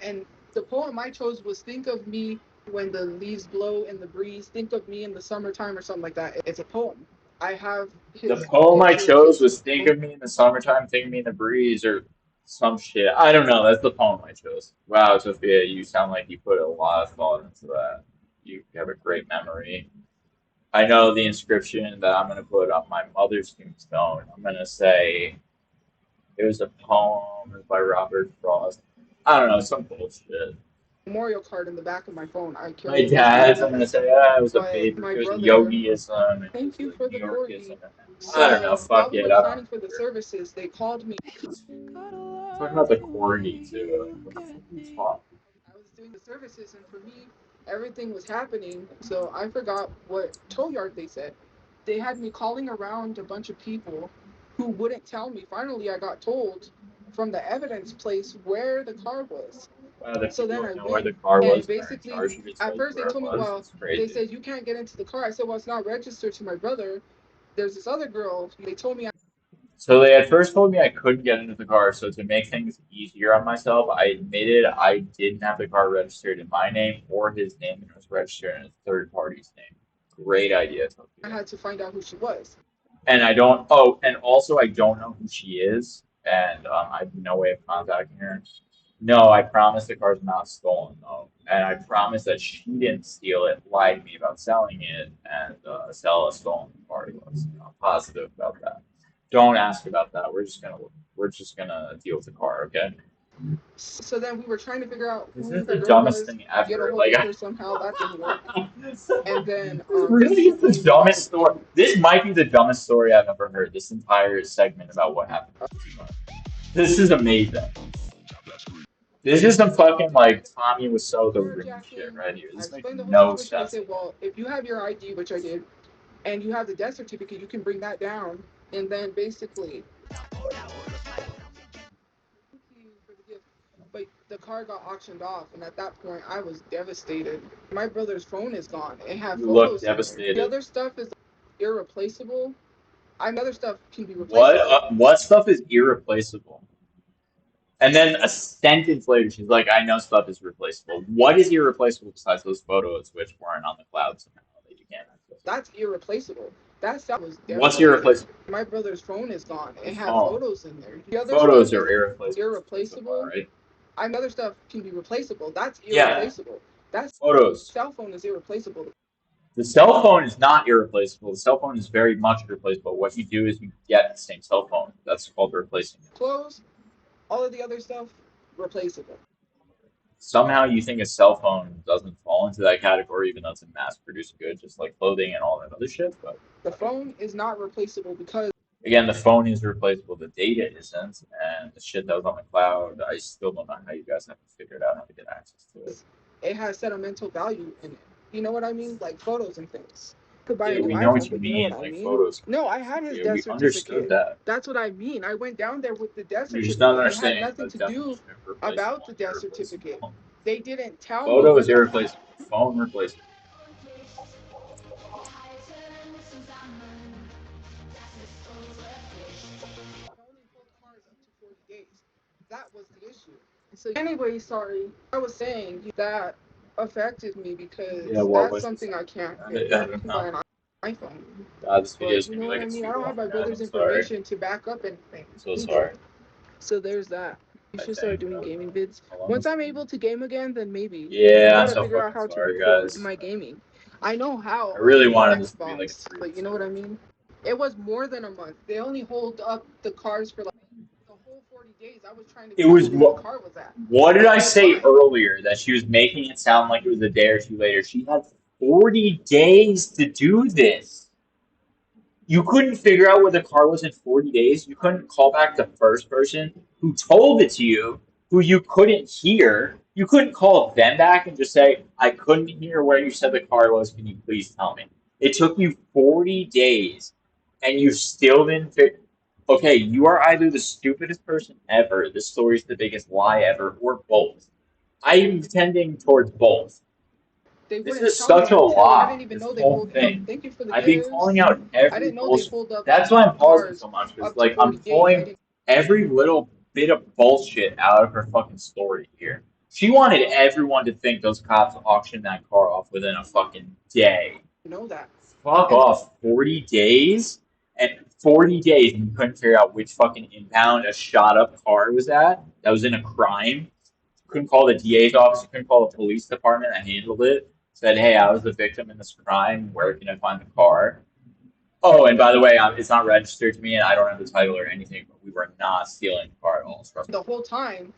S2: And the poem I chose was "Think of me when the leaves blow in the breeze. Think of me in the summertime" or something like that. It's a poem. I have
S1: the
S2: his
S1: poem I
S2: picture
S1: chose
S2: taped.
S1: was "Think of Me in the Summertime, Think of Me in the Breeze" or some shit. I don't know. That's the poem I chose. Wow, Tophia, you sound like you put a lot of thought into that. You have a great memory. I know the inscription that I'm gonna put on my mother's tombstone. I'm gonna say it was a poem by Robert Frost. I don't know, some bullshit.
S2: Memorial card in the back of my phone. I
S1: My
S2: carry it with me
S1: dad's, I'm gonna
S2: always.
S1: say, ah, it was a
S2: But
S1: baby.
S2: my
S1: It was a
S2: brother,
S1: yogiism, and it
S2: thank
S1: was
S2: you
S1: a
S2: for
S1: New
S2: the
S1: Yorkism.
S2: corgi.
S1: I don't know.
S2: So while
S1: Fuck
S2: we
S1: it.
S2: were
S1: I don't
S2: planning for the
S1: remember.
S2: services, they called me.
S1: Talking about the corgi too. What the fuck are you talking?
S2: I was doing the services, and for me, everything was happening. So I forgot what tow yard they said. They had me calling around a bunch of people who wouldn't tell me. Finally, I got told from the evidence place where the car was.
S1: The
S2: So
S1: people
S2: then
S1: who
S2: I
S1: know where
S2: went,
S1: the car
S2: and
S1: was and are in
S2: basically,
S1: charge of it tell
S2: at
S1: you
S2: first they
S1: where it
S2: told me,
S1: was.
S2: well,
S1: It's
S2: they
S1: crazy.
S2: said you can't get into the car. I said, well, it's not registered to my brother. There's this other girl. They told me
S1: So they had first told me I couldn't get into the car. So to make things easier on myself, I admitted I didn't have the car registered in my name or his name, and it was registered in a third party's name. Great idea,
S2: I
S1: Tophia.
S2: had to find out who she was.
S1: And I don't. Oh, and also I don't know who she is, and I have no way of contacting her. No, I promise the car's not stolen though, and I promise that she didn't steal it, lie to me about selling it, and sell a stolen car to us. I'm positive about that. Don't ask about that. We're just gonna deal with the car, okay?
S2: So then we were trying to figure out
S1: This
S2: who
S1: is
S2: the
S1: the
S2: girl
S1: dumbest
S2: was,
S1: thing
S2: get a
S1: ever.
S2: hold
S1: Like,
S2: of her somehow. That didn't work.
S1: this
S2: And then
S1: really is the
S2: basically we got
S1: dumbest
S2: the
S1: story. This might be the dumbest story I've ever heard. This entire segment about what happened. This is amazing. This is some fucking like Tommy was so the ring shit
S2: carjacking.
S1: right here.
S2: I
S1: This makes
S2: explained the whole
S1: no
S2: situation. They
S1: sense
S2: said,
S1: at all.
S2: well, if you have your ID, which I did, and you have the death certificate, you can bring that down. And then basically, thank you for the gift. But the car got auctioned off, and at that point, I was devastated. My brother's phone is gone. It had
S1: You look
S2: photos in there. The
S1: devastated.
S2: other stuff is irreplaceable. I mean, other stuff can be
S1: What
S2: replaceable.
S1: what stuff is irreplaceable? And then a sentence later, she's like, "I know stuff is replaceable." What is irreplaceable besides those photos, which weren't on the cloud somehow that you can't access?
S2: That's irreplaceable. That stuff was
S1: What's
S2: devastated.
S1: irreplaceable?
S2: My brother's phone is gone.
S1: The
S2: It had
S1: phone.
S2: photos in there. The other
S1: Photos
S2: stuff
S1: are
S2: is
S1: irreplaceable so far,
S2: irreplaceable.
S1: right?
S2: I mean, other stuff can be replaceable. That's
S1: Yeah.
S2: irreplaceable. That
S1: Photos.
S2: cell phone is irreplaceable.
S1: The cell phone is not irreplaceable. The cell phone is very much replaceable. What you do is you get the same cell phone. That's called replacing it.
S2: Clothes, all of the other stuff, replaceable.
S1: Somehow you think a cell phone doesn't fall into that category, even though it's a mass-produced good, just like clothing and all that other shit. But
S2: The
S1: okay.
S2: phone is not replaceable because
S1: Again, the phone is replaceable. The data isn't, and the shit that was on the cloud, I still don't know how you guys haven't figured out how to get access to it.
S2: it has sentimental value in it. You know what I mean? Like photos and things. to buy a
S1: Yeah,
S2: new
S1: we know
S2: iPhone,
S1: what you
S2: but you know what
S1: mean,
S2: I
S1: like
S2: mean?
S1: photos.
S2: No, I had his
S1: Yeah,
S2: death
S1: we understood
S2: certificate.
S1: that.
S2: That's what I mean. I went down there with the death
S1: You're just not
S2: certificate. It had
S1: understanding
S2: nothing
S1: the
S2: to do
S1: definition of
S2: about
S1: replaceable
S2: the
S1: and
S2: death certificate.
S1: irreplaceable.
S2: They didn't tell me
S1: Photo is
S2: what the
S1: irreplaceable. Phone replaceable.
S2: only hold cars up to 40 days. That was the issue. So anyway, sorry. I was saying that affected me
S1: Yeah,
S2: because
S1: what
S2: that's
S1: was the
S2: something I
S1: second?
S2: can't
S1: I
S2: fix. I
S1: don't
S2: can
S1: know.
S2: buy an iPhone.
S1: This video
S2: But
S1: is
S2: you
S1: gonna
S2: know
S1: be
S2: what
S1: like
S2: I
S1: a
S2: mean? I
S1: too
S2: don't
S1: long
S2: have my
S1: drive.
S2: brother's
S1: I'm sorry.
S2: information to back up anything
S1: I'm so
S2: either.
S1: sorry.
S2: So there's that. You
S1: I
S2: should start
S1: think.
S2: doing gaming vids.
S1: How long
S2: Once
S1: is it?
S2: I'm able to game again, then maybe. I
S1: Yeah, I'm
S2: gotta
S1: so
S2: figure out
S1: fucking
S2: how to
S1: sorry,
S2: record
S1: guys.
S2: my gaming. I know how
S1: I really
S2: on the
S1: wanted this to be like a
S2: Xbox, but you know what I
S1: 3-2.
S2: mean? It was more than a month. They only hold up the cars for like the whole 40 days. I was trying to
S1: It
S2: figure
S1: was
S2: out where the car was at
S1: what did
S2: the
S1: I
S2: whole
S1: say
S2: time.
S1: earlier that she was making it sound like it was a day or two later? She had 40 days to do this. You couldn't figure out where the car was in 40 days. You couldn't call back the first person who told it to you, who you couldn't hear. You couldn't call them back and just say, I couldn't hear where you said the car was. Can you please tell me? It took you 40 days and you still didn't figure. Okay, you are either the stupidest person ever, this story's the biggest lie ever, or both. I'm tending towards both.
S2: They
S1: This
S2: wouldn't
S1: is
S2: tell me
S1: such a
S2: until I
S1: lie,
S2: didn't even
S1: this
S2: know they
S1: whole
S2: hold up.
S1: thing.
S2: Thank you for the
S1: I've been calling
S2: gifts.
S1: out
S2: I
S1: every
S2: didn't know they
S1: bullshit.
S2: hold up
S1: That's why I'm pausing
S2: cars
S1: so much, because
S2: up to
S1: like I'm
S2: 40 days. I
S1: pulling
S2: didn't
S1: every little bit of bullshit out of her fucking story here. She wanted everyone to think those cops auctioned that car off within a fucking day.
S2: know that.
S1: Fuck
S2: And
S1: off. 40 days? And 40 days and you couldn't figure out which fucking impound a shot up car was at that was in a crime? Couldn't call the DA's office, you couldn't call the police department that handled it. Said, hey, I was the victim in this crime. Where can I find the car? Oh, and by the way, it's not registered to me, and I don't have the title or anything. But we were not stealing the car at all. Trust me.
S2: the whole time,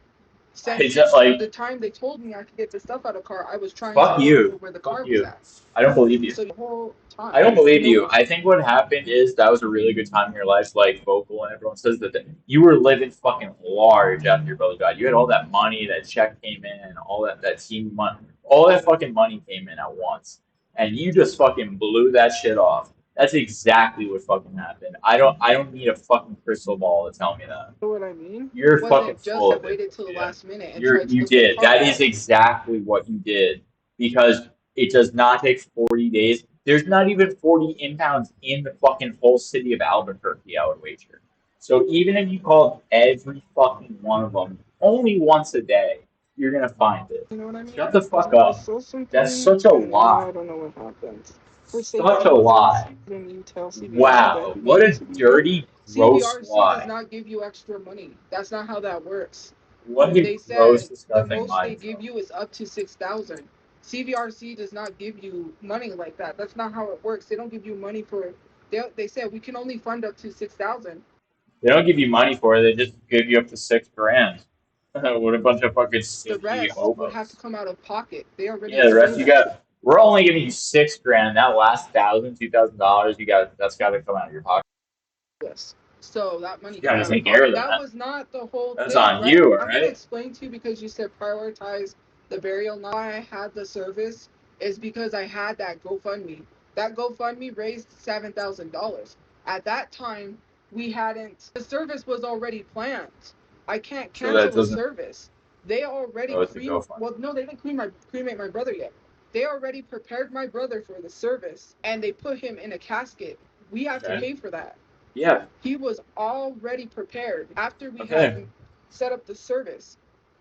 S1: It's
S2: since
S1: just
S2: the
S1: like,
S2: time they told me I could get the stuff out of the car, I was trying to
S1: fuck
S2: look for
S1: you,
S2: where the
S1: fuck
S2: car was
S1: you.
S2: at.
S1: I don't believe you.
S2: So the whole
S1: I
S2: time,
S1: don't
S2: you
S1: believe
S2: know,
S1: you. I think what happened is that was a really good time in your life, like vocal, and everyone says that you were living fucking large after your brother died. You had all that money, that check came in, and all that team money, all that fucking money came in at once, and you just fucking blew that shit off. That's exactly what fucking happened. I don't need a fucking crystal ball to tell me that.
S2: know what I mean?
S1: You're fucking
S2: Wasn't just
S1: full
S2: I
S1: of it,
S2: waited till the
S1: Tophia.
S2: last minute and tried to
S1: You
S2: look for the
S1: did.
S2: car
S1: That is
S2: out.
S1: exactly what you did. Because it does not take 40 days. There's not even 40 impounds in the fucking whole city of Albuquerque, I would wager. So even if you called every fucking one of them only once a day, you're gonna find it.
S2: You know what I
S1: Shut
S2: mean?
S1: the fuck
S2: I
S1: up.
S2: saw
S1: That's
S2: something
S1: such a
S2: and now
S1: lie.
S2: I don't know what happened. For
S1: Such
S2: safety
S1: a
S2: reasons,
S1: lie.
S2: then you tell CVRC that
S1: Wow.
S2: you
S1: What
S2: need
S1: a
S2: to be paid.
S1: dirty, gross
S2: CVRC does
S1: lie.
S2: not give you extra money. That's not how that works.
S1: What a
S2: They
S1: gross,
S2: said the
S1: disgusting
S2: most
S1: lie
S2: they
S1: to
S2: give
S1: tell.
S2: you is up to 6,000. CVRC does not give you money like that. That's not how it works. They don't give you money for. They said we can only fund up to 6,000.
S1: They don't give you money for it. They just give you up to 6 grand. What a bunch of fucking
S2: The
S1: stingy
S2: rest would have to
S1: hobos.
S2: come out of pocket. They already
S1: Yeah, the rest
S2: explained
S1: you
S2: that to
S1: got. We're only giving you 6 grand. That last $1,000, $2,000, you got. That's got to come out of your pocket.
S2: us. So that money
S1: You got
S2: came
S1: to
S2: out of
S1: take care
S2: pocket.
S1: of
S2: That
S1: that.
S2: was not the whole
S1: That's
S2: thing,
S1: on
S2: right?
S1: you, all
S2: I'm gonna
S1: right?
S2: explain to you because you said prioritize the burial. Now why I had the service is because I had that GoFundMe. That GoFundMe raised $7,000. At that time, we hadn't. The service was already planned. I can't
S1: So that
S2: cancel the
S1: doesn't.
S2: service. They already
S1: Oh, it's a GoFundMe.
S2: Well, no, they didn't cremate my brother yet. They already prepared my brother for the service and they put him in a casket. We had to
S1: Okay.
S2: pay for that.
S1: Yeah.
S2: He was already prepared after we had
S1: Okay.
S2: set up the service.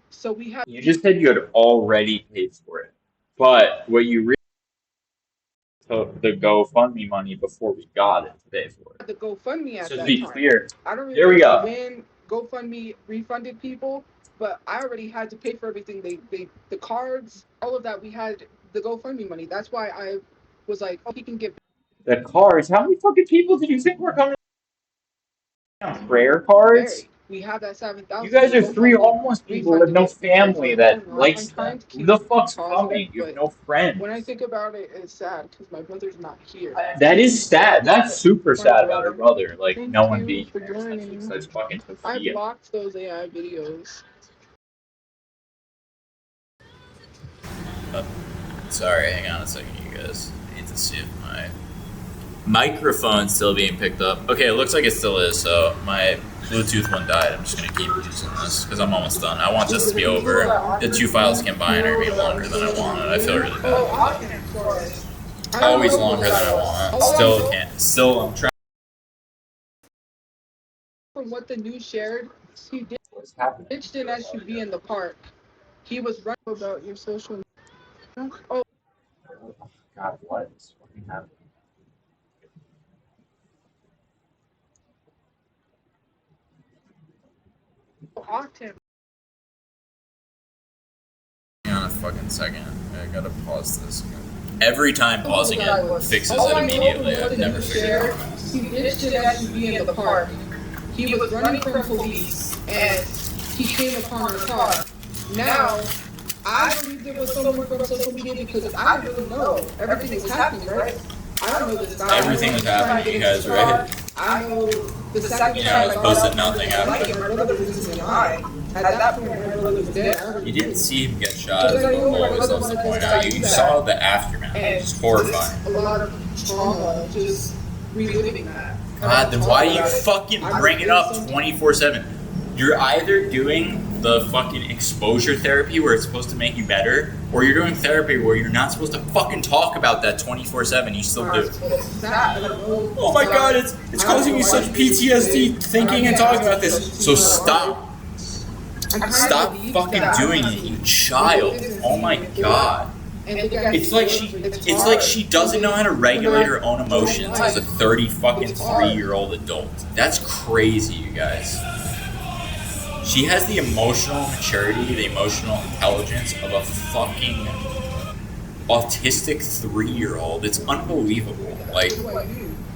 S2: So we had
S1: You just said you had already paid for it, but what you really took the GoFundMe money before we got it to pay for it.
S2: the GoFundMe at
S1: So to
S2: that
S1: be
S2: time.
S1: clear,
S2: I don't
S1: there we
S2: remember
S1: go.
S2: when GoFundMe refunded people, but I already had to pay for everything. They the cards, all of that. We had the GoFundMe money. That's why I was like, oh, he can get
S1: The cards. How many fucking people did you think were coming on prayer cards?
S2: buried. We have that seven
S1: You
S2: thousand.
S1: guys
S2: The
S1: are three
S2: GoFundMe
S1: homeless people with
S2: refunded
S1: no
S2: it.
S1: family
S2: So I don't
S1: that
S2: know. I'm
S1: likes them.
S2: trying to
S1: Who
S2: keep
S1: the fuck's
S2: positive,
S1: coming? You have
S2: but
S1: no
S2: when I
S1: friends.
S2: think about it, it's sad because my brother's not here.
S1: That is sad. That's super
S2: My
S1: sad about her
S2: brother.
S1: brother. Like
S2: Thank
S1: no one
S2: you
S1: being
S2: for
S1: there, essentially.
S2: joining.
S1: Besides fucking
S2: I
S1: Tophia.
S2: blocked those AI videos.
S1: Sorry, hang on a second, you guys. I need to see if my Microphone still being picked up. Okay, it looks like it still is. So my Bluetooth one died. I'm just gonna keep using this because I'm almost done. I want this to be over. The 2 files combined are being longer than I wanted. I feel really bad. Always longer than I want. Still can't. Still, I'm trying.
S2: From what the news shared, he
S1: What's happening?
S2: ditched an SUV in the park. He was running about your social media. Oh,
S1: God, what is fucking happening?
S2: Octane.
S1: Hang on a fucking second. I gotta pause this. Every time pausing it fixes it immediately. I've never figured it out.
S2: He ditched an SUV in the park. He was running from police and he came upon the car. Now, I believe it was someone from social media because I don't really know. Everything was happening, right? I don't know this guy.
S1: Everything was happening, you guys, right?
S2: I know the second
S1: You know, I
S2: time
S1: posted nothing after.
S2: my brother was losing an eye. At that point, my brother was dead.
S1: You didn't see him get shot, is what always loves to point out. You saw the aftermath. It's horrifying.
S2: A lot of trauma, just reliving that.
S1: God, then why do you fucking bring it up 24/7? You're either doing the fucking exposure therapy where it's supposed to make you better, or you're doing therapy where you're not supposed to fucking talk about that 24/7. You still do. Oh my god, it's causing you such PTSD thinking and talking about this. So stop. Stop fucking doing it, you child. Oh my god. It's like she doesn't know how to regulate her own emotions as a 3-year-old adult. That's crazy, you guys. She has the emotional maturity, the emotional intelligence of a fucking autistic 3-year-old. It's unbelievable. Like,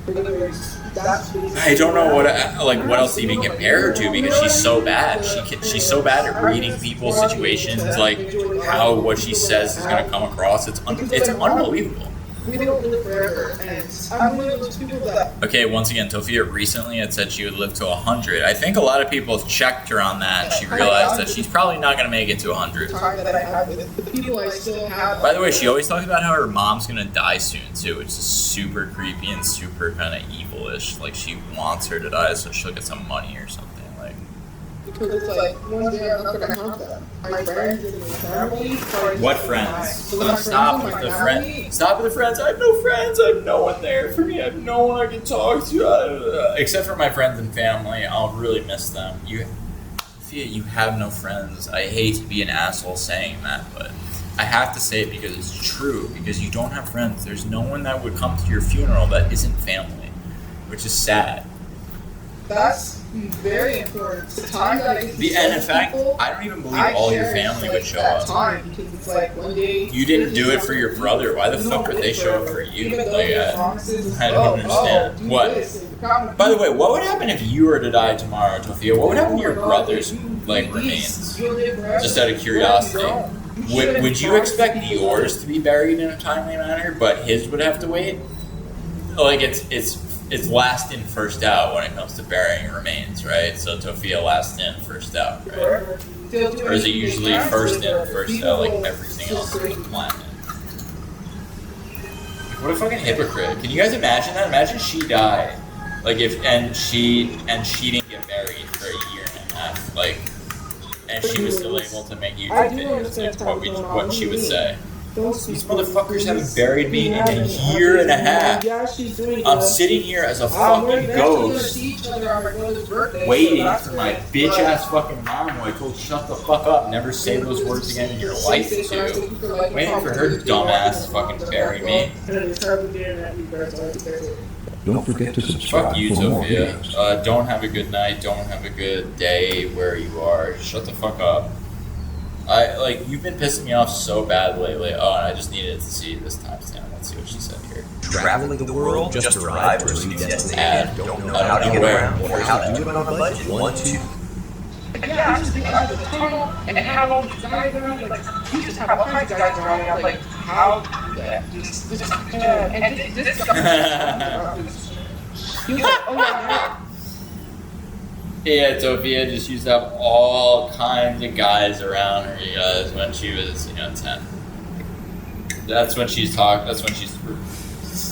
S1: I don't know what else to even compare her to because she's so bad. She's so bad at reading people's situations, like how what she says is gonna come across. It's unbelievable.
S2: We don't live forever, and I'm one of those people that.
S1: Okay, once again, Tophia recently had said she would live to 100. I think a lot of people checked her on that, and she realized that she's probably not going to make it to 100.
S2: That I have with the people I still have.
S1: By the way, she always talks about how her mom's going to die soon, too, which is super creepy and super kind of evil-ish. Like, she wants her to die so she'll get some money or something. Like,
S2: because it's like, one day I'm not going to have them. My friends and my family.
S1: What friends? Stop with the friends. Stop with the friends. I have no friends. I have no one there for me. I have no one I can talk to. Except for my friends and family. I'll really miss them. You have no friends. I hate to be an asshole saying that, but I have to say it because it's true. Because you don't have friends. There's no one that would come to your funeral that isn't family, which is sad.
S2: That's very important.
S1: And in fact, I don't even believe all your family would show up. You didn't do it for your brother. Why the fuck would they show up for you? Like, I don't understand. What? By the way, what would happen if you were to die tomorrow, Tophia? What would happen to your brother's remains? Just out of curiosity. Would you expect yours to be buried in a timely manner, but his would have to wait? Like it's last in, first out when it comes to burying remains, right? So Tophia last in, first out, right? Or is it usually first in, first out, like everything else on the planet? What a fucking hypocrite! Can you guys imagine that? Imagine she died, like and she didn't get buried for a year and a half, like, and she was still able to make YouTube videos. Like, what she would say. These motherfuckers haven't buried me in a year and a half. I'm sitting here as a fucking ghost, waiting for my bitch ass fucking mom who I told shut the fuck up, never say those words again in your life to. Waiting for her dumbass to fucking bury me.
S3: Don't forget to subscribe.
S1: Fuck you,
S3: for more
S1: Tophia.
S3: videos.
S1: Don't have a good night. Don't have a good day where you are. Shut the fuck up. You've been pissing me off so bad lately. Oh, and I just needed to see this timestamp. Let's see what she said here.
S4: Traveling the world, just arrived to a new destination, don't know how to get around or how to do it on a budget. 1, 2.
S2: Yeah, I just think I have a tunnel and have all these guys around. Like, you just have all kinds of guys around. And I'm like, how? And this guy. He was like, oh yeah.
S1: Yeah, Tophia just used to have all kinds of guys around her, you guys, when she was, 10. That's when she's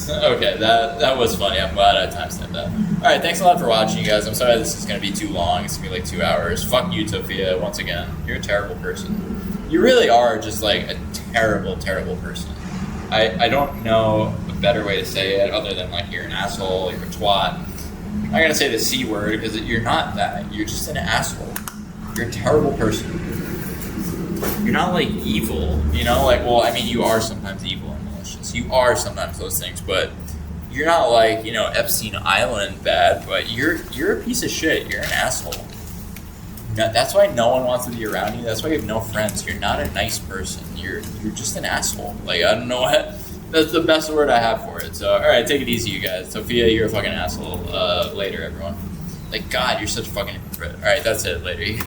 S1: Okay, that was funny. I'm glad I timestamped that. Alright, thanks a lot for watching, you guys. I'm sorry this is going to be too long. It's going to be like 2 hours. Fuck you, Tophia, once again. You're a terrible person. You really are just like a terrible, terrible person. I don't know a better way to say it other than like you're an asshole, you're a twat. I'm not going to say the C word because you're not that. You're just an asshole. You're a terrible person. You're not like evil, you know? Like, well, I mean, you are sometimes evil and malicious. You are sometimes those things, but you're not like, you know, Epstein Island bad, but you're a piece of shit. You're an asshole. That's why no one wants to be around you. That's why you have no friends. You're not a nice person. You're just an asshole. Like, I don't know what. That's the best word I have for it. So, all right, take it easy, you guys. Tophia, you're a fucking asshole. Later, everyone. Like, God, you're such a fucking hypocrite. All right, that's it. Later.